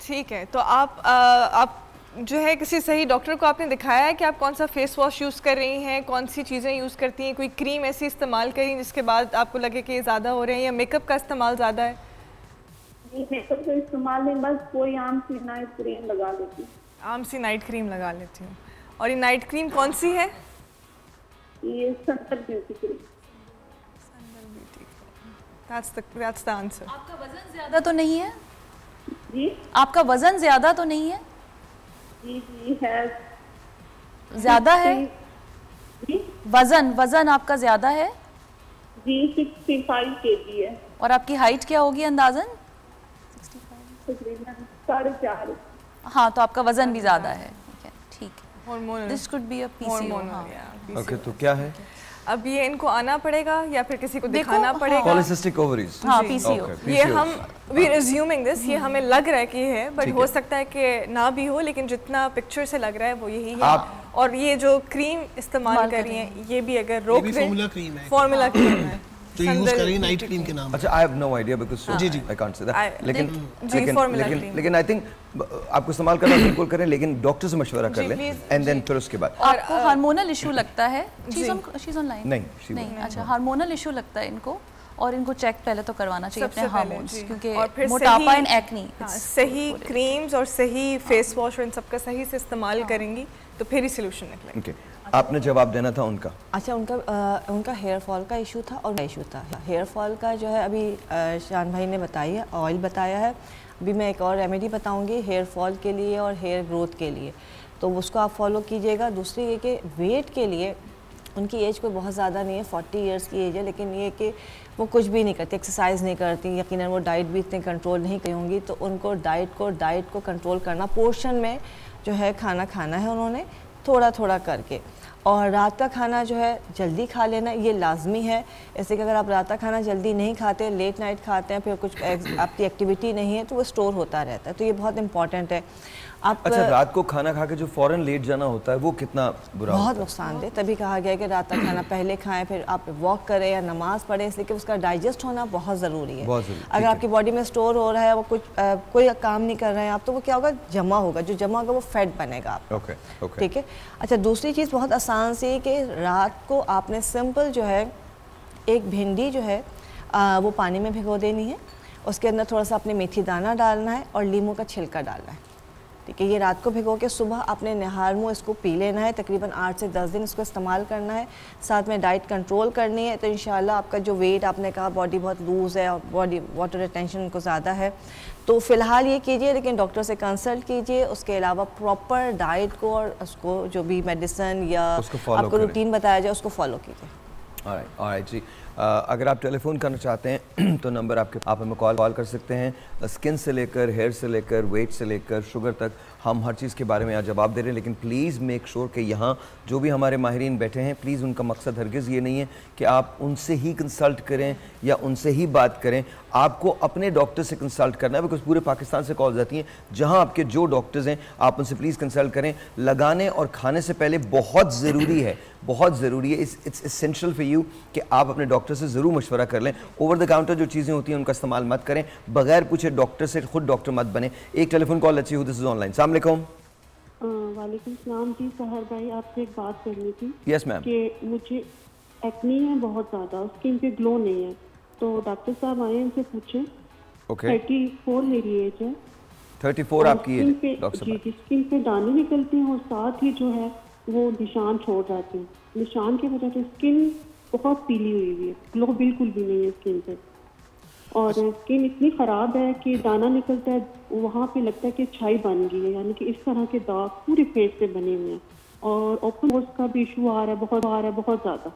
S18: ठीक है, तो आप जो है किसी सही डॉक्टर को आपने दिखाया है कि आप कौन सा फेस वॉश यूज़ कर रही हैं, कौन सी चीज़ें यूज़ करती हैं, कोई क्रीम ऐसी इस्तेमाल करी जिसके बाद आपको लगे कि ये ज़्यादा हो रहे हैं, या मेकअप का इस्तेमाल ज़्यादा है?
S21: मेकअप का इस्तेमाल नहीं, बस कोई आम सी नाइट क्रीम लगा लेती हूँ।
S18: आम सी नाइट क्रीम लगा लेती हूँ। और ये नाइट क्रीम कौन सी है?
S21: ये sandal beauty cream.
S18: That's the answer.
S17: आपका वजन ज़्यादा तो नहीं है?
S21: जी?
S17: आपका वजन ज़्यादा तो नहीं है?
S21: जी है।
S17: ज़्यादा है? वजन आपका ज़्यादा है?
S21: जी 65 kg है।
S17: और आपकी हाइट क्या होगी अंदाजन?
S21: 4.5।
S17: हाँ, तो आपका वजन भी ज़्यादा है। ठीक है।
S18: Hormonal.
S17: This could be a PCO.
S2: Okay, तो क्या है?
S18: अब ये इनको आना पड़ेगा या फिर किसी को दिखाना पड़ेगा।
S2: Polycystic ovaries.
S18: हाँ, पीसीओ। ये हम वी अज्यूमिंग दिस, ये हमें लग रहा है कि है, बट हो सकता है कि ना भी हो, लेकिन जितना पिक्चर से लग रहा है वो यही है। और ये जो क्रीम इस्तेमाल कर रही हैं, ये भी अगर रोक दें,
S16: फॉर्मूला क्रीम है।
S18: फॉर्मूला क्रीम है।
S16: तो यूज करें नाइट क्रीम के नाम।
S2: अच्छा, I have no idea because I can't say that. लेकिन आई थिंक आपको इस्तेमाल करना बिल्कुल करें, लेकिन डॉक्टर से मशवरा कर लें एंड देन फिर उसके बाद।
S17: आपको हार्मोनल इशू लगता है? She is online?
S2: नहीं।
S17: अच्छा, हार्मोनल इशू लगता है इनको, और इनको चेक पहले तो करवाना चाहिए अपने हार्मोन्स, क्योंकि मोटापा एंड एक्नी।
S18: सही क्रीम्स और सही फेस वॉश और इन सब का सही से इस्तेमाल करेंगी तो फिर ही सोल्यूशन निकलेगा।
S2: ओके, आपने जवाब देना था उनका।
S20: अच्छा, उनका हेयर फॉल का इशू था और इशू था हेयर फॉल का जो है अभी शान भाई ने बताई है, ऑयल बताया है। अभी मैं एक और रेमेडी बताऊंगी हेयर फॉल के लिए और हेयर ग्रोथ के लिए, तो उसको आप फॉलो कीजिएगा। दूसरी ये कि वेट के लिए उनकी एज कोई बहुत ज़्यादा नहीं है, 40 इयर्स की एज है, लेकिन ये कि वो कुछ भी नहीं करती, एक्सरसाइज नहीं करती, यकीनन वो डाइट भी इतने कंट्रोल नहीं की होंगी। तो उनको डाइट को कंट्रोल करना, पोर्शन में जो है खाना खाना है उन्होंने थोड़ा थोड़ा करके, और रात का खाना जो है जल्दी खा लेना, ये लाजमी है। ऐसे कि अगर आप रात का खाना जल्दी नहीं खाते, लेट नाइट खाते हैं, फिर कुछ आपकी एक्टिविटी नहीं है तो वो स्टोर होता रहता है, तो ये बहुत इंपॉर्टेंट है। आप
S2: अच्छा, रात को खाना खा के जो फौरन लेट जाना होता है वो कितना बुरा?
S20: बहुत नुकसानदेह। तभी कहा गया कि रात का खाना पहले खाएं, फिर आप वॉक करें या नमाज पढ़ें, इसलिए कि उसका डाइजेस्ट होना बहुत ज़रूरी है। अगर आपकी बॉडी में स्टोर हो रहा है, वो कोई काम नहीं कर रहे हैं आप, तो वो क्या होगा, जमा होगा, जो जमा होगा वो फैट बनेगा आप। ठीक है। अच्छा, दूसरी चीज़ बहुत आसान सी कि रात को आपने सिंपल जो है एक भिंडी जो है वो पानी में भिगो देनी है, उसके अंदर थोड़ा सा अपने मेथी दाना डालना है और लीमू का छिलका डालना है। ठीक है, ये रात को भिगो के सुबह अपने निहार मुँह इसको पी लेना है। तकरीबन 8 से 10 दिन इसको इस्तेमाल करना है, साथ में डाइट कंट्रोल करनी है। तो इंशाल्लाह आपका जो वेट, आपने कहा बॉडी बहुत लूज़ है और बॉडी वाटर रिटेंशन को ज़्यादा है, तो फ़िलहाल ये कीजिए, लेकिन डॉक्टर से कंसल्ट कीजिए। उसके अलावा प्रॉपर डाइट को और उसको जो भी मेडिसिन या आपको रूटीन बताया जाए उसको फॉलो कीजिए।
S2: ऑलराइट जी, अगर आप टेलीफोन करना चाहते हैं तो नंबर आप हमें कॉल कर सकते हैं। स्किन से लेकर, हेयर से लेकर, वेट से लेकर, शुगर तक, हम हर चीज़ के बारे में यहाँ जवाब दे रहे हैं। लेकिन प्लीज़ मेक श्योर कि यहाँ जो भी हमारे माहिरीन बैठे हैं, प्लीज़ उनका मकसद हरगिज़ ये नहीं है कि आप उनसे ही कंसल्ट करें या उनसे ही बात करें। आपको अपने डॉक्टर से कंसल्ट करना है, बिकॉज पूरे पाकिस्तान से कॉल्स आती हैं। जहाँ आपके जो डॉक्टर्स हैं आप उनसे प्लीज़ कंसल्ट करें। लगाने और खाने से पहले बहुत ज़रूरी है, बहुत ज़रूरी है, इट्स एसेंशियल फॉर यू कि आप अपने डॉक्टर से ज़रूर मशवरा कर लें। ओवर द काउंटर जो चीज़ें होती हैं उनका इस्तेमाल मत करें, बगैर पूछे डॉक्टर से खुद डॉक्टर मत बने। एक टेलीफोन कॉल अच्छी हो, दिस इज ऑनलाइन। अस्सलाम वालेकुम।
S7: वालेकुम सलाम जी। सहर भाई, आपसे एक बात करनी थी।
S2: Yes ma'am.
S7: कि मुझे एक्नी है बहुत ज़्यादा, स्किन पे ग्लो नहीं है, तो डॉक्टर साहब आए इनसे पूछे। 34 मेरी एज है।
S2: 34 आपकी एज डॉक्टर साहब?
S7: जी, स्किन पे दाने निकलते हैं और साथ ही जो है वो निशान छोड़ जाते हैं। निशान की वजह से स्किन बहुत पीली हुई है, ग्लो बिल्कुल भी नहीं है स्किन पे, और स्किन इतनी ख़राब है कि दाना निकलता है वहाँ पे लगता है कि छाई बन गई है, यानी कि इस तरह के दाग पूरे फेस पे बने हुए हैं। और ओपन पोर्स का भी इशू आ रहा है बहुत ज़्यादा।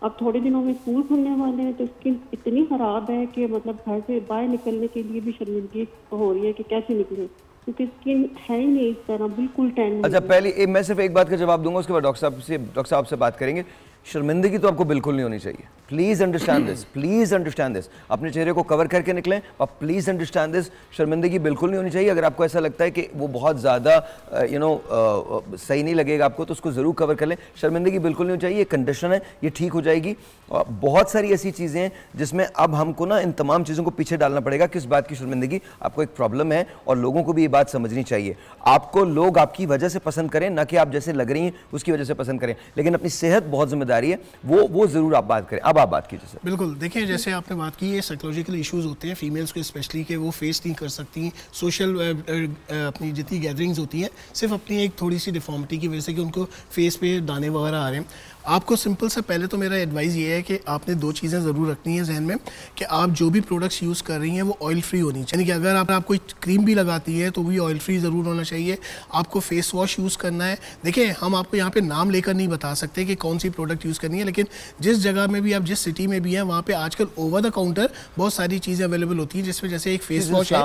S7: अब थोड़े दिनों में स्कूल खुलने वाले हैं तो स्किन इतनी ख़राब है कि मतलब घर से बाहर निकलने के लिए भी शर्मिंदगी हो रही है कि कैसे निकले, क्योंकि स्किन है ही नहीं इस तरह, बिल्कुल टैन।
S2: अच्छा, पहले मैं सिर्फ एक बात का जवाब दूंगा, उसके बाद डॉक्टर साहब से बात करेंगे। शर्मिंदगी तो आपको बिल्कुल नहीं होनी चाहिए। Please understand this, please understand this. अपने चेहरे को कवर करके निकलें, और प्लीज़ अंडरस्टैंड दिस, शर्मिंदगी बिल्कुल नहीं होनी चाहिए। अगर आपको ऐसा लगता है कि वो बहुत ज़्यादा सही नहीं लगेगा आपको, तो उसको ज़रूर कवर कर लें। शर्मिंदगी बिल्कुल नहीं होनी चाहिए, ये कंडीशन है, ये ठीक हो जाएगी। और बहुत सारी ऐसी चीज़ें हैं जिसमें अब हमको ना इन तमाम चीज़ों को पीछे डालना पड़ेगा। किस बात की शर्मिंदगी? आपको एक प्रॉब्लम है, और लोगों को भी ये बात समझनी चाहिए। आपको लोग आपकी वजह से पसंद करें, ना कि आप जैसे लग रही हैं उसकी वजह से पसंद करें, लेकिन अपनी सेहत बहुत जिम्मेदारी है, वो ज़रूर आप बात करें। अब आप बात कीजिए सर।
S16: बिल्कुल, देखिए जैसे आपने बात की, ये साइकोलॉजिकल इश्यूज होते हैं फीमेल्स को स्पेशली, कि वो फेस नहीं कर सकती सोशल अपनी जितनी गैदरिंग्स होती हैं, सिर्फ अपनी एक थोड़ी सी डिफॉर्मिटी की वजह से कि उनको फेस पे दाने वगैरह आ रहे हैं। आपको सिंपल सा पहले तो मेरा एडवाइस ये है कि आपने 2 चीज़ें ज़रूर रखनी है जहन में, कि आप जो भी प्रोडक्ट्स यूज़ कर रही हैं वो ऑयल फ्री होनी चाहिए। यानी कि अगर आप कोई क्रीम भी लगाती है तो भी ऑयल फ्री ज़रूर होना चाहिए। आपको फेस वॉश यूज़ करना है। देखिए, हम आपको यहाँ पे नाम लेकर नहीं बता सकते कि कौन सी प्रोडक्ट यूज़ करनी है, लेकिन जिस जगह में भी आप, जिस सिटी में भी हैं, वहाँ पर आजकल ओवर द काउंटर बहुत सारी चीज़ें अवेलेबल होती हैं, जिसमें जैसे एक फेस वॉश है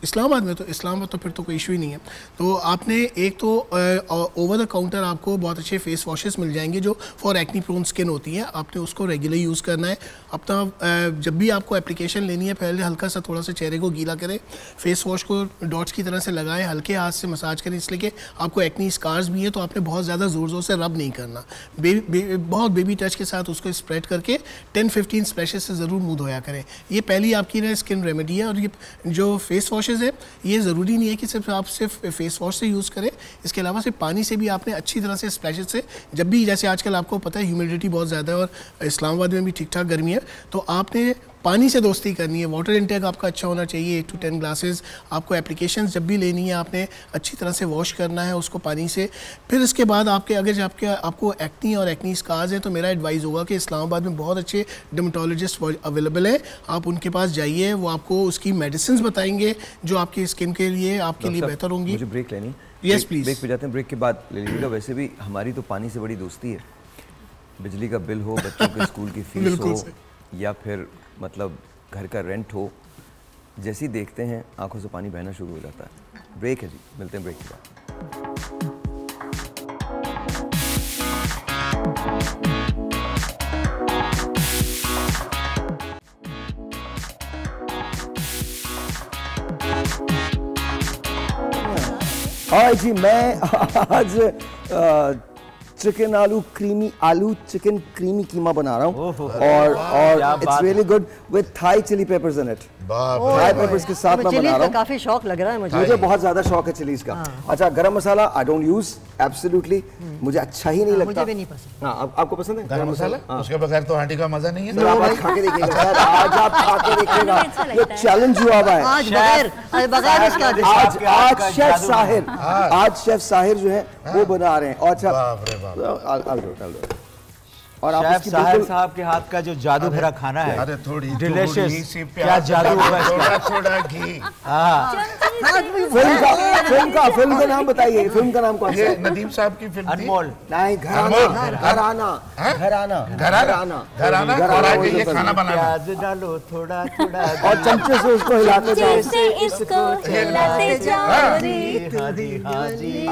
S16: इस्लामाबाद में, तो इस्लामाबाद तो फिर तो कोई इशू ही नहीं है। तो आपने एक तो ओवर द काउंटर आपको बहुत अच्छे फेस वॉशेस मिल जाएंगे जो फॉर एक्नी प्रोन स्किन होती है, आपने उसको रेगुलर यूज़ करना है। अपना जब भी आपको एप्लीकेशन लेनी है, पहले हल्का सा थोड़ा सा चेहरे को गीला करें, फेस वॉश को डॉट्स की तरह से लगाएं, हल्के हाथ से मसाज करें, इसलिए कि आपको एक्नी स्कार्स भी है, तो आपने बहुत ज़्यादा ज़ोर ज़ोर से रब नहीं करना। बहुत बेबी टच के साथ उसको स्प्रेड करके 10-15 स्प्लैशेस से ज़रूर मुँह धोया करें। ये पहली आपकी ना स्किन रेमेडी है। और ये जो फेस वॉशेज़ है, ये ज़रूरी नहीं है कि सिर्फ आप सिर्फ फेस वॉश से यूज़ करें, इसके अलावा सिर्फ पानी से भी आपने अच्छी तरह से स्प्लैशेस से, जब भी, जैसे आजकल आपको पता है ह्यूमिडिटी बहुत ज़्यादा है और इस्लामाबाद में भी ठीक ठाक गर्मी है, तो आपने पानी से दोस्ती करनी है। वाटर इंटेक आपका अच्छा होना चाहिए, 8 to 10 ग्लासेस। आपको एप्लीकेशंस जब भी लेनी है, आपने अच्छी तरह से वॉश करना है उसको पानी से। फिर इसके बाद अगर आपको एक्नी और एक्नी स्कार्स हैं, तो मेरा एडवाइस होगा कि इस्लामाबाद में बहुत अच्छे डर्मेटोलॉजिस्ट अवेलेबल हैं, आप उनके पास जाइए, वो आपको उसकी मेडिसिन बताएंगे जो आपकी स्किन के लिए, आपके लिए बेहतर होंगी।
S2: मुझे ब्रेक लेनी।
S16: Yes please.
S2: ब्रेक पे जाते हैं, ब्रेक के बाद ले लीजिएगा। वैसे भी हमारी तो पानी से बड़ी दोस्ती है, बिजली का बिल हो, बच्चों के स्कूल की फीस हो, या फिर मतलब घर का रेंट हो, जैसे ही देखते हैं आंखों से पानी बहना शुरू हो जाता है। ब्रेक है जी, मिलते हैं ब्रेक के बाद। हाँ जी, मैं आज चिकन आलू चिकन क्रीमी कीमा बना रहा हूँ, और it's really good with Thai chilli peppers in it. Thai peppers के साथ मैं बना रहा हूँ।
S4: काफी शौक लग रहा है
S2: मुझे बहुत ज्यादा शौक है चिलीज का। अच्छा, गरम मसाला आई डोंट यूज एब्सोल्युटली, मुझे अच्छा ही नहीं लगता।
S4: मुझे भी नहीं पसंद।
S2: हाँ, आपको पसंद है
S12: गरम मसाला? उसके बगैर तो हांडी का मजा नहीं है।
S2: आप आज खा के देखिएगा, आज आप खा के देखिएगा, ये चैलेंज हुआ है
S4: आज बगैर इसका।
S2: आज शेफ साहिर जो है वो बना रहे हैं। और अच्छा,
S13: और आप शेफ साहिर साहब के हाथ का जो जादू भरा खाना है, अरे थोड़ी डिलीशियस, क्या जादू होगा।
S12: थोड़ा घी।
S2: फिल्म का नाम बताइए, फिल्म का नाम कौन सा है?
S12: नदीम साहब की फिल्म
S13: अनमोल।
S12: नहीं, घराना। ये खाना बनाना।
S13: प्याज डालो थोड़ा थोड़ा,
S2: और चमचे से उसको हिलाते जाओ।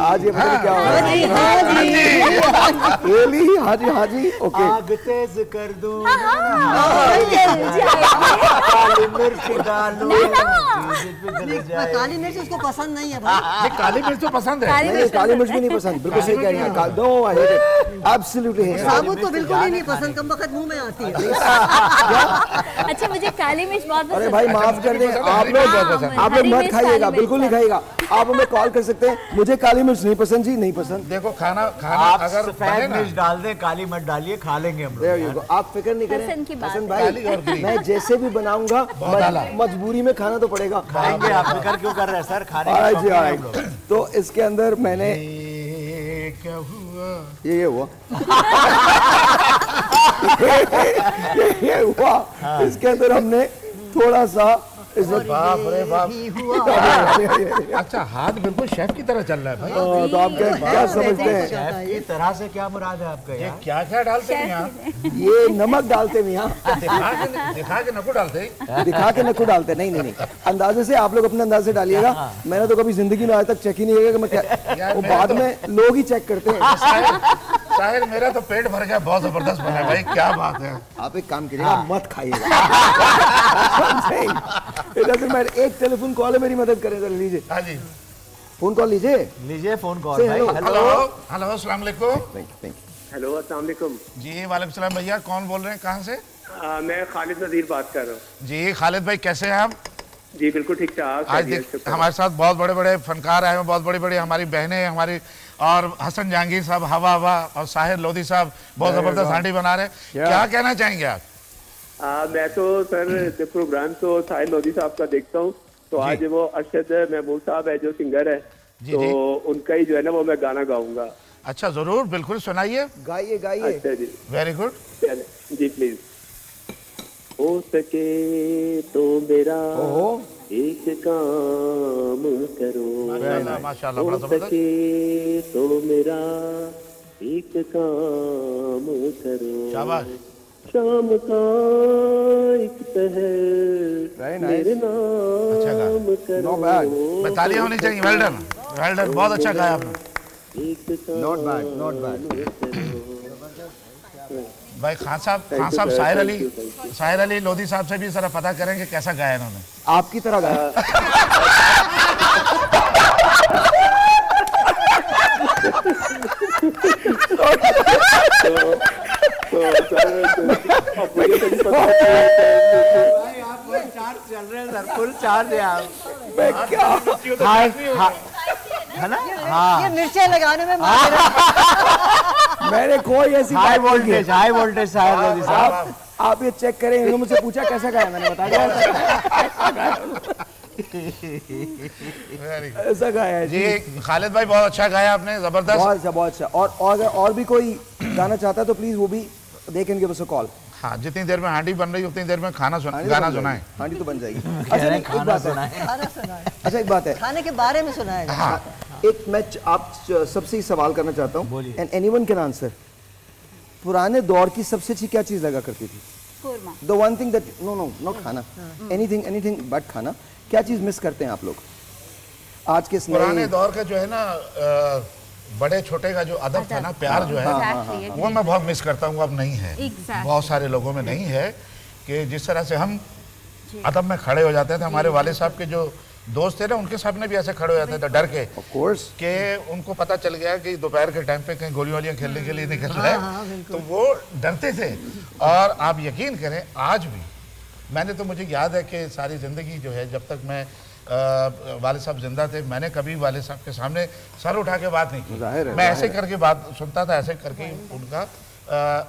S2: आज ये पता क्या होगा? हाँ जी, ओके।
S13: आग तेज कर दो, काली मिर्च डालो,
S4: काली मिर्च उसको पसंद नहीं है भाई।
S12: काली मिर्च तो पसंद है।
S2: नहीं, काली मिर्च भी नहीं पसंद, बिल्कुल सही कह रही हैं। No, I hate it, absolutely hate.
S4: साबुत तो बिल्कुल ही नहीं पसंद, कम वक्त मुंह में आती है।
S6: अच्छा, मुझे काली मिर्च बहुत पसंद।
S2: अरे भाई माफ कर दें, आप लोग मत खाइएगा, बिल्कुल नहीं खाइएगा। आप हमें कॉल कर सकते हैं, मुझे काली मिर्च नहीं पसंद जी, नहीं पसंद।
S12: देखो खाना
S13: आप
S12: अगर
S13: सफेद मिर्च डाल दें, काली मत डालिए, खा लेंगे हम लोग।
S2: आप फिक्र नहीं करें हसन भाई, मैं जैसे भी बनाऊंगा मजबूरी में खाना तो पड़ेगा।
S13: खाएंगे, आप फिक्र क्यों कर रहे हैं सर, खाने की।
S2: तो इसके अंदर मैंने
S12: क्या हुआ,
S2: ये हुआ ये हुआ। इसके अंदर हमने थोड़ा सा
S12: बाप रे बाप। अच्छा, हाथ बिल्कुल शेफ की तरह चल रहा है भाई।
S2: तो आप क्या समझते हैं
S13: शेफ की तरह से? क्या मुराद है आपका?
S12: ये क्या क्या डालते हैं यहाँ?
S2: ये नमक डालते हैं यहाँ।
S12: दिखा के नकू डालते,
S2: दिखा के नकू डालते। नहीं नहीं नहीं, अंदाजे से आप लोग अपने अंदाजे से डालिएगा। मैंने तो कभी जिंदगी में आज तक चेक ही नहीं किया कि मैं क्या, वो बाद में लोग ही चेक करते हैं।
S12: साहिर मेरा तो पेट भर गया, बहुत जबरदस्त बना है भाई, क्या बात है।
S2: आप एक काम करिएगा, मत खाइएगा। एक टेलीफोन कॉल है, मेरी मदद करें जरा, लीजिए।
S12: हाँ जी,
S2: फोन कॉल लीजिए।
S13: लीजिए फोन कॉल।
S12: हेलो हेलो, अस्सलाम वालेकुम।
S8: हेलो, अस्सलाम वालेकुम
S12: जी। वालेकुम सलाम भैया, कौन बोल रहे हैं, कहाँ से?
S8: मैं खालिद नज़ीर बात कर रहा हूँ।
S12: जी खालिद भाई, कैसे हैं आप?
S8: जी बिल्कुल ठीक ठाक।
S12: आज हमारे साथ बहुत बड़े बड़े फनकार आए हैं, बहुत बड़ी बड़ी हमारी बहनें हैं हमारी, और हसन जहांगीर साहब हवा हवा और साहिर लोधी साहब बहुत जबरदस्त हांडी बना रहे हैं। क्या कहना चाहेंगे आप?
S8: मैं तो सर प्रोग्राम तो साहिर लोधी साहब का देखता हूँ, तो आज वो अरशद महमूद साहब है जो सिंगर है, तो उनका ही जो है ना वो मैं गाना गाऊंगा।
S12: अच्छा जरूर, बिल्कुल सुनाइए।
S2: गाइए गाइए।
S8: अच्छा जी,
S12: वेरी गुड
S8: जी प्लीज। हो सके तो मेरा एक काम करो,
S12: माशाल्लाह,
S8: हो सके तो मेरा एक काम करो,
S12: शाबाश।
S8: शाम का एक पहर मेरे नाम करो।
S12: तालियां होनी चाहिए। वेल डन, वेल डन, बहुत अच्छा गाया आपने।
S2: Not bad, not bad.
S12: भाई खान साहब साहिर अली लोधी साहब से भी जरा पता करें कि कैसा गाया इन्होंने।
S2: आपकी तरह गाया।
S13: चल रहे हैं सर, फुल चार्ज है आप। है ना? हाँ,
S4: ये मिर्चें लगाने में
S2: मैंने कोई ऐसी
S13: हाई वोल्टेज साहिर लोधी साहब।
S2: आप ये चेक करें, इन्होंने मुझसे पूछा कैसा गाया, मैंने बता दिया ऐसा गाया है
S12: जी। खालिद भाई बहुत अच्छा गाया आपने, जबरदस्त,
S2: बहुत अच्छा, बहुत अच्छा। और अगर और भी कोई गाना चाहता है तो प्लीज वो भी they can give us a call.
S12: हाँ, जितनी देर में हांडी बन रही है उतनी देर में गाना सुनाए।
S2: हांडी तो बन जाएगी। अच्छा एक बात है,
S4: खाने के बारे में सुनाएगा।
S2: हाँ, एक मैं आप सबसे ही सवाल करना चाहता हूँ, एंड एनीवन कैन आंसर। पुराने दौर की सबसे अच्छी क्या चीज लगा करती थी? The one thing that not खाना, एनीथिंग बट खाना। क्या चीज मिस करते हैं आप लोग आज के
S12: पुराने दौर का? जो है ना बड़े छोटे का जो अदब था ना, प्यार जो है वो मैं बहुत मिस करता हूँ। अब नहीं है, बहुत सारे लोगों में नहीं है कि जिस तरह से हम अदब में खड़े हो जाते थे। हमारे वाले साहब के जो दोस्त थे ना, उनके सामने भी ऐसे खड़े हो जाते थे डर के, कि उनको पता चल गया कि दोपहर के टाइम पे कहीं गोलियां वोलियां खेलने के लिए निकल रहे हैं, तो वो डरते थे। और आप यकीन करें, आज भी मैंने तो, मुझे याद है कि सारी ज़िंदगी जो है, जब तक मैं वाले साहब जिंदा थे, मैंने कभी वाले साहब के सामने सर उठा के बात नहीं की। मैं ऐसे करके बात सुनता था, ऐसे करके उनका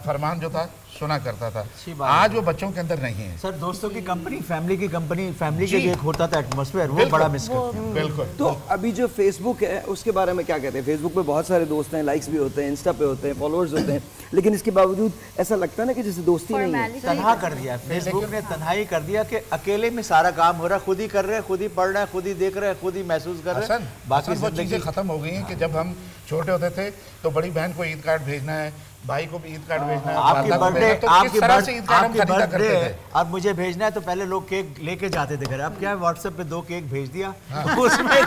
S12: फरमान जो था सुना करता था। आज वो बच्चों के अंदर नहीं है।
S13: सर दोस्तों की कंपनी, फैमिली की कंपनी, फैमिली के जो एक होता था एटमॉस्फेयर, वो बड़ा मिस करते हैं।
S12: बिल्कुल।
S2: तो अभी जो फेसबुक है उसके बारे में क्या कहते हैं? फेसबुक पे बहुत सारे दोस्त हैं, लाइक्स भी होते हैं, इंस्टा पे होते हैं, फॉलोअर्स होते हैं, लेकिन इसके बावजूद ऐसा लगता है ना कि जैसे दोस्ती नहीं है।
S13: तन्हा कर दिया फेसबुक ने, तन्हाई कर दिया कि अकेले में सारा काम हो रहा है, खुद ही कर रहे हैं, खुद ही पढ़ रहे हैं, खुद ही देख रहे हैं, खुद ही महसूस कर रहे हैं।
S12: बाकी वो चीज़ें खत्म हो गई हैं कि जब हम छोटे होते थे तो बड़ी बहन को ईद कार्ड भेजना है, भाई को भी ईद कार्ड भेजना है,
S13: आपकी बर्थडे
S12: अब
S13: मुझे भेजना है तो पहले लोग केक लेके जाते थे घर। अब क्या है, व्हाट्सएप पे 2 केक भेज दिया।
S12: उसमें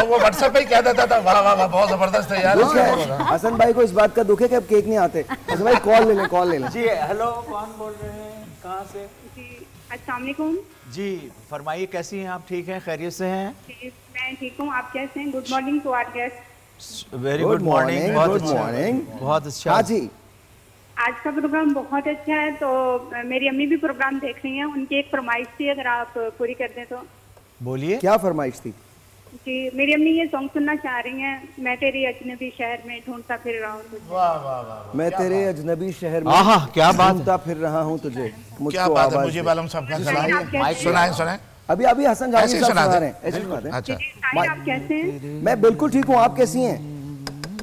S12: वो व्हाट्सएप पे ही कह देता था, वाह वाह वाह बहुत जबरदस्त है यार।
S2: हसन भाई को इस बात का दुख है कि अब केक नहीं आते। हसन भाई कॉल ले लें।
S13: जी हेलो, कौन बोल रहे हैं, कहाँ से?
S21: अस्सलाम वालेकुम।
S13: जी फरमाइए, कैसी हैं आप? ठीक हैं, खैरियत से हैं?
S21: मैं ठीक हूँ, आप कैसे हैं? Good morning to our guest.
S13: Very good morning.
S2: Good morning.
S13: बहुत अच्छा।
S2: हाँ जी,
S21: आज का प्रोग्राम बहुत अच्छा है। तो मेरी अम्मी भी प्रोग्राम देख रही हैं, उनकी एक फरमाइश थी, अगर आप पूरी कर दें तो।
S13: बोलिए,
S2: क्या फरमाइश थी?
S21: जी, मेरी अम्मी ये सॉन्ग सुनना चाह रही हैं, मैं तेरे अजनबी शहर में ढूंढता फिर रहा हूँ तुझे।
S12: वाह वाह वाह,
S2: मैं तेरे अजनबी शहर में
S13: क्या बात,
S2: ढूंढता फिर रहा हूँ तुझे।
S12: क्या बात है, मुझे बालम साहब क्या सुनाएं।
S2: अभी अभी हसन जावेद साहब सुना रहे हैं, ऐसे सुना दें।
S12: अच्छा,
S21: आप कैसे हैं?
S2: मैं बिल्कुल ठीक हूँ, आप कैसी हैं?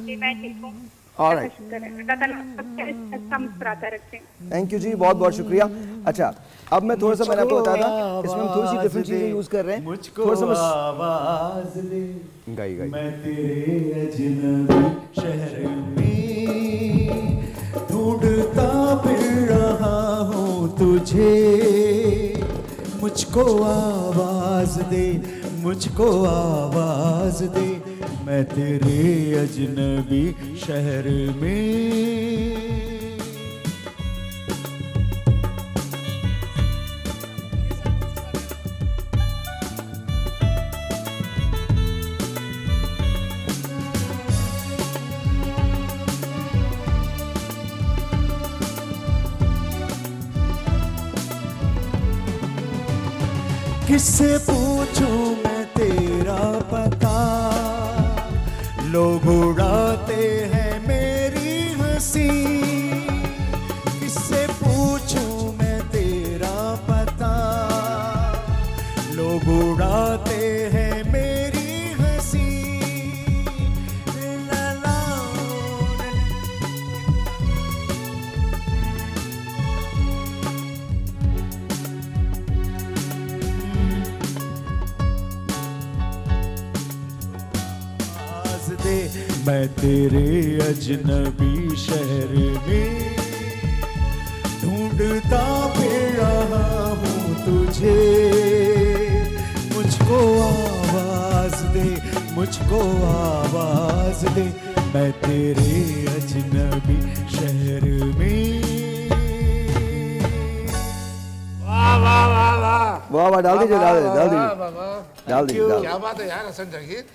S21: जी मैं ठीक हूँ।
S2: ऑलराइट,
S21: मुस्कुराता रखते हैं।
S2: थैंक यू जी, बहुत बहुत शुक्रिया। अच्छा, अब मैं थोड़ा सा, मैंने आपको बताया था इसमें हम थोड़ी सी डिफरेंट चीजें यूज कर रहे हैं। थोड़ा सा
S15: आवाज दे,
S2: गाई
S15: मैं तेरे अजनबी शहर में ढूंढता फिर रहा हूँ तुझे। मुझको आवाज दे, मुझको आवाज दे, मैं तेरे अजनबी शहर में। किससे पूछूं मैं तेरा पता, लोग उड़ाते हैं मेरी हंसी। किससे पूछूं मैं तेरा पता, लोग उड़ाते हैं मेरी हंसी। मैं तेरे अजनबी शहर में ढूंढता फिर रहा हूँ तुझे। मुझको आवाज दे, मुझको आवाज दे, मैं तेरे अजनबी शहर में।
S12: वाह वाह वाह वाह
S2: वाह वाह, डाल दीजिए, डाल दीजिए।
S12: क्या बात है यार हसन जहांगीर,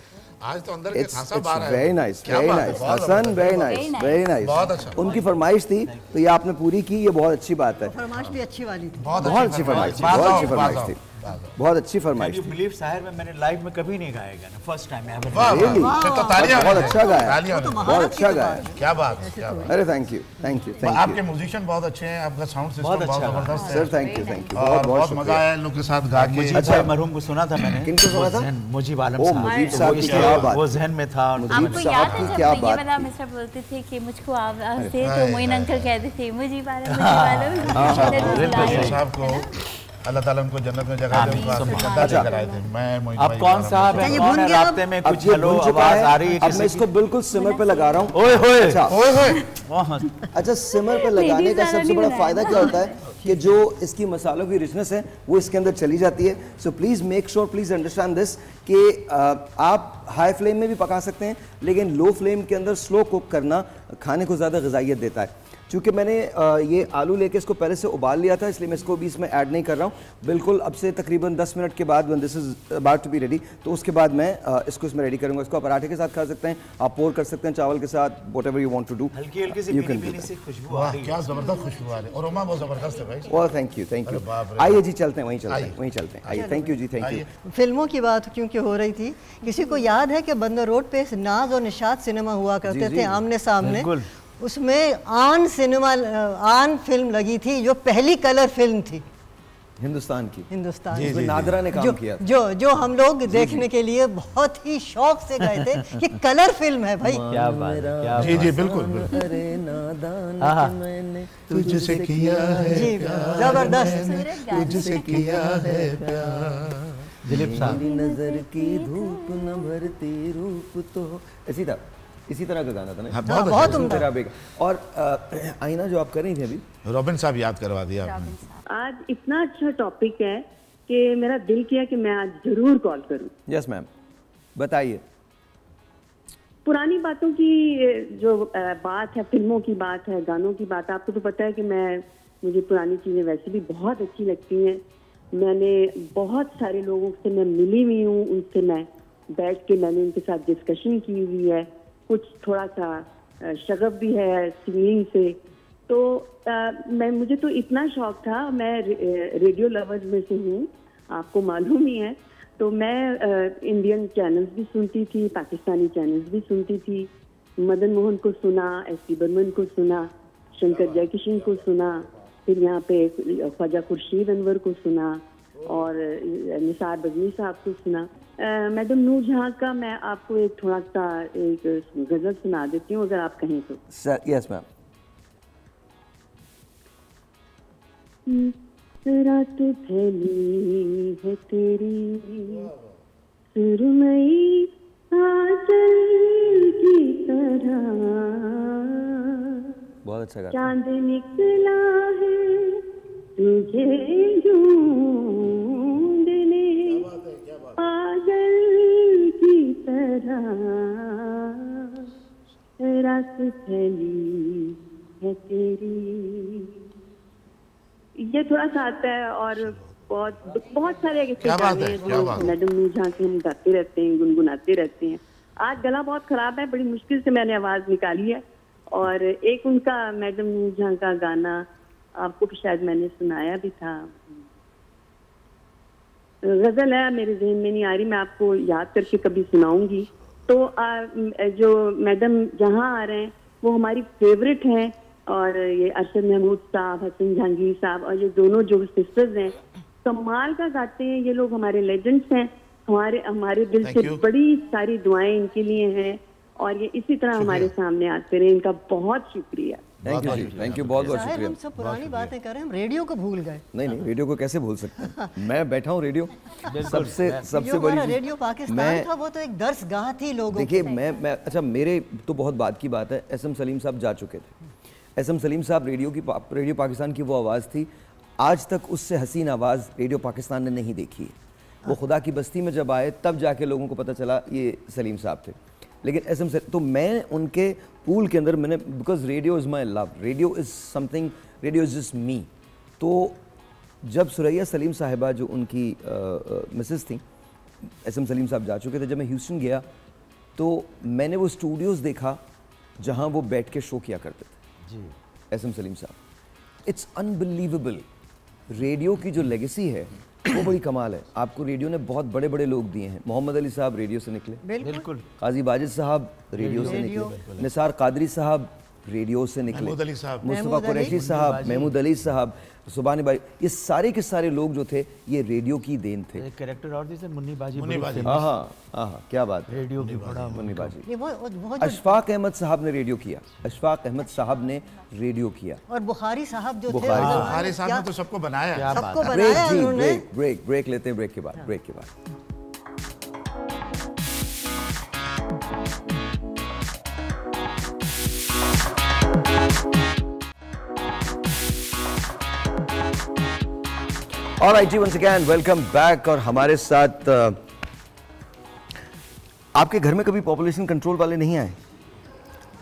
S12: आज तो अंदर के खासा बार है।
S2: Very nice, very nice Hasan, very nice, very nice.
S12: बहुत अच्छा।
S2: उनकी फरमाइश थी तो ये आपने पूरी की, ये बहुत अच्छी बात है।
S4: फरमाइश भी अच्छी वाली थी,
S2: बहुत अच्छी फरमाइश थी, बहुत अच्छी फरमाइश थी, बहुत अच्छी फरमाइश थी।
S13: बिलीव साहिर में मैंने लाइव में कभी नहीं गाया गाना, फर्स्ट टाइम एवर।
S2: बहुत अच्छा गाया, बहुत अच्छा गाया।
S12: क्या बात है, क्या बात।
S2: अरे thank you, thank you, thank you.
S12: आपके म्यूजिशियन बहुत अच्छे हैं, आपका साउंड सिस्टम बहुत जबरदस्त है
S2: sir. Thank you, thank you,
S12: बहुत बहुत मजा आया इन लोगों के साथ गा के।
S13: अच्छा, मरहूम को सुना था मैंने।
S2: किनको सुना था?
S13: मुजीब आलम
S2: साहब। मुजीब साहब की क्या बात,
S13: वो जहन में था।
S6: आपको याद है जब ये वाला मिस्टर बोलते थे कि मुझको आवाज दे, तो मोइन अंकल कहते थे मुजीब आलम, मुजीब आलम।
S12: साहब को अल्लाह ताला उनको जन्नत में जगह दे, उनको आशीर्वाद देकर आए थे। मैं
S13: अब कौन साहब है, कौन है रास्ते में? कुछ हेलो आवाज आ रही है,
S2: अब मैं इसको बिल्कुल सिमर पे लगा रहा हूँ।
S13: ओए होए,
S2: अच्छा
S12: ओए होए।
S2: अच्छा, सिमर पे लगाने का सबसे बड़ा फायदा क्या होता है कि जो इसकी मसालों की रिचनेस है वो इसके अंदर चली जाती है। So please make sure, please understand this कि आप हाई फ्लेम में भी पका सकते हैं, लेकिन लो फ्लेम के अंदर स्लो कुक करना खाने को ज़्यादा ग़िज़ाइयत देता है। चूँकि मैंने ये आलू लेके इसको पहले से उबाल लिया था, इसलिए मैं इसको भी इसमें ऐड नहीं कर रहा हूँ। बिल्कुल अब से तकरीबन 10 मिनट के बाद, when this is about to be ready, तो उसके बाद मैं इसको इसमें रेडी करूँगा। इसको आप पराठे के साथ खा सकते हैं, आप पोर कर सकते हैं चावल के साथ, whatever you want to do.
S13: हल्की हल्की सी पीनी से खुशबू आ रही है।
S12: क्या ज़बरदस्त खुशबू आ रही है, और अरोमा बहुत ज़बरदस्त है भाई।
S2: Oh thank you, thank you. आइए जी, चलते हैं, वहीं चलते हैं, वहीं चलते हैं। आइए, थैंक यू जी, थैंक यू।
S4: फिल्मों की बात क्योंकि हो रही थी, किसी को याद है कि बंदर रोड पे नाज और निशात सिनेमा हुआ करते थे आमने सामने? उसमें आन फिल्म लगी थी जो पहली कलर फिल्म थी
S2: हिंदुस्तान की,
S4: हिंदुस्तान
S2: की नादरा ने काम किया था।
S4: जो हम लोग देखने के लिए बहुत ही शौक से गए थे कि कलर फिल्म है भाई।
S13: क्या बात है,
S12: जी जी बिल्कुल।
S2: अरे नादान मैंने
S12: तुझसे किया है
S4: जी, जबरदस्त
S12: तुझसे किया है प्यार।
S13: दिलीप साहब,
S2: नजर की धूप न भरती रूप तो इसी तरह का गाना था ना।
S12: बहुत
S2: उम्दा। और आईना जो आप कर रही थी अभी,
S12: रॉबिन साहब याद करवा दिया आपने।
S21: आज इतना अच्छा टॉपिक है कि मेरा दिल किया कि मैं आज जरूर कॉल करूं।
S2: यस मैम, बताइए।
S21: पुरानी बातों की जो बात है, फिल्मों की बात है, गानों की बात है, आपको तो पता है कि मुझे पुरानी चीज़ें वैसे भी बहुत अच्छी लगती हैं।
S7: मैंने बहुत सारे लोगों से मैं मिली हुई हूँ, उनसे मैं बैठ के मैंने उनके साथ डिस्कशन की हुई है, कुछ थोड़ा सा शगफ भी है सिंगिंग से। तो मुझे तो इतना शौक था, मैं रेडियो लवर्स में से हूँ, आपको मालूम ही है। तो मैं इंडियन चैनल्स भी सुनती थी, पाकिस्तानी चैनल्स भी सुनती थी, मदन मोहन को सुना, एस.टी. बर्मन को सुना, शंकर जयकिशन को सुना, फिर यहाँ पे ख्वाजा खुर्शीद अनवर को सुना और निसार बजमी साहब को सुना। मैडम नूर जहाँ का मैं आपको एक थोड़ा सा एक गजल सुना देती हूँ अगर आप कहें तो।
S2: Yes ma'am.
S7: रात ढली है तेरी सुरमई काजल की तरह,
S2: बहुत अच्छा गाना।
S7: चांद निकला है तुझे ढूंढने पागल की तरह, रात ढली है तेरी। ये थोड़ा सा आता है और बहुत सारे ऐसे गाने हैं जो मैडम नूर जहाँ के हम गाते रहते हैं, गुनगुनाते रहते हैं। आज गला बहुत खराब है, बड़ी मुश्किल से मैंने आवाज निकाली है। और एक उनका मैडम नूर जहाँ का गाना आपको शायद मैंने सुनाया भी था, गजल है मेरे जहन में नहीं आ रही, मैं आपको याद करके कभी सुनाऊंगी। तो जो मैडम जहाँ आ रहे हैं वो हमारी फेवरेट हैं, और ये अरशद महमूद साहब, हसन जहांगीर साहब, और ये दोनों जो सिस्टर्स हैं कमाल का गाते हैं। ये लोग हमारे लेजेंड्स हैं, हमारे दिल से बड़ी सारी दुआएं इनके लिए हैं, और ये इसी तरह हमारे सामने आते रहे। इनका बहुत शुक्रिया।
S2: थैंक यू, थैंक यू, बहुत बहुत शुक्रिया।
S4: हम सब पुरानी बातें कर रहे हैं, हम रेडियो को भूल गए।
S2: नहीं, रेडियो को कैसे भूल सकते हैं? मैं बैठा हूँ रेडियो, सबसे बड़ी
S4: रेडियो पाकिस्तान था, वो तो एक दर्सगाह थी लोगों की।
S2: देखिए मैं अच्छा, मेरे तो बहुत बात की बात है, एस.एम. सलीम साहब जा चुके थे। एस.एम. सलीम साहब रेडियो पाकिस्तान की वो आवाज़ थी, आज तक उससे हसीन आवाज़ रेडियो पाकिस्तान ने नहीं देखी है। वो खुदा की बस्ती में जब आए तब जाके लोगों को पता चला ये सलीम साहब थे। लेकिन एस.एम. तो मैं उनके पूल के अंदर मैंने, because radio is my love, radio is something, radio is just me. तो जब सुरैया सलीम साहिबा जो उनकी मिसेस थी, एस.एम. सलीम साहब जा चुके थे, जब मैं ह्यूस्टन गया तो मैंने वो स्टूडियोज़ देखा जहाँ वो बैठ के शो किया करते थे जी, एस.एम. सलीम साहब। It's unbelievable. रेडियो की जो लेगेसी है वो बड़ी कमाल है। आपको रेडियो ने बहुत बड़े बड़े लोग दिए हैं। मोहम्मद अली साहब रेडियो से निकले,
S4: बिल्कुल।
S2: काजी वाजिद साहब रेडियो से निकले, निसार कादरी साहब रेडियो से निकले, मुस्तफा कुरैशी साहब, महमूद अली साहब, सुबानी भाई, ये सारे के सारे लोग जो थे ये रेडियो की देन थे।
S13: एक कैरेक्टर और थी मुन्नी बाजी,
S2: हाँ, क्या बात है,
S13: रेडियो की बड़ा
S2: मुन्नी बाजी। अशफाक अहमद साहब ने रेडियो किया, अशफाक अहमद साहब ने रेडियो किया,
S4: और बुखारी साहब जो थे,
S12: बुखारी साहब ने तो सबको बनाया।
S2: ब्रेक लेते हैं, ब्रेक के बाद। Alright जी, once again welcome back। और हमारे साथ आपके घर में कभी पॉपुलेशन कंट्रोल वाले नहीं आए?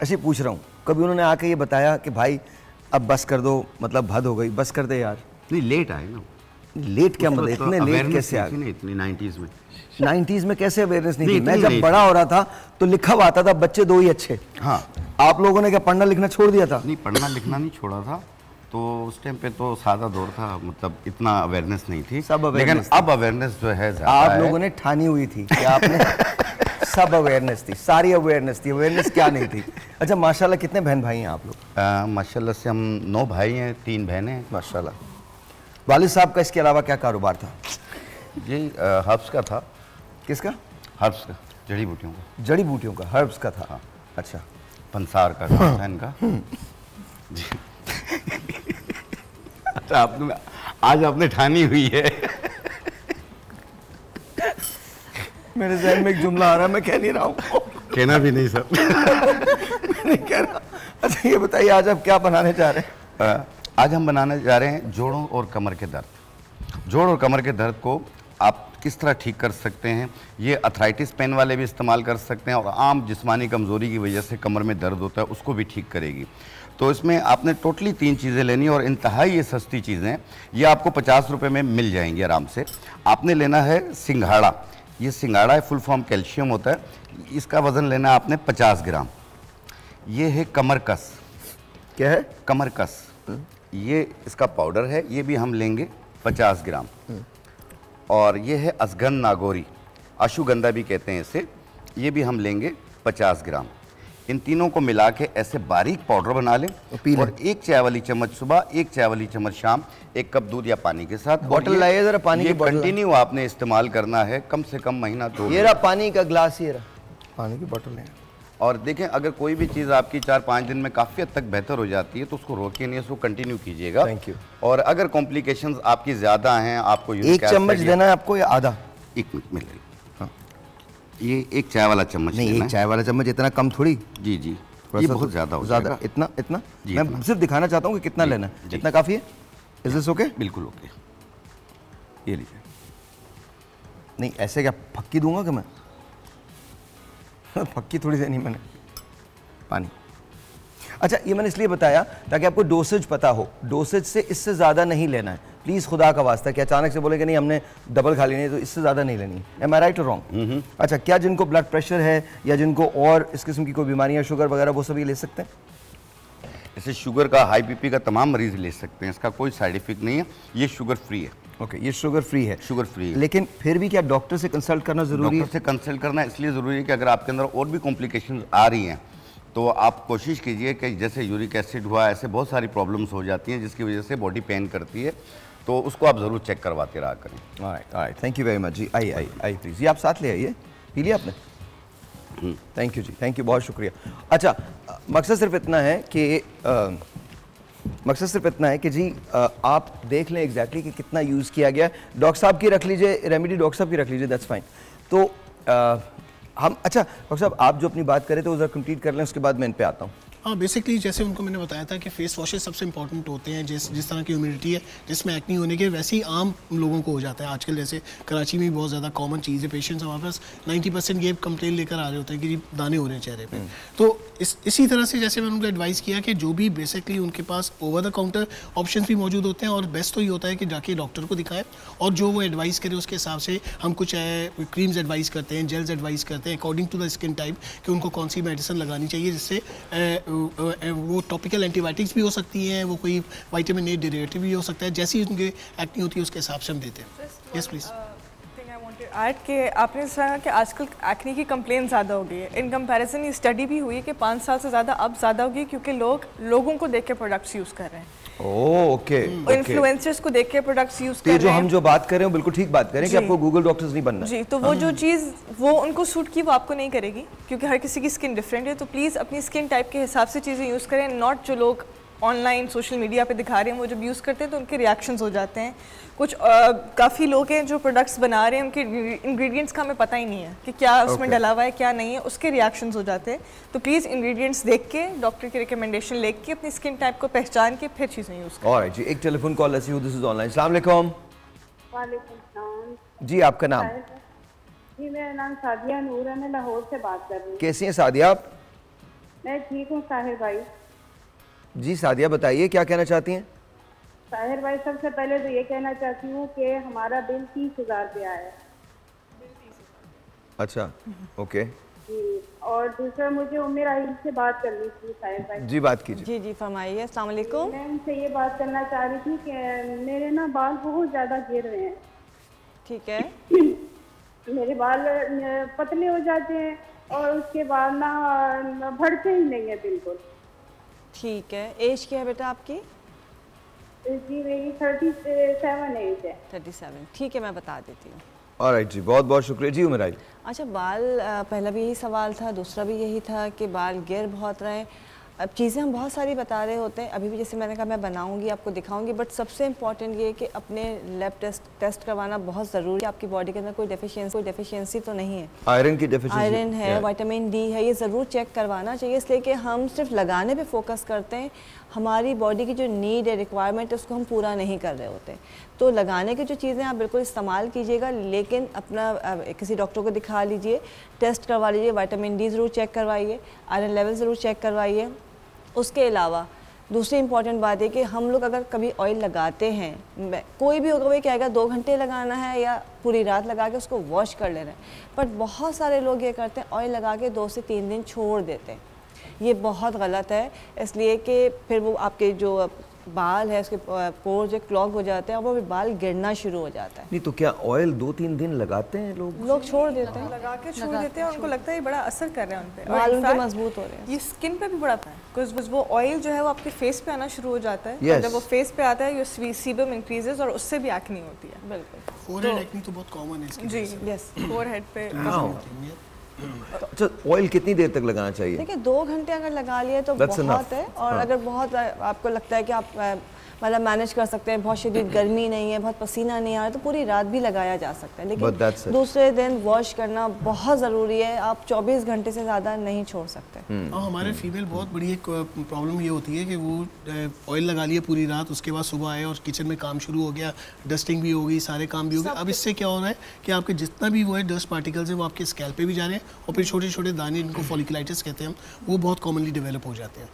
S2: ऐसे पूछ रहा हूँ, कभी उन्होंने आके ये बताया कि भाई अब बस कर दो, मतलब हद हो गई, बस कर दे यार?
S19: नहीं, लेट आए ना।
S2: लेट क्या मतलब, इतने लेट कैसे आ गए?
S19: इतनी
S2: 90s में कैसे अवेयरनेस नहीं थी? मैं जब बड़ा हो रहा था तो लिखा हुआ आता था बच्चे दो ही अच्छे।
S19: हाँ,
S2: आप लोगों ने क्या पढ़ना लिखना छोड़ दिया था?
S19: नहीं, पढ़ना लिखना नहीं छोड़ा था, तो उस टाइम पे तो सादा दौर था, मतलब इतना अवेयरनेस नहीं थी, लेकिन अब अवेयरनेस जो है
S2: आप लोगों ने ठानी हुई थी कि आपने सब अवेयरनेस थी, सारी अवेयरनेस थी, अवेयरनेस क्या नहीं थी? अच्छा, माशाल्लाह कितने बहन भाई हैं आप लोग?
S19: माशाल्लाह से हम 9 भाई हैं, 3 बहनें हैं।
S2: माशाल्लाह। वालिद साहब का इसके अलावा क्या कारोबार था?
S19: ये हर्ब्स का था।
S2: किसका?
S19: हर्ब्स का, जड़ी बूटियों का।
S2: जड़ी बूटियों का, हर्ब्स का था।
S19: हाँ।
S2: अच्छा,
S19: पंसार का था इनका जी। अच्छा, आज आपने ठानी हुई है।
S2: मेरे जहन में एक जुमला आ रहा है, मैं कह नहीं रहा हूँ।
S19: कहना भी नहीं सर।
S2: मैं नहीं कह रहा। अच्छा ये बताइए, आज आप क्या बनाने जा रहे हैं?
S19: आज हम बनाने जा रहे हैं जोड़ों और कमर के दर्द। जोड़ और कमर के दर्द को आप किस तरह ठीक कर सकते हैं। ये अर्थराइटिस पेन वाले भी इस्तेमाल कर सकते हैं और आम जिस्मानी कमज़ोरी की वजह से कमर में दर्द होता है उसको भी ठीक करेगी। तो इसमें आपने टोटली 3 चीज़ें लेनी और इंतहाई ये सस्ती चीज़ें, ये आपको 50 रुपये में मिल जाएंगी आराम से। आपने लेना है सिंघाड़ा, ये सिंघाड़ा है, फुल फॉर्म कैल्शियम होता है, इसका वज़न लेना है आपने 50 ग्राम। ये है कमरकस,
S2: क्या है?
S19: कमरकस, ये इसका पाउडर है, ये भी हम लेंगे 50 ग्राम। और ये है असगन नागौरी, अश्वगंधा भी कहते हैं इसे, ये भी हम लेंगे 50 ग्राम। इन तीनों को मिला के ऐसे बारीक पाउडर बना लें और 1 चाय वाली चम्मच सुबह, 1 चाय वाली चम्मच शाम, 1 कप दूध या पानी के साथ।
S2: बॉटल लाइए जरा, पानी की बॉटल
S19: कंटिन्यू आपने इस्तेमाल करना है, कम से कम महीना 2।
S2: ये रहा पानी का ग्लास, ये रहा पानी की बॉटल है।
S19: और देखें, अगर कोई भी चीज़ आपकी 4-5 दिन में काफ़ी हद तक बेहतर हो जाती है तो उसको रोकिए नहीं, उसको कंटिन्यू कीजिएगा।
S2: Thank you.
S19: और अगर कॉम्प्लिकेशंस आपकी ज़्यादा हैं, आपको
S2: 1 चम्मच देना है आपको या आधा?
S19: 1 मिनट मिल रही। हाँ, ये 1 चाय वाला चम्मच
S2: नहीं, 1 चाय वाला चम्मच इतना कम थोड़ी।
S19: जी जी, ये बहुत ज़्यादा हो जाएगा।
S2: इतना इतना
S19: जी,
S2: मैं
S19: इतना।
S2: सिर्फ दिखाना चाहता हूँ कि कितना लेना है। इतना काफ़ी है? Is this okay?
S19: बिल्कुल ओके। ये लीजिए।
S2: नहीं ऐसे क्या फक्की दूंगा कि मैं? फक्की थोड़ी देनी मैंने। पानी। अच्छा, ये मैंने इसलिए बताया ताकि आपको डोसेज पता हो। डोसेज से इससे ज़्यादा नहीं लेना है प्लीज़, खुदा का वास्ता। कि अचानक से बोले कि नहीं हमने डबल खा लेनी है तो इससे ज़्यादा नहीं लेनी है। एम आई राइट और रॉन्ग? अच्छा, क्या जिनको ब्लड प्रेशर है या जिनको और इस किस्म की कोई बीमारियाँ, शुगर वगैरह, वो सभी ले सकते हैं?
S19: ऐसे शुगर का, हाई बीपी का तमाम मरीज ले सकते हैं, इसका कोई साइड इफेक्ट नहीं है। ये शुगर फ्री है।
S2: ओके, ये शुगर फ्री है।
S19: शुगर फ्री है।
S2: लेकिन फिर भी क्या डॉक्टर से कंसल्ट करना ज़रूरी है?
S19: डॉक्टर से कंसल्ट करना इसलिए ज़रूरी है कि अगर आपके अंदर और भी कॉम्प्लिकेशन आ रही हैं तो आप कोशिश कीजिए कि जैसे यूरिक एसिड हुआ, ऐसे बहुत सारी प्रॉब्लम्स हो जाती हैं जिसकी वजह से बॉडी पेन करती है, तो उसको आप ज़रूर चेक करवाते रहा करें।
S2: Alright, thank you very much जी। आई प्लीज़, ये आप साथ ले आइए। पी लिया आपने? थैंक यू जी, थैंक यू, बहुत शुक्रिया। अच्छा, मकसद सिर्फ इतना है कि जी आप देख लें एग्जैक्टली कि कितना यूज़ किया गया। डॉक्टर साहब की रख लीजिए रेमेडी, डॉक्टर साहब की रख लीजिए, दैट्स फाइन। तो हम, अच्छा डॉक्टर साहब आप जो अपनी बात करें तो उधर कंप्लीट कर लें, उसके बाद मैं इन पे आता हूँ।
S16: हाँ, बेसिकली जैसे उनको मैंने बताया था कि फेस वॉशेस सबसे इंपॉर्टेंट होते हैं। जिस तरह की ह्यूमिडिटी है जिसमें एक्नी होने के, वैसे ही आम लोगों को हो जाता है आजकल। जैसे कराची में बहुत ज़्यादा कॉमन चीज़ है, पेशेंट्स हमारे पास 90% ये कंप्लेन लेकर आ रहे होते हैं कि दाने हो रहे हैं चेहरे पे। तो इसी तरह से जैसे मैंने उनको एडवाइस किया कि जो भी बेसिकली उनके पास ओवर द काउंटर ऑप्शन भी मौजूद होते हैं, और बेस्ट तो ये होता है कि जाके डॉक्टर को दिखाएं और जो वो एडवाइस करे उसके हिसाब से हम कुछ क्रीम्स एडवाइस करते हैं, जेल्स एडवाइस करते हैं according to the skin type कि उनको कौन सी मेडिसिन लगानी चाहिए, जिससे वो टॉपिकल एंटीबायोटिक्स भी हो सकती हैं, वो कोई विटामिन ए डेरिवेटिव भी हो सकता है, जैसी उनके एक्नी होती है उसके हिसाब से हम देते हैं। Yes please.
S18: ऐड के आपने कहा कि आजकल एक्नी की कंप्लेन ज़्यादा हो गई है। इन कंपैरिजन ये स्टडी भी हुई है कि 5 साल से ज़्यादा अब ज़्यादा होगी क्योंकि लोगों को देख के प्रोडक्ट्स यूज़ कर रहे हैं।
S2: ओके,
S18: इन्फ्लुएंसर्स को देख के प्रोडक्ट्स यूज़ कर रहे हैं।
S2: जो हम जो बात कर रहे हैं बिल्कुल ठीक बात करें कि आपको गूगल डॉक्टर्स नहीं बनना
S18: जी। तो वो जो चीज़ वो उनको सूट की वो आपको नहीं करेगी क्योंकि हर किसी की स्किन डिफरेंट है। तो प्लीज़ अपनी स्किन टाइप के हिसाब से चीज़ें यूज़ करें, नॉट जो लोग ऑनलाइन सोशल मीडिया पे दिखा रहे हैं। वो जब यूज़ करते हैं तो उनके रिएक्शंस हो जाते हैं। कुछ काफ़ी लोग हैं जो प्रोडक्ट्स बना रहे हैं, उनके इंग्रेडिएंट्स का हमें पता ही नहीं है कि क्या उसमें डला हुआ है क्या नहीं है, उसके रिएक्शंस हो जाते हैं। तो प्लीज़ इंग्रेडिएंट्स देख के, डॉक्टर की रिकमेंडेशन लेके के अपनी स्किन टाइप को पहचान के फिर चीज़ें यूज़ करें।
S2: ऑलराइट जी, एक टेलीफोन कॉल ऐसी हो, दिस इज ऑनलाइन। अस्सलाम वालेकुम।
S21: वालेकुम सलाम
S2: जी, आपका नाम?
S21: जी, मेरा नाम सादिया नूर है, मैं लाहौर से बात कर रही हूँ।
S2: कैसी हैं सादिया आप?
S21: मैं ठीक हूँ साहिर भाई।
S2: जी सादिया बताइए क्या कहना चाहती हैं?
S21: साहिर भाई, सबसे पहले तो ये कहना चाहती हूँ कि हमारा बिल 30,000 रुपया है।
S2: अच्छा, ओके
S21: जी। और दूसरा, मुझे उम्र आहिल से बात करनी थी साहिर भाई।
S2: जी, बात कीजिए।
S20: जी जी, फरमाइए। अस्सलाम वालेकुम।
S21: मैं उनसे ये बात करना चाह रही थी कि मेरे ना बाल बहुत ज़्यादा गिर रहे हैं।
S20: ठीक है।
S21: मेरे बाल पतले हो जाते हैं और उसके बाद ना बढ़ते ही नहीं है बिल्कुल।
S20: ठीक है। एज क्या है बेटा आपकी?
S21: जी, मेरी 37 एज है।
S20: 37, ठीक है, मैं बता देती हूँ।
S2: ऑलराइट जी, बहुत बहुत शुक्रिया जी। उमर आई।
S20: अच्छा, बाल पहला भी यही सवाल था, दूसरा भी यही था कि बाल गिर बहुत रहे। अब चीज़ें हम बहुत सारी बता रहे होते हैं, अभी भी जैसे मैंने कहा मैं बनाऊंगी आपको दिखाऊंगी, बट सबसे इम्पॉर्टेंट ये है कि अपने लैब टेस्ट करवाना बहुत ज़रूरी है। आपकी बॉडी के अंदर कोई डेफिशिएंसी तो नहीं है।
S2: आयरन की डेफिशिएंसी,
S20: आयरन है, विटामिन डी है, ये ज़रूर चेक करवाना चाहिए। इसलिए कि हम सिर्फ लगाने पे फोकस करते हैं, हमारी बॉडी की जो नीड है, रिक्वायरमेंट है, उसको हम पूरा नहीं कर रहे होते। तो लगाने की जो चीज़ें आप बिल्कुल इस्तेमाल कीजिएगा, लेकिन अपना किसी डॉक्टर को दिखा लीजिए, टेस्ट करवा लीजिए, विटामिन डी ज़रूर चेक करवाइए, आयरन लेवल ज़रूर चेक करवाइए। उसके अलावा दूसरी इंपॉर्टेंट बात है कि हम लोग अगर कभी ऑयल लगाते हैं, कोई भी होगा वही कहेगा 2 घंटे लगाना है या पूरी रात लगा के उसको वॉश कर लेना है, पर बहुत सारे लोग ये करते हैं ऑयल लगा के 2 से 3 दिन छोड़ देते हैं। ये बहुत गलत है, इसलिए कि फिर वो आपके जो बाल है उसके पोर जो क्लॉग हो जाते हैं और वो बाल गिरना शुरू हो जाता है।
S2: नहीं तो क्या ऑयल 2-3 दिन लगाते हैं लोग
S20: छोड़ देते हैं,
S18: लगा के छोड़ देते हैं और उनको लगता है ये बड़ा असर कर रहा है उन पे,
S20: बाल उनके मजबूत हो रहे हैं।
S18: ये स्किन पे भी बड़ा है बिकॉज वो ऑयल जो है वो आपके फेस पे आना शुरू हो जाता है।
S2: yes.
S18: जब वो फेस पे आता है योर सीबम इंक्रीजेस और उससे भी एक्ने होती है।
S20: बिल्कुल,
S16: फोरहेड एक्ने तो बहुत कॉमन है
S18: जी। यस, फोरहेड पे।
S2: अच्छा, ऑयल कितनी देर तक लगाना चाहिए?
S20: देखिए 2 घंटे अगर लगा लिए तो बहुत है, और अगर बहुत आपको लगता है कि आप मतलब मैनेज कर सकते हैं, बहुत शदीद गर्मी नहीं है, बहुत पसीना नहीं आ रहा, तो पूरी रात भी लगाया जा सकता है, लेकिन दूसरे दिन वॉश करना बहुत ज़रूरी है। आप 24 घंटे से ज़्यादा नहीं छोड़ सकते।
S16: और हमारे फीमेल बहुत बड़ी एक प्रॉब्लम ये होती है कि वो ऑयल लगा लिए पूरी रात, उसके बाद सुबह आए और किचन में काम शुरू हो गया, डस्टिंग भी हो गई, सारे काम भी हो गए। अब इससे क्या हो रहा है कि आपके जितना भी वो है डस्ट पार्टिकल्स है वो आपके स्कैल्प पे भी जा रहे हैं, और फिर छोटे छोटे दाने, इनको फॉलिकुलाइटिस कहते हैं, वो बहुत कॉमनली डेवलप हो जाते हैं।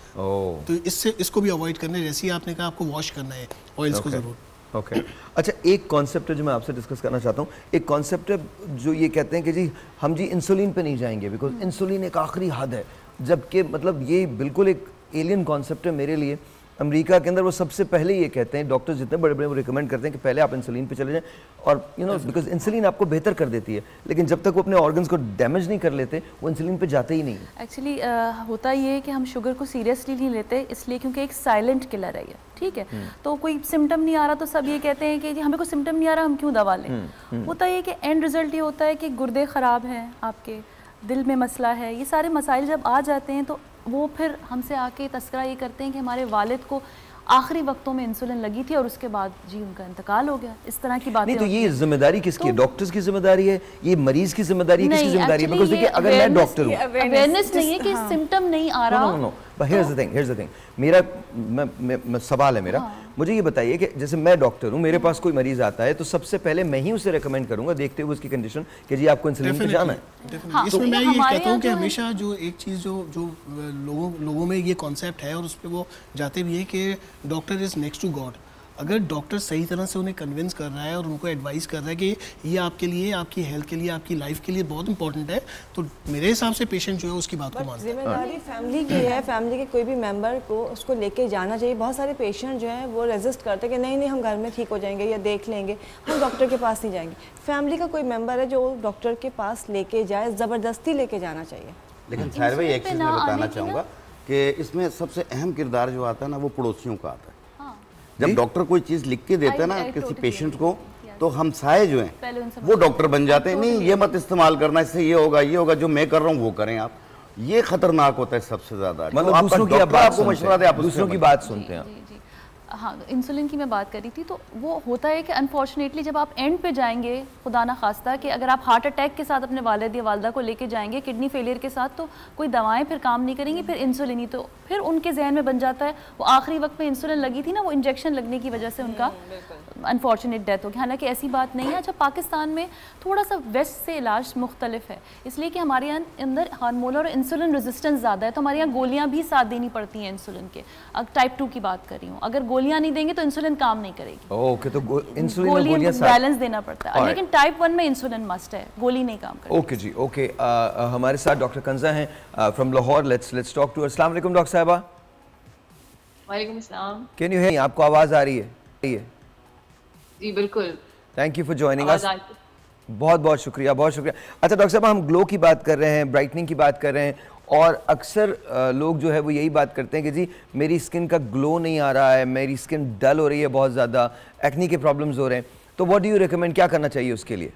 S16: तो इसको भी अवॉइड करना है। जैसे ही आपने कहा आपको वॉश करना है ऑयल्स को जरूर।
S2: ओके अच्छा, एक कॉन्सेप्ट है जो मैं आपसे डिस्कस करना चाहता हूँ। एक कॉन्सेप्ट है जो ये कहते हैं कि जी हम जी इंसुलिन पे नहीं जाएंगे बिकॉज इंसुलिन एक आखिरी हद है, जबकि मतलब ये बिल्कुल एक एलियन कॉन्सेप्ट है मेरे लिए। अमेरिका के अंदर वो सबसे पहले ये कहते हैं, डॉक्टर्स जितने बड़े बड़े वो रिकमेंड करते हैं कि पहले आप इंसुलिन पे चले जाएं, और बिकॉज इंसुलिन आपको बेहतर कर देती है, लेकिन जब तक वो अपने ऑर्गन्स को डैमेज नहीं कर लेते वो इंसुलिन पे जाते ही नहीं।
S17: एक्चुअली होता ये है कि हम शुगर को सीरियसली नहीं लेते, इसलिए क्योंकि एक साइलेंट किलर है ये, ठीक है। तो कोई सिम्टम नहीं आ रहा तो सब ये कहते हैं कि हमें कोई सिम्टम नहीं आ रहा, हम क्यों दवा लें। होता ये कि एंड रिजल्ट ये होता है कि गुर्दे ख़राब हैं, आपके दिल में मसला है, ये सारे मसाइल जब आ जाते हैं तो वो फिर हमसे आके तस्करा ये करते हैं कि हमारे वालिद को आखिरी वक्तों में इंसुलिन लगी थी और उसके बाद जी उनका इंतकाल हो गया। इस तरह की बातें
S2: नहीं, तो ये जिम्मेदारी किसकी है? डॉक्टर्स की जिम्मेदारी है, ये मरीज की जिम्मेदारी है, किसकी जिम्मेदारी है? बिकॉज़ देखिए अगर मैं डॉक्टर हूं,
S17: अवेयरनेस नहीं है कि सिम्टम नहीं आ रहा।
S2: No but here's the thing, मेरा मैं सवाल है मेरा, मुझे ये बताइए कि जैसे मैं डॉक्टर हूँ, मेरे पास कोई मरीज आता है तो सबसे पहले मैं ही उसे रेकमेंड करूंगा देखते हुए उसकी कंडीशन कि जी आपको इंसुलिन पे जाना है।
S16: इसमें मैं ये कहता हूँ कि हमेशा जो एक चीज़ जो लोगों में ये कॉन्सेप्ट है और उस पर वो जाते भी है कि doctor is next to God. अगर डॉक्टर सही तरह से उन्हें कन्विंस कर रहा है और उनको एडवाइस कर रहा है कि ये आपके लिए, आपकी हेल्थ के लिए, आपकी लाइफ के लिए बहुत इंपॉर्टेंट है, तो मेरे हिसाब से पेशेंट जो है उसकी बात को मानता है।
S20: जिम्मेदारी फैमिली की है, फैमिली के कोई भी मेंबर को उसको लेके जाना चाहिए। बहुत सारे पेशेंट जो हैं वो रेजिस्ट करते हैं कि नहीं हम घर में ठीक हो जाएंगे या देख लेंगे, हम डॉक्टर के पास नहीं जाएंगे। फैमिली का कोई मेंबर है जो डॉक्टर के पास लेके जाए, ज़बरदस्ती लेके जाना चाहिए।
S19: लेकिन खैर भाई एक चीज़ मैं बताना चाहूँगा कि इसमें सबसे अहम किरदार जो आता है ना वो पड़ोसियों का आता है। जब डॉक्टर कोई चीज़ लिख के देता है ना किसी पेशेंट को, तो हम साए जो हैं वो डॉक्टर बन जाते हैं। नहीं ये मत इस्तेमाल करना, इससे ये होगा, जो मैं कर रहा हूँ वो करें आप। ये खतरनाक होता है सबसे ज़्यादा।
S2: मतलब दूसरों की आपको मशवरा दे, आप दूसरों की बात सुनते हैं।
S17: हाँ, इंसुलिन की मैं बात कर रही थी। तो वो होता है कि अनफॉर्चुनेटली जब आप एंड पे जाएंगे, खुदा ना खास्ता कि अगर आप हार्ट अटैक के साथ अपने वालिद या वालदा को लेके जाएंगे, किडनी फेलियर के साथ, तो कोई दवाएं फिर काम नहीं करेंगी, फिर इंसुलिन ही। तो फिर उनके जहन में बन जाता है वो आखिरी वक्त में इंसुलिन लगी थी ना, वो इंजेक्शन लगने की वजह से उनका अनफॉर्चुनेट डेथ हो गई। हालांकि ऐसी बात नहीं है। अच्छा, पाकिस्तान में थोड़ा सा वेस्ट से इलाज मुख्तलिफ है, इसलिए कि हमारे यहाँ अंदर हार्मोन और इंसुलिन रेजिस्टेंस ज़्यादा है, तो हमारे यहाँ गोलियाँ भी साथ देनी पड़ती हैं इंसुलिन के। अब टाइप 2 की बात कर रही हूँ, अगर गोलियाँ नहीं देंगे तो इंसुलिन काम नहीं करेगी।
S2: ओके, तो इंसुलिन
S17: और गोलियां बैलेंस देना पड़ता है, लेकिन टाइप 1 में इंसुलिन मस्ट है, गोली नहीं काम करती।
S2: ओके जी, ओके। हमारे साथ डॉक्टर कंजा हैं from Lahore. Let's talk to. अस्सलाम वालेकुम डॉक्टर साहिबा।
S9: वालेकुम अस्सलाम।
S2: Can you hear? आपको आवाज़ आ रही है?
S9: जी बिल्कुल।
S2: Thank you for joining us. बहुत बहुत शुक्रिया, बहुत शुक्रिया। अच्छा डॉक्टर साहब, हम ग्लो की बात कर रहे हैं, ब्राइटनिंग की बात कर रहे हैं, और अक्सर लोग जो है वो यही बात करते हैं कि जी मेरी स्किन का ग्लो नहीं आ रहा है, मेरी स्किन डल हो रही है, बहुत ज़्यादा एक्ने के प्रॉब्लम्स हो रहे हैं, तो व्हाट डू यू रिकमेंड, क्या करना चाहिए उसके लिए?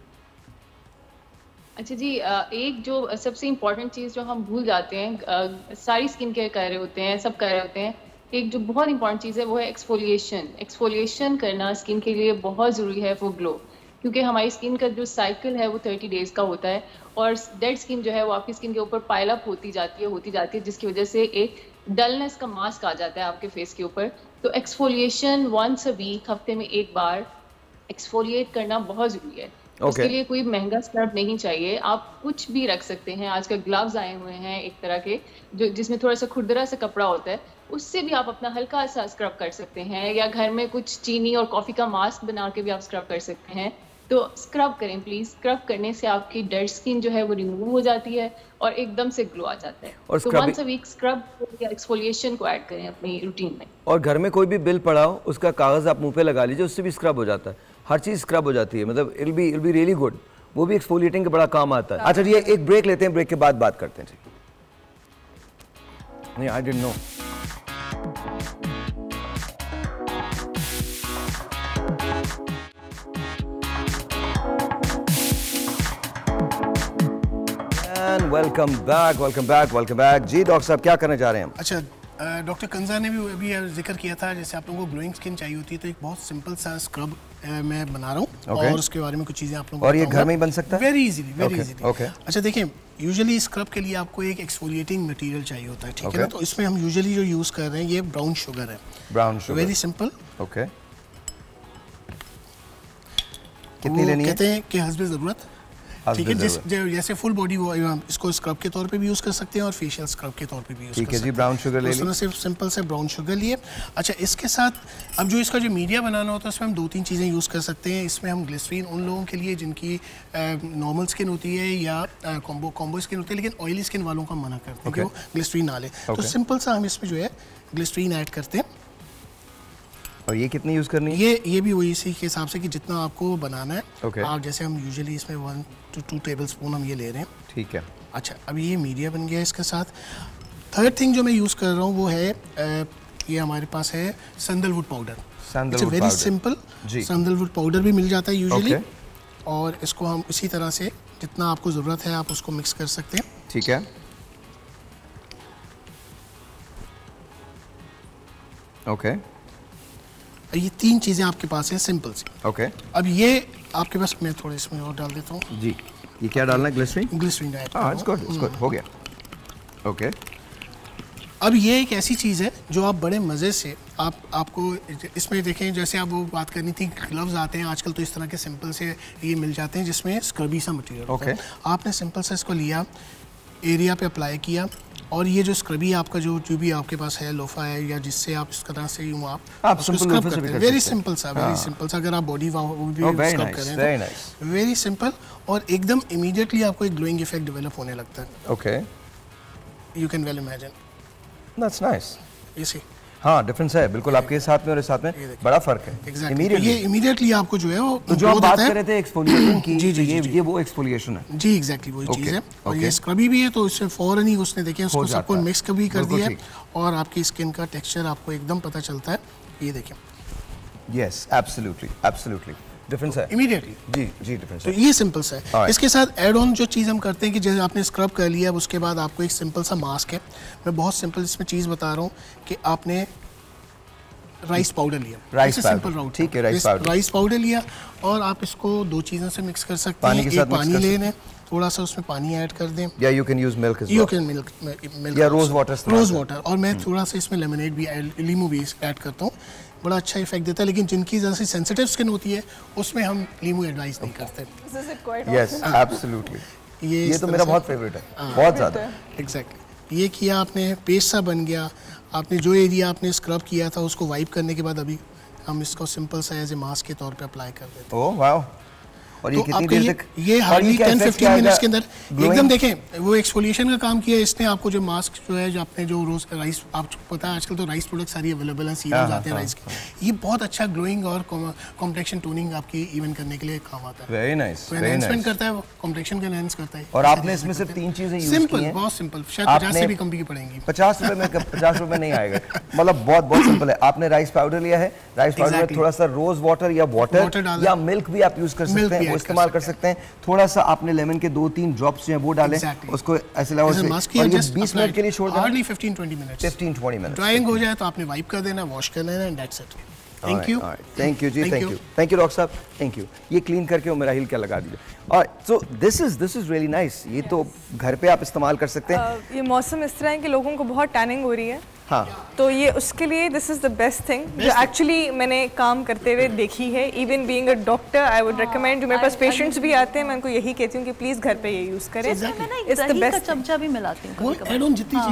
S9: अच्छा जी, एक जो सबसे इम्पोर्टेंट चीज़ जो हम भूल जाते हैं, सारी स्किन केयर कर रहे होते हैं, सब कर रहे होते हैं, एक जो बहुत इंपॉर्टेंट चीज़ है वो है एक्सफोलिएशन। एक्सफोलिएशन करना स्किन के लिए बहुत ज़रूरी है फॉर ग्लो। क्योंकि हमारी स्किन का जो साइकिल है वो 30 डेज का होता है और डेड स्किन जो है वो आपकी स्किन के ऊपर पाइल अप होती जाती है जिसकी वजह से एक डलनेस का मास्क आ जाता है आपके फेस के ऊपर। तो एक्सफोलिएशन वंस अ वीक, हफ्ते में एक बार एक्सफोलिएट करना बहुत जरूरी है। उसके लिए कोई महंगा स्क्रब नहीं चाहिए, आप कुछ भी रख सकते हैं। आजकल ग्लव्स आए हुए हैं एक तरह के जो जिसमें थोड़ा सा खुरदरा सा कपड़ा होता है, उससे भी आप अपना हल्का सा स्क्रब कर सकते हैं, या घर में कुछ चीनी और कॉफ़ी का मास्क बना के भी आप स्क्रब कर सकते हैं। तो स्क्रब करें प्लीज। स्क्रब करने से आपकी डेड स्किन जो है वो रिमूव हो जाती है और एकदम से ग्लो आ जाता है। और तो वंस अ वीक स्क्रब या एक्सफोलिएशन को ऐड करें अपनी रूटीन में।
S2: और घर में कोई भी बिल पड़ा हो उसका कागज आप मुंह पे लगा लीजिए, उससे भी स्क्रब हो जाता है, हर चीज स्क्रब हो जाती है, मतलब इट बी रियली गुड, वो भी एक्सफोलिएटिंग का बड़ा काम आता है। अच्छा ये एक ब्रेक लेते हैं, ब्रेक के बाद बात करते हैं। नहीं, I didn't know. Welcome back. जी डॉक्टर साहब क्या करने जा रहे हैं हम?
S16: अच्छा, डॉक्टर कंजा ने भी अभी जिक्र किया था, जैसे आप लोगों को ग्लोइंग स्किन चाहिए होती है तो एक बहुत सिंपल सा स्क्रब मैं बना रहा हूँ और उसके बारे में कुछ चीज़ें आप लोगों को
S2: और ये घर में ही बन सकता है?
S16: Very easily. अच्छा देखिए, यूजुअली स्क्रब के लिए आपको एक एक्सफोलिएटिंग मटेरियल चाहिए होता है, ठीक है ना? तो इसमें हम यूजुअली जो यूज़ कर रहे हैं ये ब्राउन शुगर है।
S2: Brown sugar,
S16: very simple.
S2: Okay, कितनी लेनी है?
S16: कहते हैं कि हस्बे ज़रूरत, ठीक है। जैसे फुल बॉडी वो इसको स्क्रब के तौर पे भी यूज़ कर सकते हैं और फेशियल स्क्रब के तौर पे भी यूज़ कर सकते हैं।
S2: ठीक है जी, ब्राउन शुगर ले लीजिए।
S16: सिर्फ सिंपल से ब्राउन शुगर लिए। अच्छा, इसके साथ अब जो इसका जो मीडिया बनाना होता है उसमें हम 2-3 चीज़ें यूज़ कर सकते हैं। इसमें हम ग्लिसरीन उन लोगों के लिए जिनकी नॉर्मल स्किन होती है या कॉम्बो स्किन होती है, लेकिन ऑयली स्किन वालों का मना करते हैं कि वो ग्लिसरीन ना ले, तो सिंपल सा हम इसमें जो है ग्लिसरीन ऐड करते हैं।
S2: और ये कितनी यूज़ करनी है?
S16: ये भी वही इसी के हिसाब से कि जितना आपको बनाना है। आप जैसे हम यूजुअली इसमें 1 to 2 टेबलस्पून हम ये ले रहे हैं,
S2: ठीक है।
S16: अच्छा, अब ये मीडिया बन गया। इसके साथ थर्ड थिंग जो मैं यूज़ कर रहा हूँ वो है ये हमारे पास है sandalwood powder. Very simple, sandalwood powder भी मिल जाता है यूजुअली, और इसको हम इसी तरह से जितना आपको ज़रूरत है आप उसको मिक्स कर सकते हैं,
S2: ठीक है। ओके,
S16: ये 3 चीज़ें आपके पास हैं सिंपल सी।
S2: ओके,
S16: अब ये आपके पास, मैं थोड़ा इसमें और डाल देता हूँ
S2: जी। ये क्या डालना है?
S16: Glycerine add.
S2: हाँ, इट्स गुड, हो गया। ओके,
S16: अब ये एक ऐसी चीज़ है जो आप बड़े मज़े से आपको इसमें देखें, जैसे आप वो बात करनी थी, ग्लव्स आते हैं आजकल तो इस तरह के सिंपल से ये मिल जाते हैं जिसमें स्क्रबी सा मटेरियल होता है। आपने सिंपल से इसको लिया, एरिया पे अप्लाई किया, और ये जो स्क्रबी आपका जो भी आपके पास है, लोफा है या जिससे आप इस तरह से यूँ आप स्क्रब करते हैं, वेरी सिंपल सा। अगर आप बॉडी भी स्क्रब करें तो वेरी सिंपल, और एकदम इमीडिएटली आपको एक ग्लोइंग इफेक्ट डेवलप होने लगता है।
S2: Okay,
S16: you can well imagine,
S2: that's nice.
S16: You see,
S2: हाँ, डिफरेंस है बिल्कुल आपके साथ में और इस साथ में बड़ा फर्क है।
S16: ये इमीडिएटली आपको जो है वो
S2: तो जो आप बात कर रहे थे एक्सफोलिएशन की, ये वो एक्सफोलिएशन है
S16: जी, एग्जैक्टली वही चीज़ है। और ये स्क्रबी भी है, तो इससे फौरन ही उसने देखें उसको सबको मिक्स कभी कर दिया है और आपकी स्किन का टेक्सचर आपको एकदम पता चलता है। ये देखें,
S2: यस, एब्सोल्युटली डिफरेंस है
S16: इमीडिएटली।
S2: जी डिफरेंस
S16: है। तो ये सिंपल सा है। इसके साथ ऐड ऑन जो चीज़ हम करते हैं कि जैसे आपने स्क्रब कर लिया, अब उसके बाद आपको एक सिंपल सा मास्क है। मैं बहुत सिंपल इसमें चीज़ बता रहा हूँ कि आपने राइस पाउडर लिया, सिंपल राउट, ठीक है, राइस पाउडर लिया, और आप इसको 2 चीज़ों से मिक्स कर सकते हैं। एक पानी लेने, थोड़ा सा उसमें पानी ऐड कर दें,
S2: या यू कैन यूज मिल्क,
S16: या
S2: रोज वाटर,
S16: और मैं थोड़ा सा इसमें लेमनेड भी, लीमू भी ऐड करता हूँ, बड़ा अच्छा इफेक्ट देता है। लेकिन जिनकी ज़रा सी सेंसिटिव स्किन होती है उसमें हम लीमू एडवाइस नहीं करते।
S2: यस, एब्सोल्युटली, ये तो मेरा बहुत फेवरेट है, बहुत ज़्यादा।
S16: एग्जैक्टली, ये किया आपने, पेस्ट सा बन गया। आपने जो एरिया आपने स्क्रब किया था उसको वाइप करने के बाद अभी हम इसको सिंपल सा एज ए मास्क के तौर पे अप्लाई कर देते हैं।
S2: ओह वाओ, और ये कितनी देर तक?
S16: ये हार्डली 10-15 मिनट्स के अंदर एकदम देखें वो एक्सफोलिएशन का काम किया इसने। आपको जो मास्क जो है, जो आपने जो रोज राइस, आपको पता है आजकल तो राइस प्रोडक्ट सारी अवेलेबल हैं, सीरम्स आते हैं राइस के, ये बहुत अच्छा ग्लोइंग और कॉम्प्लेक्शन टोनिंग आपकी इवन करने के लिए काम आता है।
S2: वेरी नाइस,
S16: एनहांसमेंट करता है, वो कॉम्प्लेक्शन का एनहांस करता है।
S2: और आपने इसमें सिर्फ 3 चीजें यूज की हैं,
S16: सिंपल, बहुत सिंपल, शायद 50 से भी कम की पड़ेंगी।
S2: 50 रुपए में 50 रुपए नहीं आएगा, मतलब बहुत सिंपल है। आपने राइस पाउडर लिया है, राइस पाउडर में थोड़ा सा रोज वाटर या वाटर या मिल्क भी आप यूज कर सकते हैं, वो इस्तेमाल कर सकते हैं। थोड़ा सा आपने लेमन के 2-3 ड्रॉप्स जो है वो डालें, उसको ऐसे लगाओ, और ये 20 मिनट के लिए छोड़ दें,
S16: हार्डली 15-20 मिनट। ड्राइंग हो जाए तो आपने वाइप कर देना, वॉश कर लेना, and that's it. Thank you
S2: thank you जी, थैंक यू डॉक्टर साहब, थैंक यू। ये क्लीन करके मेराहिल क्या लगा दीजिए। और so this is really nice. ये तो घर पे आप इस्तेमाल कर सकते हैं।
S18: ये मौसम इस तरह है कि लोगों को बहुत टैनिंग हो रही है,
S2: हाँ,
S18: तो ये उसके लिए this is the best thing जो एक्चुअली मैंने काम करते हुए देखी है। Even being a doctor I would recommend, जो मेरे पास पेशेंट्स भी आते हैं मैं उनको यही कहती हूँ कि प्लीज़ घर पे ये यूज़ करें।
S17: इट्स द बेस्ट चमचा भी मिलाती हूँ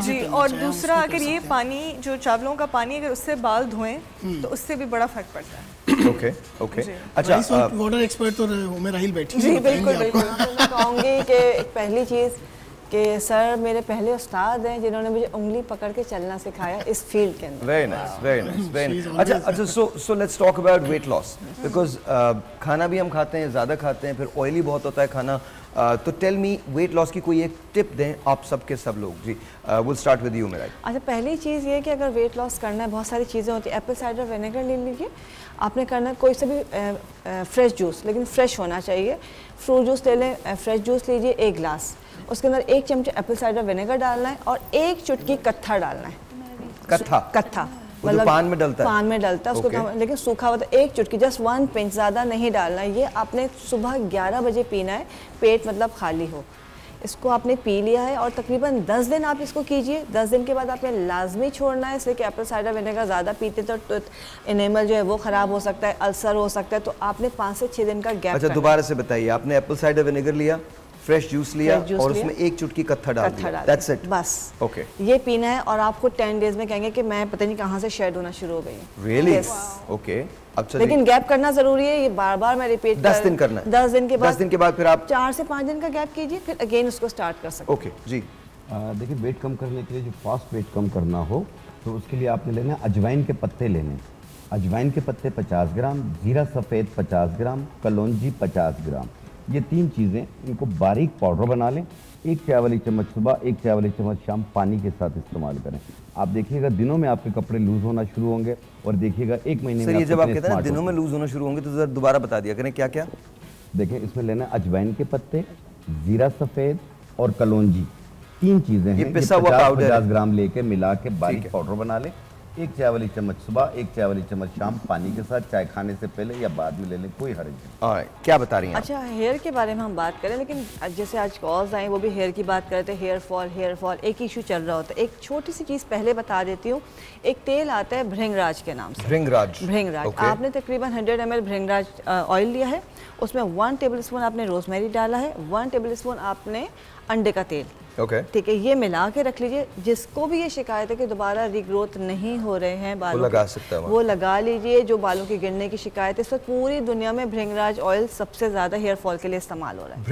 S18: जी। और दूसरा, अगर ये पानी जो चावलों का पानी अगर उससे बाल धोएं तो उससे भी बड़ा फर्क पड़ता है।
S2: Okay okay. अच्छा,
S16: वाटर एक्सपर्ट तो मेराहिल बैठी
S20: जी बिल्कुल बिल्कुल। मैं कहूँगी कि पहली चीज़ कि सर मेरे पहले उस्ताद हैं जिन्होंने मुझे उंगली पकड़ के चलना सिखाया इस फील्ड के अंदर।
S2: Very nice, very nice, very nice. अच्छा, so let's talk about weight loss, because खाना भी हम खाते हैं, ज़्यादा खाते हैं, फिर ऑयली बहुत होता है खाना। तो टेल मी, वेट लॉस की कोई एक टिप दें आप सब के सब लोग। जी, विल स्टार्ट विद यू मेराहिल।
S20: अच्छा, पहली चीज़ ये कि अगर वेट लॉस करना है, बहुत सारी चीज़ें होती है। एप्पल साइडर विनेगर ले लीजिए, आपने करना है कोई सा भी फ्रेश जूस, लेकिन फ्रेश होना चाहिए। फ्रूट जूस ले लें, फ्रेश जूस लीजिए 1 गिलास, उसके अंदर 1 चमचा एप्पल साइडर विनेगर डालना है और 1 चुटकी कत्था डालना है। कत्था
S2: मतलब पान में डलता है?
S20: पान में डलता है उसको, लेकिन सूखा होता है। 1 चुटकी, जस्ट 1 पिंच, ज़्यादा नहीं डालना है। ये आपने सुबह 11 बजे पीना है, पेट मतलब खाली हो। इसको आपने पी लिया है और तकरीबन 10 दिन आप इसको कीजिए। 10 दिन के बाद आपने लाजमी छोड़ना है, इसलिए कि एप्पल साइडर विनेगर ज़्यादा पीते तो इनेमल जो है वो ख़राब हो सकता है, अल्सर हो सकता है, तो आपने 5 से 6 दिन का गैप।
S2: अच्छा, दोबारा से बताइए, आपने एप्पल साइडर विनेगर लिया, फ्रेश जूस लिया और उसमें 1 चुटकी कत्था डाल दिया, दैट्स इट,
S20: बस।
S2: ओके,
S20: ये पीना है और आपको 10 डेज में कहेंगे कि मैं पता नहीं कहाँ से शेड होना शुरू हो गई है।
S2: रियली? ओके। अच्छा,
S20: लेकिन गैप करना जरूरी है, ये बार बार मैं रिपीट
S2: 10 दिन करना है।
S20: 10 दिन के बाद,
S2: 10 दिन के बाद फिर आप
S20: 4 से 5 दिन का गैप कीजिए, फिर अगेन उसको स्टार्ट कर सकते।
S2: ओके जी।
S19: देखिए, वेट कम करने के लिए जो फास्ट वेट कम करना हो तो उसके लिए आपने लेना है अजवाइन के पत्ते लेने। अजवाइन के पत्ते 50 ग्राम, जीरा सफ़ेद 50 ग्राम, कलौंजी 50 ग्राम। ये 3 चीज़ें, इनको बारीक पाउडर बना लें। 1 चाय वाली चम्मच सुबह, 1 चाय वाली चम्मच शाम पानी के साथ इस्तेमाल करें। आप देखिएगा दिनों में आपके कपड़े लूज होना शुरू होंगे और देखिएगा 1 महीने में।
S2: सर, ये जब आप कहते हैं दिनों में लूज होना शुरू होंगे तो जरा दोबारा बता दिया करें, क्या क्या?
S19: देखिए, इसमें लेना अजवाइन के पत्ते, जीरा सफ़ेद और कलौंजी, 3 चीज़ें हैं। 50 ग्राम लेके मिला के बारीक पाउडर बना लें। 1 चाय वाली चम्मच सुबह, 1 चाय वाली चम्मच शाम पानी के साथ, चाय खाने से पहले या बाद में ले लें, कोई हर्ज नहीं।
S2: क्या बता रही हैं?
S20: अच्छा, हेयर के बारे में हम बात करें, लेकिन जैसे आज कॉल्स आए वो भी हेयर की बात करते हैं। हेयर फॉल एक इशू चल रहा होता है। एक छोटी सी चीज़ पहले बता देती हूँ। एक तेल आता है भृंगराज के नाम से। भृंगराज। आपने तकरीबन 100 ml भृंगराज ऑयल लिया है, उसमें 1 टेबल स्पून आपने रोजमेरी डाला है, 1 टेबल स्पून आपने अंडे का तेल, ठीक है, ये मिला के रख लीजिए। जिसको भी ये शिकायत है कि दोबारा रिग्रोथ नहीं हो रहे हैं बालों,
S2: वो लगा सकता है,
S20: वो लगा लीजिए। जो बालों की गिरने की शिकायत है, इस वक्त पूरी दुनिया में भृंगराज ऑयल सबसे ज्यादा हेयर फॉल के लिए इस्तेमाल हो रहा है।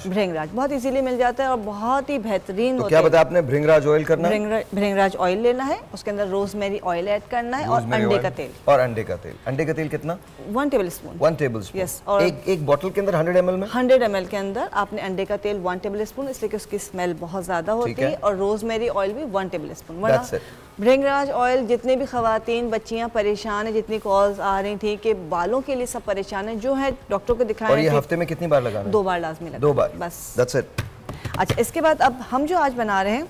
S20: भृंगराज बहुत इजीली मिल जाता है और बहुत ही बेहतरीन होता है।
S2: क्या बताया आपने? भृंगराज ऑयल करना है,
S20: भृंगराज ऑयल लेना है, उसके अंदर रोजमेरी ऑयल ऐड करना है और अंडे का तेल।
S2: और अंडे का तेल कितना?
S20: 1 table spoon.
S2: 1 table spoon,
S20: yes. और
S2: एक बोतल के अंदर 100 ml में
S20: 100 ml के अंदर आपने अंडे का तेल 1 टेबल स्पून, इसलिए कि उसकी स्मेल बहुत ज्यादा होती है, और रोजमेरी ऑयल भी 1 टेबल स्पून। भृंगराज ऑयल, जितने भी खवातीन बच्चियां परेशान है, जितनी कॉल्स आ रही थी कि बालों के लिए सब परेशान है, जो है डॉक्टर को दिखाएं।
S2: और ये हफ्ते में कितनी बार लगाना है?
S20: 2 बार लाजमी लगाना।
S2: 2 बार,
S20: बस,
S2: दैट्स इट।
S20: अच्छा, इसके बाद अब हम जो आज बना रहे हैं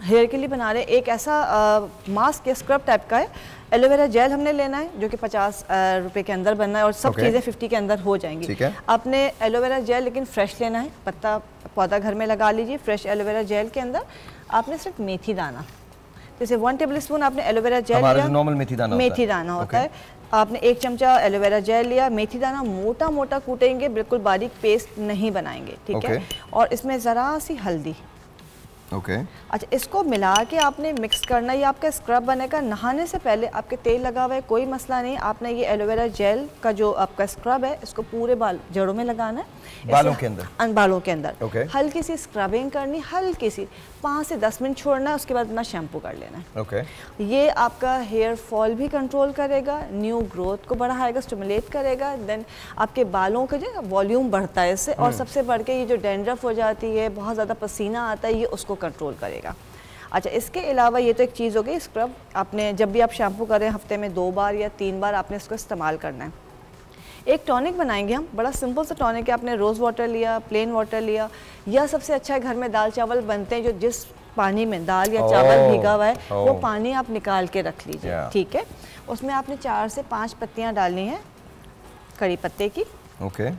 S20: हेयर के लिए बना रहे हैं, एक ऐसा मास्क या स्क्रब टाइप का है। एलोवेरा जेल हमने लेना है जो कि 50 रुपए के अंदर बनना है और सब चीज़ें 50 के अंदर हो जाएंगी।
S2: ठीक है।
S20: आपने एलोवेरा जेल लेकिन फ्रेश लेना है, पौधा घर में लगा लीजिए। फ्रेश एलोवेरा जेल के अंदर आपने सिर्फ मेथी दाना, जैसे 1 टेबल स्पून आपने एलोवेरा जेल लिया,
S2: नॉर्मल मेथी दाना
S20: होता है। आपने 1 चमचा एलोवेरा जेल लिया, मेथी दाना मोटा मोटा कूटेंगे, बिल्कुल बारीक पेस्ट नहीं बनाएंगे, ठीक है। और इसमें ज़रा सी हल्दी, अच्छा, इसको मिला के आपने मिक्स करना। ये आपका स्क्रब बनेगा। नहाने से पहले आपके तेल लगा हुआ है, कोई मसला नहीं, आपने ये एलोवेरा जेल का जो आपका स्क्रब है इसको पूरे जड़ों में लगाना है,
S2: बालों के अंदर,
S20: बालों के अंदर हल्की सी स्क्रबिंग करनी, हल्की सी 5 से 10 मिनट छोड़ना है, उसके बाद अपना शैम्पू कर लेना है। ये आपका हेयर फॉल भी कंट्रोल करेगा, न्यू ग्रोथ को बढ़ाएगा, स्टिमुलेट करेगा, देन आपके बालों का जो वॉल्यूम बढ़ता है इससे, और सबसे बढ़ के ये जो डैंड्रफ हो जाती है, बहुत ज़्यादा पसीना आता है, ये उसको कंट्रोल करेगा। अच्छा, इसके अलावा ये तो एक चीज़ हो गई स्क्रब। आपने जब भी आप शैम्पू करें हफ्ते में 2 बार या 3 बार आपने इसको इस्तेमाल करना है। एक टॉनिक बनाएंगे हम, बड़ा सिंपल सा टॉनिक है। आपने रोज़ वाटर लिया, प्लेन वाटर लिया, या सबसे अच्छा है घर में दाल चावल बनते हैं जो जिस पानी में दाल या चावल भीगा हुआ है, वो पानी आप निकाल के रख लीजिए, ठीक है। उसमें आपने 4 से 5 पत्तियां डालनी है कड़ी पत्ते की,
S2: ओके।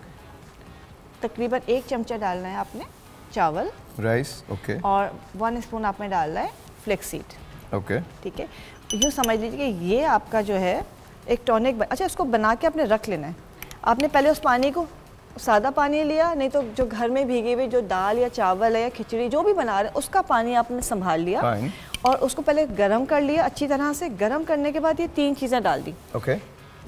S20: तकरीबन 1 चमचा डालना है आपने चावल,
S2: राइस, ओके।
S20: और 1 स्पून आपने डालना है फ्लेक्स सीड,
S2: ओके,
S20: ठीक है। यूँ समझ लीजिए कि ये आपका जो है एक टॉनिक अच्छा, इसको बना के आपने रख लेना है। आपने पहले उस पानी को सादा पानी लिया, नहीं तो जो घर में भीगे हुए जो दाल या चावल है या खिचड़ी जो भी बना रहे हैं उसका पानी आपने संभाल लिया और उसको पहले गरम कर लिया अच्छी तरह से। गरम करने के बाद ये 3 चीज़ें डाल दी,
S2: ओके।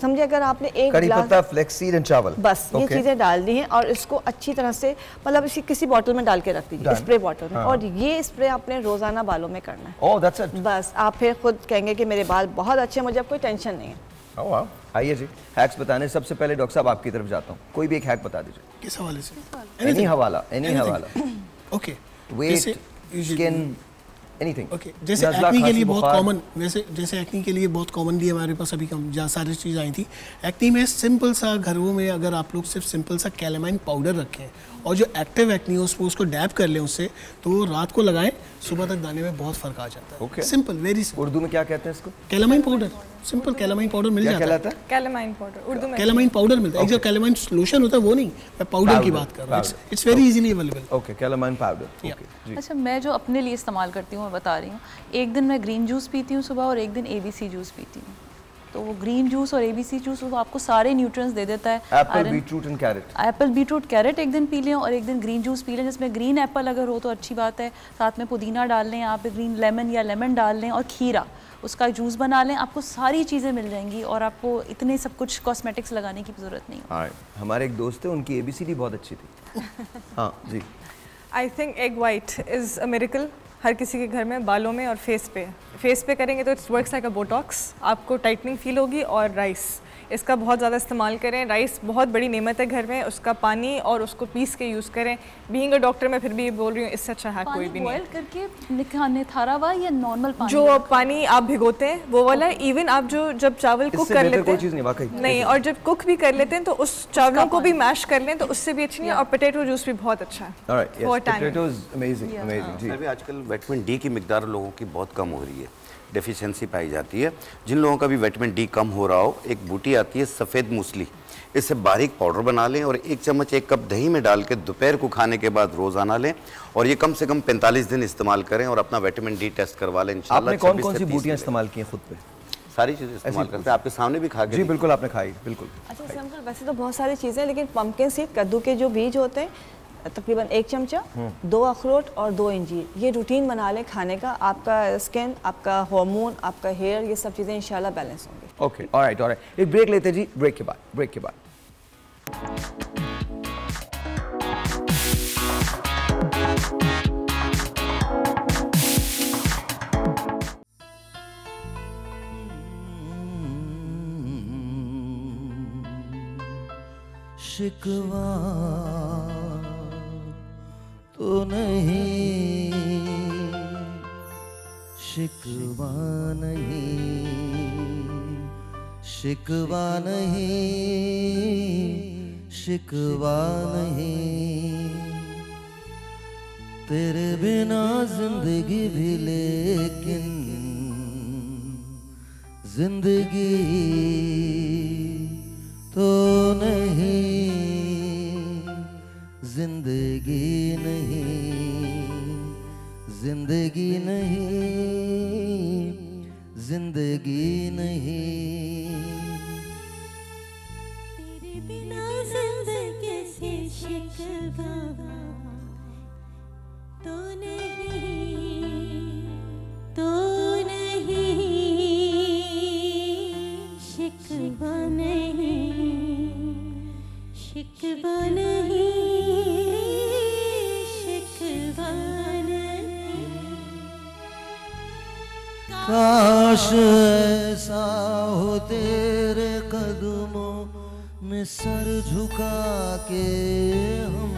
S20: समझे, अगर आपने एक
S2: कड़ी
S20: गिलास
S2: पत्ता, फ्लेक्स सीड एंड चावल,
S20: बस ये चीज़ें डाल दी हैं और इसको अच्छी तरह से मतलब इसी किसी बॉटल में डाल के रख दीजिए, स्प्रे बॉटल में। और ये स्प्रे आपने रोज़ाना बालों में करना है।
S2: Oh that's it.
S20: बस आप फिर खुद कहेंगे कि मेरे बाल बहुत अच्छे, मुझे अब कोई टेंशन नहीं है।
S2: ओह वाह। आइए जी, हैक्स बताने सबसे पहले डॉक्टर साहब आपकी तरफ जाता हूँ, कोई भी एक हैक बता दीजिए।
S16: किस हवाले से?
S2: एनी हवाला, एनी हवाला।
S16: Okay,
S2: wait, skin, anything.
S16: Okay, जैसे एक्नी के लिए बहुत कॉमन, जैसे एक्नी के लिए बहुत कॉमनली हमारे पास अभी जहाँ सारी चीज़ आई थी, एक्नी में सिंपल सा घरों में अगर आप लोग सिर्फ सिंपल सा कैलामाइन पाउडर रखें और जो एक्टिव एक्नी हो उसको डैब कर लें उससे, तो रात को लगाएं, सुबह तक दाने में बहुत फर्क आ जाता है।
S2: Okay,
S16: simple, very simple.
S2: Urdu में क्या कहते हैं इसको?
S16: Calamine powder, simple calamine powder मिल जाता है।
S18: कैलामाइन पाउडर उर्दू में
S16: कैलामाइन पाउडर मिलता है, जो कैलामाइन लोशन होता है वो नहीं, मैं पाउडर की बात कर रहा हूँ। It's very easily available.
S2: Okay, calamine powder. Okay.
S17: अच्छा, मैं जो अपने लिए इस्तेमाल करती हूँ मैं बता रही हूँ। एक दिन मैं ग्रीन जूस पीती हूँ सुबह और एक दिन ABC जूस पीती हूँ। तो वो ग्रीन जूस और ABC जूस वो आपको सारे न्यूट्रिएंट्स दे देता है।
S2: Apple, beetroot and carrot.
S17: Apple, beetroot, carrot एक दिन पी लें और एक दिन ग्रीन जूस पी लें, जिसमें ग्रीन एप्पल अगर हो तो अच्छी बात है, साथ में पुदीना डाल लें आप, ग्रीन लेमन या लेमन डाल लें और खीरा, उसका जूस बना लें। आपको सारी चीज़ें मिल जाएंगी और आपको इतने सब कुछ कॉस्मेटिक्स लगाने की ज़रूरत नहीं है।
S2: हमारे एक दोस्त है, उनकी ABCD बहुत अच्छी थी। हाँ जी।
S18: I think egg white is a miracle हर किसी के घर में, बालों में और फेस पे करेंगे तो it's works like a Botox, आपको टाइटनिंग फील होगी। और राइस, इसका बहुत ज़्यादा इस्तेमाल करें। राइस बहुत बड़ी नेमत है घर में, उसका पानी और उसको पीस के यूज़ करें। बीइंग अ डॉक्टर मैं फिर भी बोल रही हूँ, इससे अच्छा है कोई भी नहीं।
S17: बॉयल करके निथारा हुआ या नॉर्मल पानी?
S18: जो पानी आप भिगोते हैं वो वाला, इवन आप जब चावल कुक कर लेते हैं,
S2: चीज़ नहीं वाकई
S18: नहीं, और जब कुक भी कर लेते हैं तो उस चावलों को भी मैश कर लें तो उससे भी अच्छी नहीं है। और पोटैटो जूस भी बहुत अच्छा है।
S19: अभी आजकल विटामिन डी की मिकदार लोगों की बहुत कम हो रही है, डेफिशिएंसी पाई जाती है। जिन लोगों का भी विटामिन डी कम हो रहा हो, एक बूटी आती है सफ़ेद मूसली, इससे बारीक पाउडर बना लें और 1 चम्मच 1 कप दही में डाल के दोपहर को खाने के बाद रोज़ाना लें और ये कम से कम 45 दिन इस्तेमाल करें और अपना विटामिन डी टेस्ट करवा लें इंशाल्लाह।
S2: आपने कौन कौन सी बूटियाँ इस्तेमाल की हैं खुद पे?
S19: सारी चीज़ें इस्तेमाल करते हैं, आपके सामने भी खा के।
S2: जी बिल्कुल, आपने खाई, बिल्कुल।
S20: अच्छा सिंपल, वैसे तो बहुत सारी चीज़ें, लेकिन पम्पकिन सीड, कद्दू के जो बीज होते हैं, तकरीबन 1 चमचा, 2 अखरोट और 2 इंजीर, ये रूटीन बना लें खाने का। आपका स्किन, आपका हार्मोन, आपका हेयर, ये सब चीज़ें इंशाल्लाह बैलेंस होंगी।
S2: Okay, alright. एक ब्रेक लेते जी, ब्रेक के बाद।
S1: शिकवा तो नहीं, शिकवा नहीं, शिकवा नहीं, शिकवा नहीं, तेरे बिना जिंदगी भी लेकिन जिंदगी तो नहीं, जिंदगी नहीं, जिंदगी नहीं, जिंदगी नहीं,
S10: तेरे बिना जिंदगी से शिकवा तो नहीं, तो नहीं, शिकवा नहीं, शिकवा नहीं, शिकवा नहीं।
S1: काश ऐसा हो तेरे कदमों में सर झुका के हम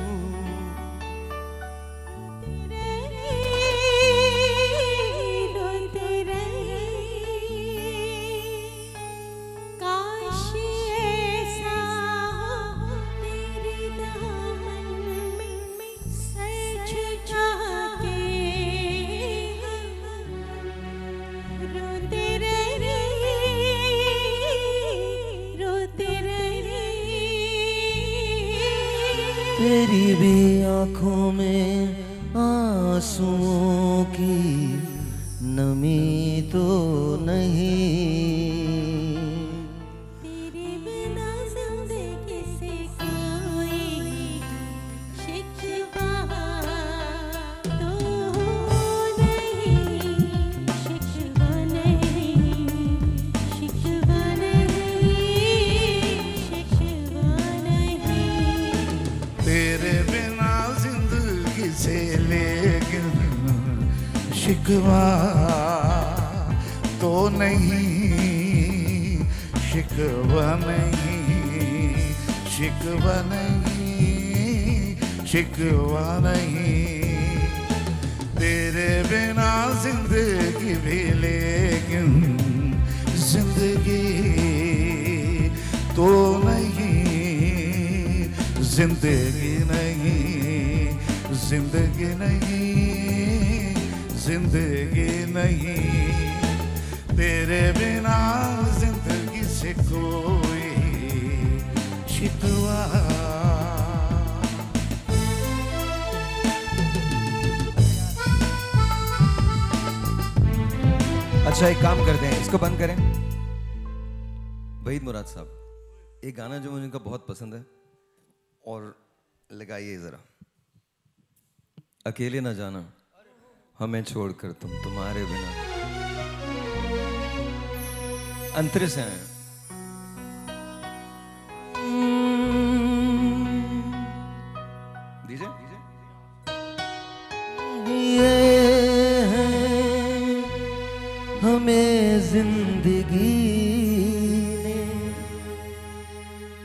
S1: तेरी भी आंखों में आंसुओं की नमी तो नहीं।
S10: तेरे बिना जिंदगी से कोई शिकवा तो नहीं, शिकवा नहीं, शिकवा नहीं, शिकवा नहीं।
S12: तेरे बिना जिंदगी से लेकिन शिकवा तो नहीं, शिकवा नहीं, शिकवा नहीं, शिकवा नहीं। तेरे बिना जिंदगी भी लेकिन जिंदगी तो नहीं, जिंदगी नहीं, जिंदगी नहीं, जिंदगी नहीं। तेरे बिना जिंदगी से कोई शिकवा।
S2: अच्छा एक काम करते हैं, इसको बंद करें। वहीद मुराद साहब, एक गाना जो मुझे उनका बहुत पसंद है और लगाइए जरा। अकेले ना जाना हमें छोड़कर तुम तुम्हारे बिना। अंतरे से आए दीजिए।
S1: ये है हमें जिंदगी ने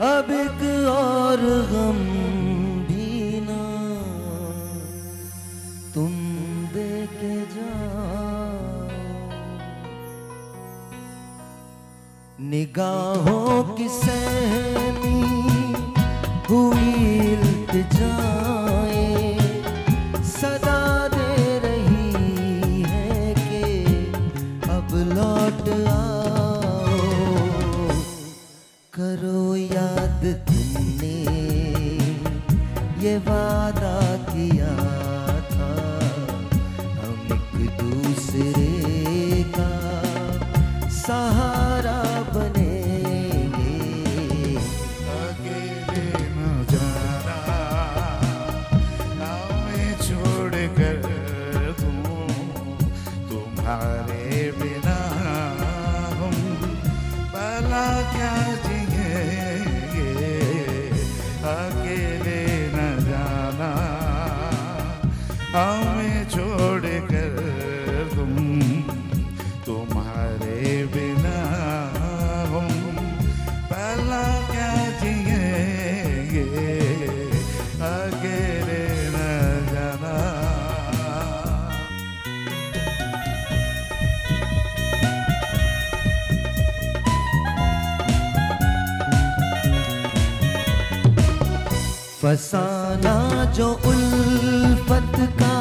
S1: अब एक और गम भी ना तुम दे के जाओ। निगाहों की सहमी हुई इल्तिजाएं सदा दे रही है कि अब लौट आओ। करो याद तुमने ये वादा किया था, हम एक दूसरे का सहारा बनेंगे।
S12: अकेले न जाना हमें छोड़ कर तुम तुम्हारे बिना हम भला क्या जिएंगे। अकेले न जाना हमें छोड़ कर तुम तुम्हारे बिना हम भला क्या जिएंगे। अकेले न जाना।
S1: फसाना जो उल्फत का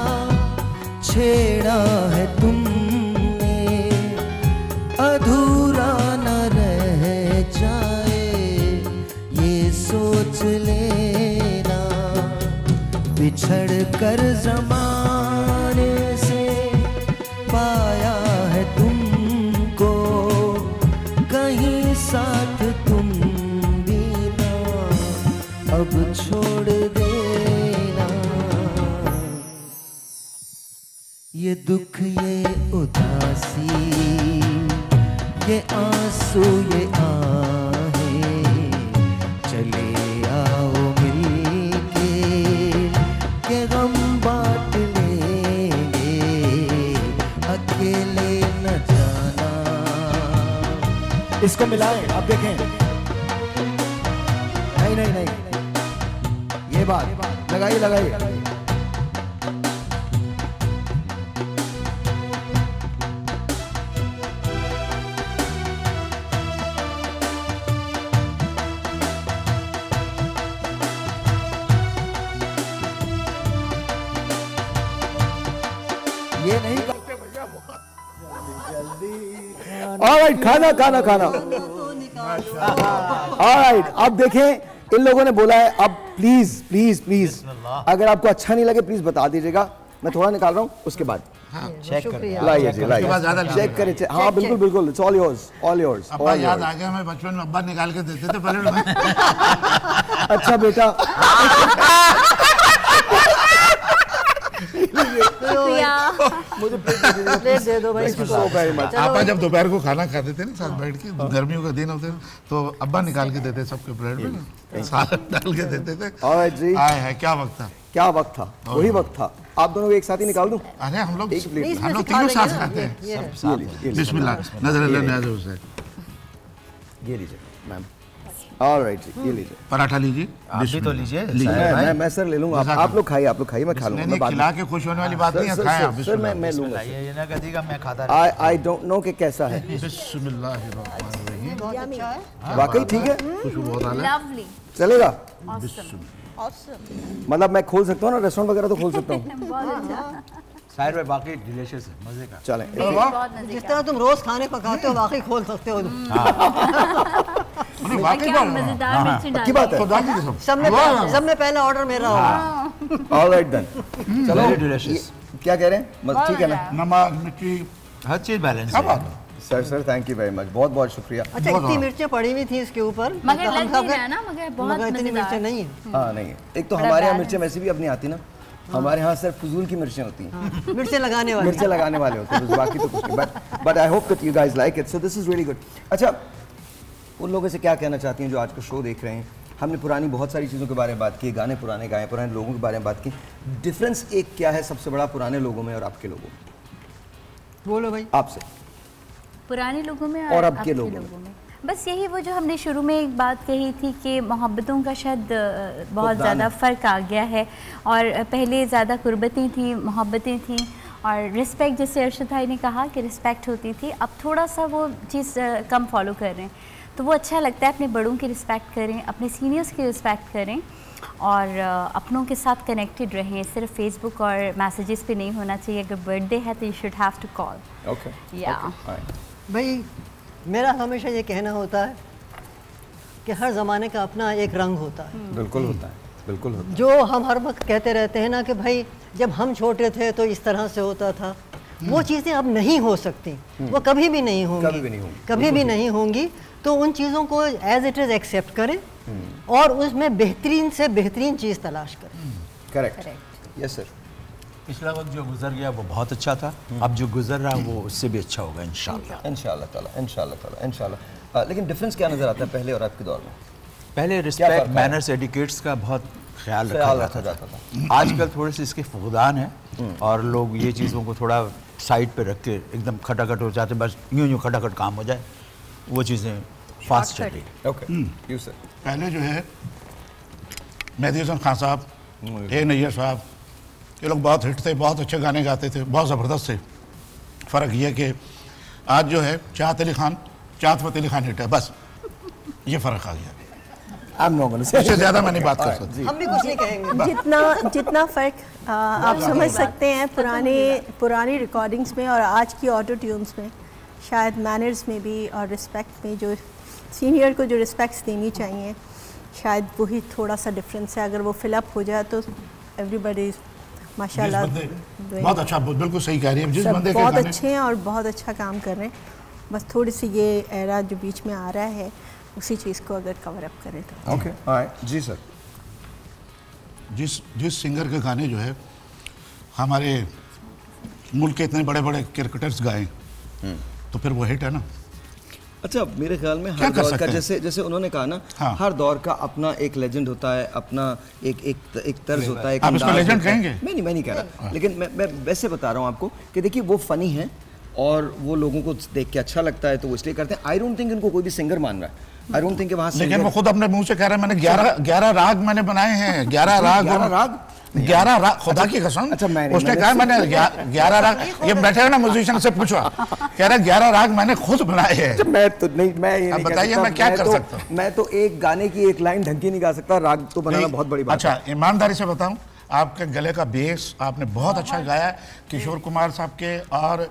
S1: छेड़ा है तुमने, अधूरा न रह जाए ये सोच लेना। बिछड़ कर ज़माने से पाया है तुमको, कहीं साथ तुम भी ना अब छोड़ देना। ये दुख ये उदासी ये आंसू ये आहें चले आओ मिलके के गम बांट लेंगे। अकेले न जाना।
S13: इसको मिलाएं, आप देखें। नहीं नहीं नहीं, ये बात लगाइए लगाइए।
S2: ये नहीं ऑलराइट, खाना खाना खाना। ऑलराइट, अब देखें इन लोगों ने बोला है अब प्लीज प्लीज प्लीज अगर आपको अच्छा नहीं लगे प्लीज बता दीजिएगा, मैं थोड़ा निकाल रहा हूँ उसके बाद
S13: चेक कर
S2: लाइए जी लाइए चेक करें। हाँ बिल्कुल बिल्कुल, it's all yours all yours.
S12: अब्बा याद आ गया, मैं बचपन में अब्बा निकाल के देते थे पहले में।
S2: अच्छा बेटा
S4: मुझे प्लेट दे दो भाई।
S12: आपा जब दोपहर को खाना खाते थे ना साथ बैठ के, गर्मियों का दिन होते तो अब्बा निकाल के देते सबके प्लेट में, साथ डाल के देते थे। आए है क्या वक्त था,
S2: क्या वक्त था, वही वक्त था। आप दोनों एक साथ ही निकाल दूं?
S12: अरे हम लोग तीनों साथ खाते हैं। बिस्मिल्लाह, नजर से
S2: ये लीजिए मैम। ऑलराइट जी, ये लीजिए
S12: पराठा लीजिए।
S13: आप भी तो लीजिए।
S2: मैं सर ले लूंगा, आप लोग खाइए, मैं खा लूंगा।
S12: नहीं, खिला के खुश होने वाली बात नहीं है, खाएं आप।
S2: सर मैं लूंगा।
S13: ये ना कहेगा मैं खाता
S2: आई डोंट नो कि कैसा है।
S12: बिस्मिल्लाहिर्रहमानिर्रहीम।
S2: वाकई ठीक है,
S12: खुशबू बहुत आला,
S6: लवली,
S2: चलेगा।
S6: ऑसम।
S2: मतलब मैं खोल सकता हूँ ना, रेस्टोरेंट वगैरह तो खोल सकता हूँ।
S6: बहुत अच्छा।
S13: साइड में बाकी डिलीशियस है, मजे का।
S2: चलें,
S4: जिस तरह तुम रोज खाने पकाते हो वाकई खोल सकते हो।
S6: मजेदार मिर्ची
S2: की बात है।
S4: सब में पहला ऑर्डर मेरा होगा।
S2: ऑलराइट देन, चलो क्या कह रहे हैं, ठीक है ना?
S12: नमक मिर्ची
S13: हर चीज बैलेंस
S2: है। Sir thank you very much, बहुत बहुत शुक्रिया।
S4: अच्छा इतनी मिर्चें पड़ी हुई थी इसके ऊपर,
S6: मगर लग नहीं रहा ना, मगर बहुत
S4: इतनी मिर्चें नहीं है।
S2: हाँ नहीं, एक तो हमारे यहाँ मिर्चें वैसे भी अब नहीं आती ना, हमारे यहाँ सिर्फ फजूल की मिर्चें होती हैं।
S4: मिर्चें लगाने
S2: वाले होते हैं, बाकी तो कुछ नहीं। But I hope that you guys like it, so this is really good. अच्छा, उन लोगों से क्या कहना चाहती हैं जो आज का शो देख रहे हैं? हमने पुरानी बहुत सारी चीज़ों के बारे में बात की, गाने पुराने गाए, पुराने लोगों के बारे में बात की। डिफरेंस एक क्या है सबसे बड़ा पुराने लोगों में और आपके लोगों में?
S4: बोलो भाई।
S2: आपसे।
S6: पुराने लोगों में
S2: और अब के लोगों में
S6: बस यही, वो जो हमने शुरू में एक बात कही थी कि मोहब्बतों का शायद बहुत ज़्यादा फ़र्क आ गया है, और पहले ज़्यादा कुर्बतें थी, मोहब्बतें थी, और रिस्पेक्ट, जैसे अर्शद भाई ने कहा कि रिस्पेक्ट होती थी, अब थोड़ा सा वो चीज़ कम फॉलो कर रहे हैं। तो वो अच्छा लगता है, अपने बड़ों की रिस्पेक्ट करें, अपने सीनियर्स की रिस्पेक्ट करें, और अपनों के साथ कनेक्टेड रहें। सिर्फ फेसबुक और मैसेजेस पे नहीं होना चाहिए। अगर बर्थडे है तो you should have to call. या
S4: भाई मेरा हमेशा ये कहना होता है कि हर ज़माने का अपना एक रंग होता है।
S2: बिल्कुल होता है, बिल्कुल होता है।
S4: जो हम हर वक्त कहते रहते हैं ना कि भाई जब हम छोटे थे तो इस तरह से होता था, वो चीज़ें अब नहीं हो सकती, वो कभी भी नहीं होंगी, कभी भी नहीं होंगी। तो उन चीज़ों को एज इट इज़ एक्सेप्ट करें और उसमें बेहतरीन से बेहतरीन चीज़ तलाश करें।
S2: Correct, yes sir.
S13: पिछला वक्त जो गुजर गया वो बहुत अच्छा था, अब जो गुजर रहा है वो उससे भी अच्छा होगा इंशाल्लाह।
S2: इंशाल्लाह। लेकिन डिफरेंस क्या नज़र आता है पहले और आपके दौर में?
S13: पहले रिस्पेक्ट, मैनर्स, एटिकेट्स का बहुत ख्याल रखा जाता था। आजकल थोड़े से इसके फुकदान है और लोग ये चीज़ों को थोड़ा साइड पे रख के एकदम खटाखट हो जाते, बस यूँ खटाखट काम हो जाए, वो चीज़ें फास्ट चल रही।
S2: Okay sir.
S12: पहले जो है मेहदी हसन खान साहब, ए नैयर साहब, ये लोग बहुत हिट थे, बहुत अच्छे गाने गाते थे, बहुत ज़बरदस्त थे। फ़र्क ये कि आज जो है चाहत फ़तेह अली खान हिट है, बस ये फ़र्क आ गया। इससे ज़्यादा मैं नहीं बात कर सकती।
S4: हम भी कुछ नहीं कहेंगे।
S5: जितना फ़र्क आप समझ सकते हैं पुरानी रिकॉर्डिंग्स में और आज की ऑटो ट्यून्स में, शायद मैनर्स में भी और रिस्पेक्ट में, जो सीनियर को जो रिस्पेक्ट्स देनी चाहिए, शायद वही थोड़ा सा डिफरेंस है। अगर वो फिलअप हो जाए तो एवरीबॉडी माशाल्लाह
S12: बहुत अच्छा, बिल्कुल सही कह रही है। जिस बंदे
S5: बहुत अच्छे हैं और बहुत अच्छा काम कर रहे हैं, बस थोड़ी सी ये एरा जो बीच में आ रहा है उसी चीज़ को अगर कवर अप करें तो।
S2: ओके जी सर।
S12: जिस सिंगर के गाने जो है हमारे मुल्क के इतने बड़े बड़े क्रिकेटर्स गाए तो फिर वो हिट है ना।
S2: अच्छा, मेरे ख्याल में हर दौर का, जैसे उन्होंने कहा ना, हर दौर का अपना एक लेजेंड होता है, अपना एक तर्ज होता है।
S12: आप इसको लेजेंड कहेंगे?
S2: मैं नहीं कह रहा, लेकिन मैं वैसे बता रहा हूँ आपको कि देखिए वो फनी है और वो लोगों को देख के अच्छा लगता है तो वो इसलिए करते हैं। आई डोंट थिंक इनको कोई भी सिंगर मान रहा है। आई डोंट थिंक कि वहाँ,
S12: लेकिन वो खुद अपने मुंह से कह रहे हैं मैंने 11 राग मैंने बनाए हैं। 11 राग खुदा की कसम।
S2: अच्छा,
S12: उसने कहा मैंने 11 राग, ये बैठे ना म्यूजिशियन से पूछा, कह रहा 11 राग मैंने खुद बनाए हैं।
S2: मैं तो नहीं, मैं ये नहीं
S12: बताइए मैं क्या कर सकता हूँ।
S2: मैं तो एक गाने की एक लाइन ढंग की नहीं गा सकता, राग तो बनाना बहुत बड़ी बात है।
S12: अच्छा, ईमानदारी से बताऊं, आपके गले का बेस आपने बहुत अच्छा गाया। किशोर कुमार साहब के और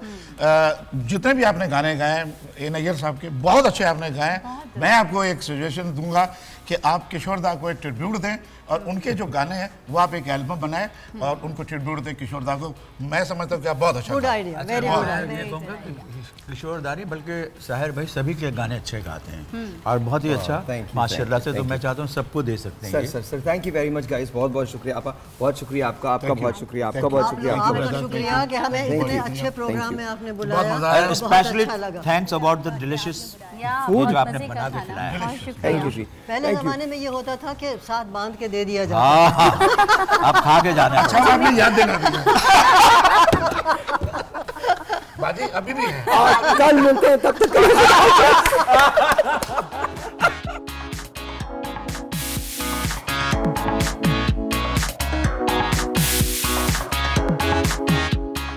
S12: जितने भी आपने गाने गाए, ए नैयर साहब के बहुत अच्छे आपने गाए। मैं आपको एक सजेशन दूंगा कि आप किशोर दा को एक ट्रिब्यूट दें और उनके जो गाने हैं वो आप एक एल्बम बनाएं और उनको ट्रिब्यूट दें किशोर दा को। मैं समझता हूँ कि आप बहुत अच्छा
S4: good idea, very good idea.
S13: Kishore da नहीं बल्कि साहिर भाई सभी के गाने अच्छे गाते हैं और बहुत ही अच्छा माशाल्लाह से, तो मैं चाहता हूँ सबको दे सकते हैं।
S2: Sir thank you very much guys, बहुत बहुत शुक्रिया आपका, बहुत शुक्रिया आपका, आपका बहुत शुक्रिया, आपका बहुत शुक्रिया,
S4: आपका शुक्रिया कि हमें इतने अच्छे प्रोग्राम में आपने बुलाया।
S13: Specially thanks about the delicious food जो आपने बना के खिलाया।
S2: थैंक यू जी।
S4: पहले जमाने में ये होता था कि साथ बांध के दे दिया जाता।
S13: आप खा के जाना।
S12: अच्छा आपने याद दिला दिया। बाजी अभी भी है।
S2: कल मिलते हैं, तब तक